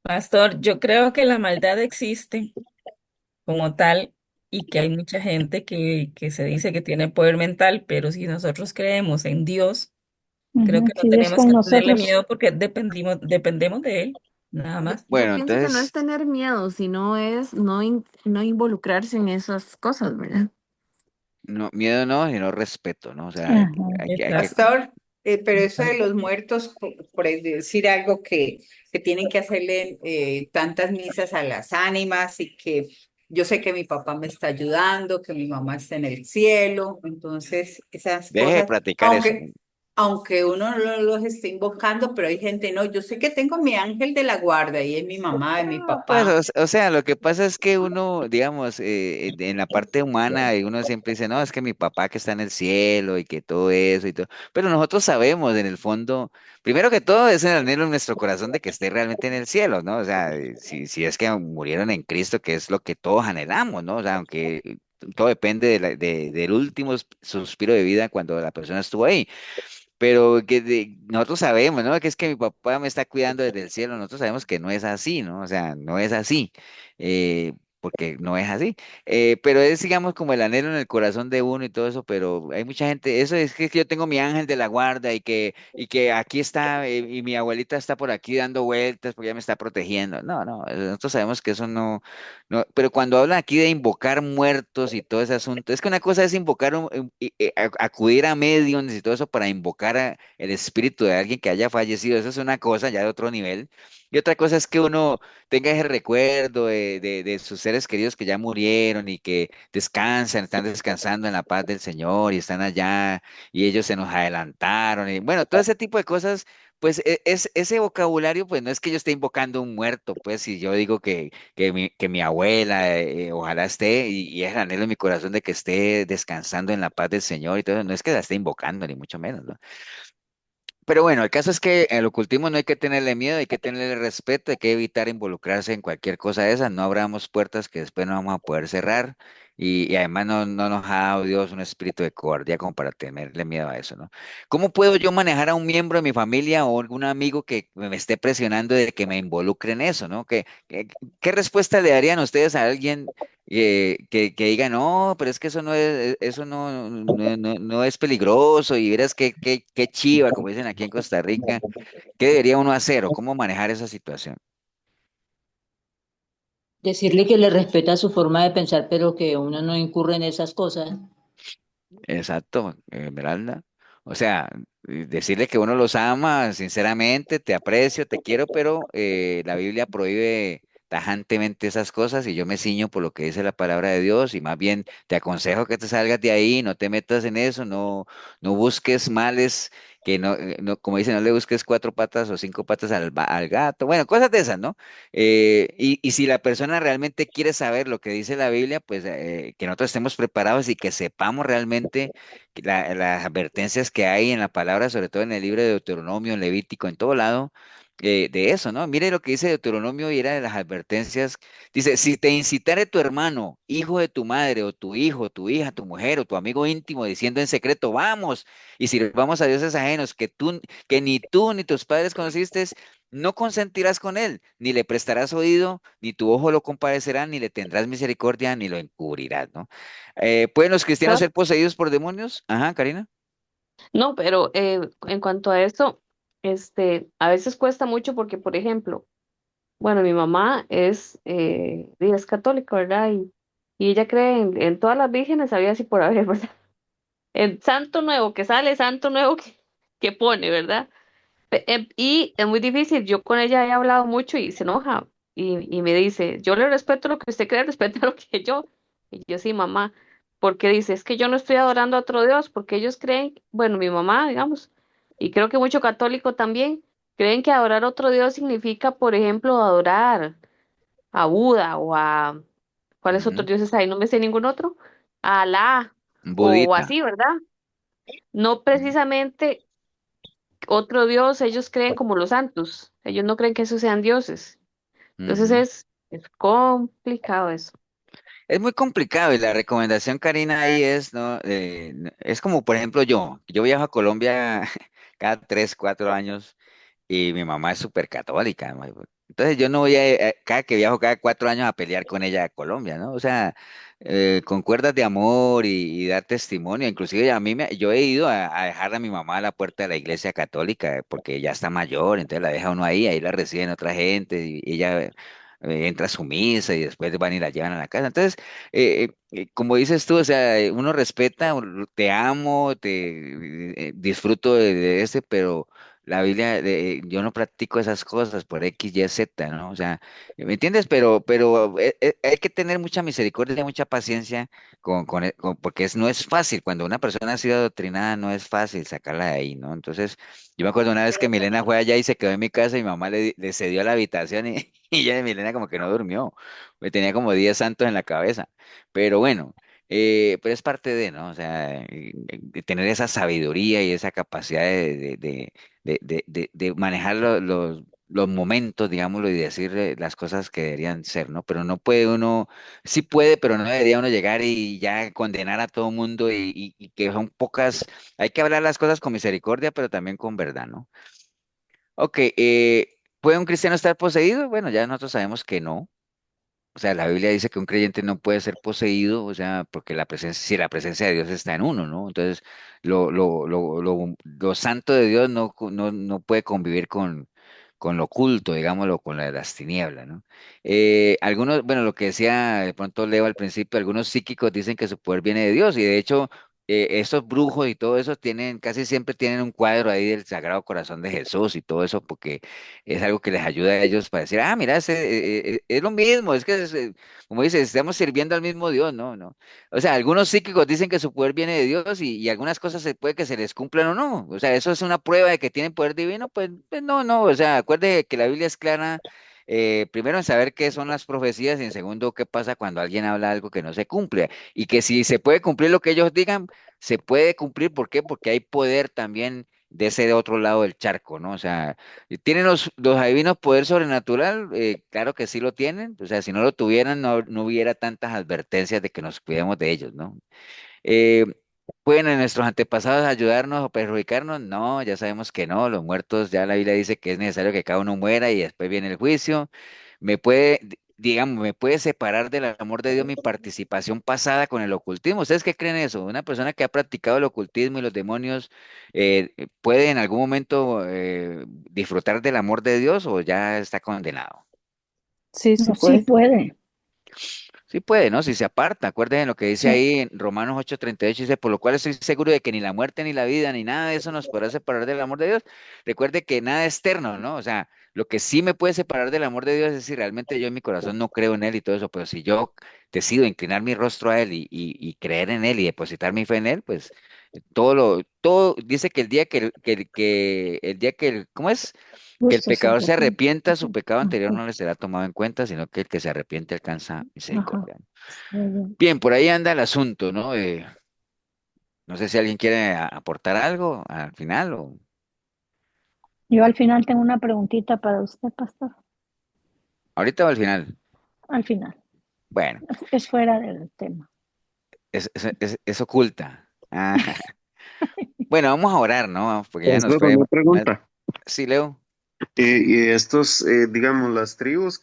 Pastor, yo creo que la maldad existe como tal y que hay mucha gente que se dice que tiene poder mental, pero si nosotros creemos en Dios, creo ujú. que no Si Dios tenemos con que tenerle nosotros. miedo porque dependemos de Él, nada más. Yo Bueno, pienso que no es entonces, tener miedo, sino es no involucrarse en esas cosas, ¿verdad? no, miedo no, sino respeto, ¿no? O sea, Ajá. hay que, Exacto. Pastor, pero eso de los muertos, por ahí decir algo que tienen que hacerle tantas misas a las ánimas y que yo sé que mi papá me está ayudando, que mi mamá está en el cielo, entonces esas deje de cosas, practicar eso. aunque uno no los esté invocando, pero hay gente, no, yo sé que tengo mi ángel de la guarda y es mi mamá, es mi No, pues, papá. o sea, lo que pasa es que uno, digamos, en la parte humana, uno siempre dice, no, es que mi papá que está en el cielo y que todo eso y todo, pero nosotros sabemos en el fondo, primero que todo es el anhelo en nuestro corazón de que esté realmente en el cielo, ¿no? O sea, si es que murieron en Cristo, que es lo que todos anhelamos, ¿no? O sea, aunque todo depende del último suspiro de vida cuando la persona estuvo ahí. Pero nosotros sabemos, ¿no? Que es que mi papá me está cuidando desde el cielo. Nosotros sabemos que no es así, ¿no? O sea, no es así, porque no es así. Pero es, digamos, como el anhelo en el corazón de uno y todo eso. Pero hay mucha gente, eso es que yo tengo mi ángel de la guarda y que aquí está, y mi abuelita está por aquí dando vueltas porque ella me está protegiendo. No, no, nosotros sabemos que eso no, no. Pero cuando hablan aquí de invocar muertos y todo ese asunto, es que una cosa es invocar, acudir a mediums y todo eso para invocar el espíritu de alguien que haya fallecido, eso es una cosa ya de otro nivel. Y otra cosa es que uno tenga ese recuerdo de sus seres queridos que ya murieron y que descansan, están descansando en la paz del Señor y están allá y ellos se nos adelantaron. Y bueno, todo ese tipo de cosas, pues ese vocabulario, pues no es que yo esté invocando un muerto, pues si yo digo que mi abuela, ojalá esté, y es el anhelo en mi corazón de que esté descansando en la paz del Señor y todo, no es que la esté invocando, ni mucho menos, ¿no? Pero bueno, el caso es que el ocultismo no hay que tenerle miedo, hay que tenerle respeto, hay que evitar involucrarse en cualquier cosa de esas, no abramos puertas que después no vamos a poder cerrar y además no nos ha dado Dios un espíritu de cobardía como para tenerle miedo a eso, ¿no? ¿Cómo puedo yo manejar a un miembro de mi familia o algún amigo que me esté presionando de que me involucre en eso, ¿no? ¿Qué respuesta le darían ustedes a alguien que diga, no, pero es que eso no es peligroso y verás qué chiva, como dicen aquí en Costa Rica, qué debería uno hacer o cómo manejar esa situación? Decirle que le respeta su forma de pensar, pero que uno no incurre en esas cosas. Exacto, Esmeralda. O sea, decirle que uno los ama, sinceramente, te aprecio, te quiero, pero la Biblia prohíbe tajantemente esas cosas y yo me ciño por lo que dice la palabra de Dios y más bien te aconsejo que te salgas de ahí, no te metas en eso, no busques males, que como dicen, no le busques 4 patas o 5 patas al gato, bueno, cosas de esas, ¿no? Y si la persona realmente quiere saber lo que dice la Biblia, pues que nosotros estemos preparados y que sepamos realmente las advertencias que hay en la palabra, sobre todo en el libro de Deuteronomio, en Levítico, en todo lado, de eso, ¿no? Mire lo que dice Deuteronomio y era de las advertencias. Dice, si te incitare tu hermano, hijo de tu madre, o tu hijo, tu hija, tu mujer, o tu amigo íntimo, diciendo en secreto, vamos, y sirvamos a dioses ajenos que ni tú ni tus padres conociste, no consentirás con él, ni le prestarás oído, ni tu ojo lo compadecerá, ni le tendrás misericordia, ni lo encubrirás, ¿no? ¿Pueden los cristianos ¿Sabes? ser poseídos por demonios? Ajá, Karina. No, pero en cuanto a eso, a veces cuesta mucho porque, por ejemplo, bueno, mi mamá es católica, ¿verdad? Y ella cree en todas las vírgenes, había así por haber, ¿verdad? En santo nuevo que sale, santo nuevo que pone, ¿verdad? Y es muy difícil, yo con ella he hablado mucho y se enoja y me dice, yo le respeto lo que usted cree, respeta lo que yo. Y yo sí, mamá, porque dice, es que yo no estoy adorando a otro Dios, porque ellos creen, bueno, mi mamá, digamos, y creo que mucho católico también, creen que adorar a otro Dios significa, por ejemplo, adorar a Buda o a, ¿cuáles otros Ujú. dioses hay? No me sé ningún otro, a Alá Un o budita. así, ¿verdad? No Ujú. precisamente otro Dios, ellos creen como los santos, ellos no creen que esos sean dioses. Entonces Ujú. es complicado eso. Es muy complicado y la recomendación, Karina, ahí es, ¿no? Es como, por ejemplo, yo viajo a Colombia cada 3, 4 años y mi mamá es súper católica, ¿no? Entonces yo no voy cada que viajo cada 4 años a pelear con ella a Colombia, ¿no? O sea, con cuerdas de amor y dar testimonio. Inclusive yo he ido a dejar a mi mamá a la puerta de la iglesia católica porque ya está mayor, entonces la deja uno ahí la reciben otra gente y ella entra a su misa y después van y la llevan a la casa. Entonces, como dices tú, o sea, uno respeta, te amo, disfruto de ese, pero la Biblia, yo no practico esas cosas por X, Y, Z, ¿no? O sea, ¿me entiendes? Pero hay que tener mucha misericordia y mucha paciencia porque no es fácil. Cuando una persona ha sido adoctrinada, no es fácil sacarla de ahí, ¿no? Entonces, yo me acuerdo una vez que Milena fue allá y se quedó en mi casa y mi mamá le cedió la habitación y ya de Milena como que no durmió. Tenía como 10 santos en la cabeza. Pero bueno. Pero es parte de, ¿no? O sea, de tener esa sabiduría y esa capacidad de manejar los momentos, digámoslo, y decir las cosas que deberían ser, ¿no? Pero no puede uno, sí puede, pero no debería uno llegar y ya condenar a todo mundo y que son pocas, hay que hablar las cosas con misericordia, pero también con verdad, ¿no? Ok, ¿puede un cristiano estar poseído? Bueno, ya nosotros sabemos que no. O sea, la Biblia dice que un creyente no puede ser poseído, o sea, porque si la presencia de Dios está en uno, ¿no? Entonces, lo santo de Dios no puede convivir con lo oculto, digámoslo, con las tinieblas, ¿no? Algunos, bueno, lo que decía de pronto Leo al principio, algunos psíquicos dicen que su poder viene de Dios, y de hecho, esos brujos y todo eso casi siempre tienen un cuadro ahí del Sagrado Corazón de Jesús y todo eso, porque es algo que les ayuda a ellos para decir, ah, mira, es lo mismo, es que, como dices, estamos sirviendo al mismo Dios, ¿no? ¿No? O sea, algunos psíquicos dicen que su poder viene de Dios y algunas cosas puede que se les cumplan o no. O sea, eso es una prueba de que tienen poder divino, pues no, no. O sea, acuerde que la Biblia es clara, primero en saber qué son las profecías y en segundo qué pasa cuando alguien habla algo que no se cumple. Y que si se puede cumplir lo que ellos digan, se puede cumplir. ¿Por qué? Porque hay poder también de ese otro lado del charco, ¿no? O sea, ¿tienen los adivinos poder sobrenatural? Claro que sí lo tienen. O sea, si no lo tuvieran, no hubiera tantas advertencias de que nos cuidemos de ellos, ¿no? Eh, ¿Pueden nuestros antepasados ayudarnos o perjudicarnos? No, ya sabemos que no. Los muertos, ya la Biblia dice que es necesario que cada uno muera y después viene el juicio. Digamos, me puede separar del amor de Dios mi participación pasada con el ocultismo. ¿Ustedes qué creen eso? ¿Una persona que ha practicado el ocultismo y los demonios puede en algún momento disfrutar del amor de Dios o ya está condenado? Sí, sí No, sí puede. puede. Sí puede, ¿no? Si se aparta, acuérdense lo que dice Sí. ahí en Romanos 8:38, dice, por lo cual estoy seguro de que ni la muerte, ni la vida, ni nada de eso nos podrá separar del amor de Dios. Recuerde que nada es externo, ¿no? O sea, lo que sí me puede separar del amor de Dios es si realmente yo en mi corazón no creo en Él y todo eso, pero si yo decido inclinar mi rostro a Él y creer en Él y depositar mi fe en Él, pues todo, dice que el día ¿cómo es? Que el Justo se pecador se arrepiente. arrepienta, su pecado anterior Ajá. no le será tomado en cuenta, sino que el que se arrepiente alcanza Ajá. misericordia. Muy bien. Bien, por ahí anda el asunto, ¿no? No sé si alguien quiere aportar algo al final o Yo al final tengo una preguntita para usted, pastor. ahorita o al final. Al final. Bueno, Es fuera del tema. es oculta. Ah, bueno, vamos a orar, ¿no? Porque ya nos Pastor, fue una más. pregunta. Sí, Leo. Y estos, digamos, las tribus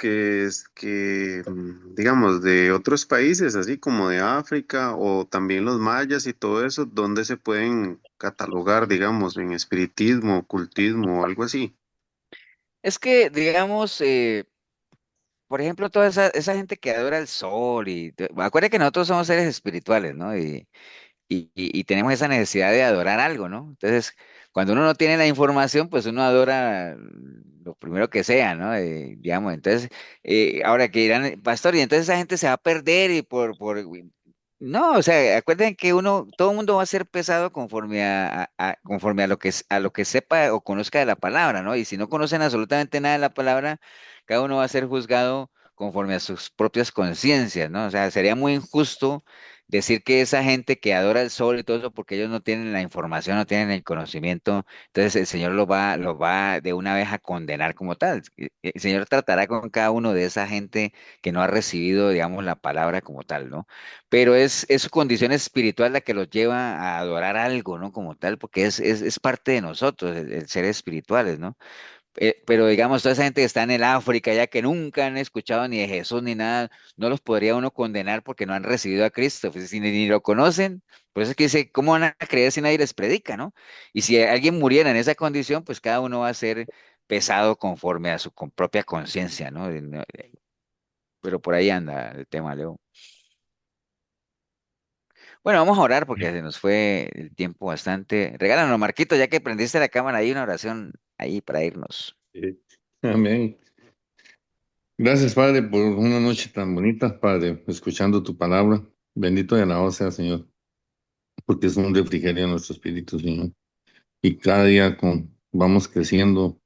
digamos, de otros países, así como de África o también los mayas y todo eso, ¿dónde se pueden catalogar, digamos, en espiritismo, ocultismo o algo así? Es que, digamos, por ejemplo, toda esa gente que adora el sol acuérdate que nosotros somos seres espirituales, ¿no? Y tenemos esa necesidad de adorar algo, ¿no? Entonces, cuando uno no tiene la información, pues uno adora lo primero que sea, ¿no? Digamos, entonces, ahora que dirán, pastor, y entonces esa gente se va a perder y No, o sea, acuerden que todo el mundo va a ser pesado conforme conforme a lo que a lo que sepa o conozca de la palabra, ¿no? Y si no conocen absolutamente nada de la palabra, cada uno va a ser juzgado conforme a sus propias conciencias, ¿no? O sea, sería muy injusto decir que esa gente que adora el sol y todo eso, porque ellos no tienen la información, no tienen el conocimiento, entonces el Señor lo va de una vez a condenar como tal. El Señor tratará con cada uno de esa gente que no ha recibido, digamos, la palabra como tal, ¿no? Pero es su condición espiritual la que los lleva a adorar algo, ¿no? Como tal, porque es parte de nosotros, el ser espirituales, ¿no? Pero digamos, toda esa gente que está en el África, ya que nunca han escuchado ni de Jesús ni nada, no los podría uno condenar porque no han recibido a Cristo, pues si ni lo conocen, por eso es que dice, ¿cómo van a creer si nadie les predica, ¿no? Y si alguien muriera en esa condición, pues cada uno va a ser pesado conforme a su propia conciencia, ¿no? Pero por ahí anda el tema, Leo. Bueno, vamos a orar porque se nos fue el tiempo bastante. Regálanos, Marquito, ya que prendiste la cámara ahí, una oración ahí para irnos. Sí. Amén. Gracias, Padre, por una noche tan bonita, Padre, escuchando tu palabra. Bendito y alabado sea, Señor, porque es un refrigerio en nuestro espíritu, Señor. Y cada día vamos creciendo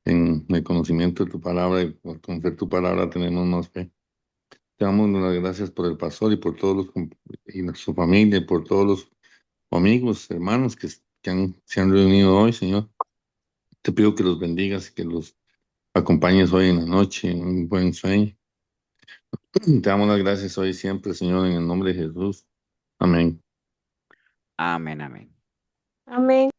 en el conocimiento de tu palabra y por conocer tu palabra tenemos más fe. Te damos las gracias por el pastor y por todos y su familia y por todos los amigos, hermanos se han reunido hoy, Señor. Te pido que los bendigas y que los acompañes hoy en la noche en un buen sueño. Te damos las gracias hoy y siempre, Señor, en el nombre de Jesús. Amén. Amén, amén. Amén.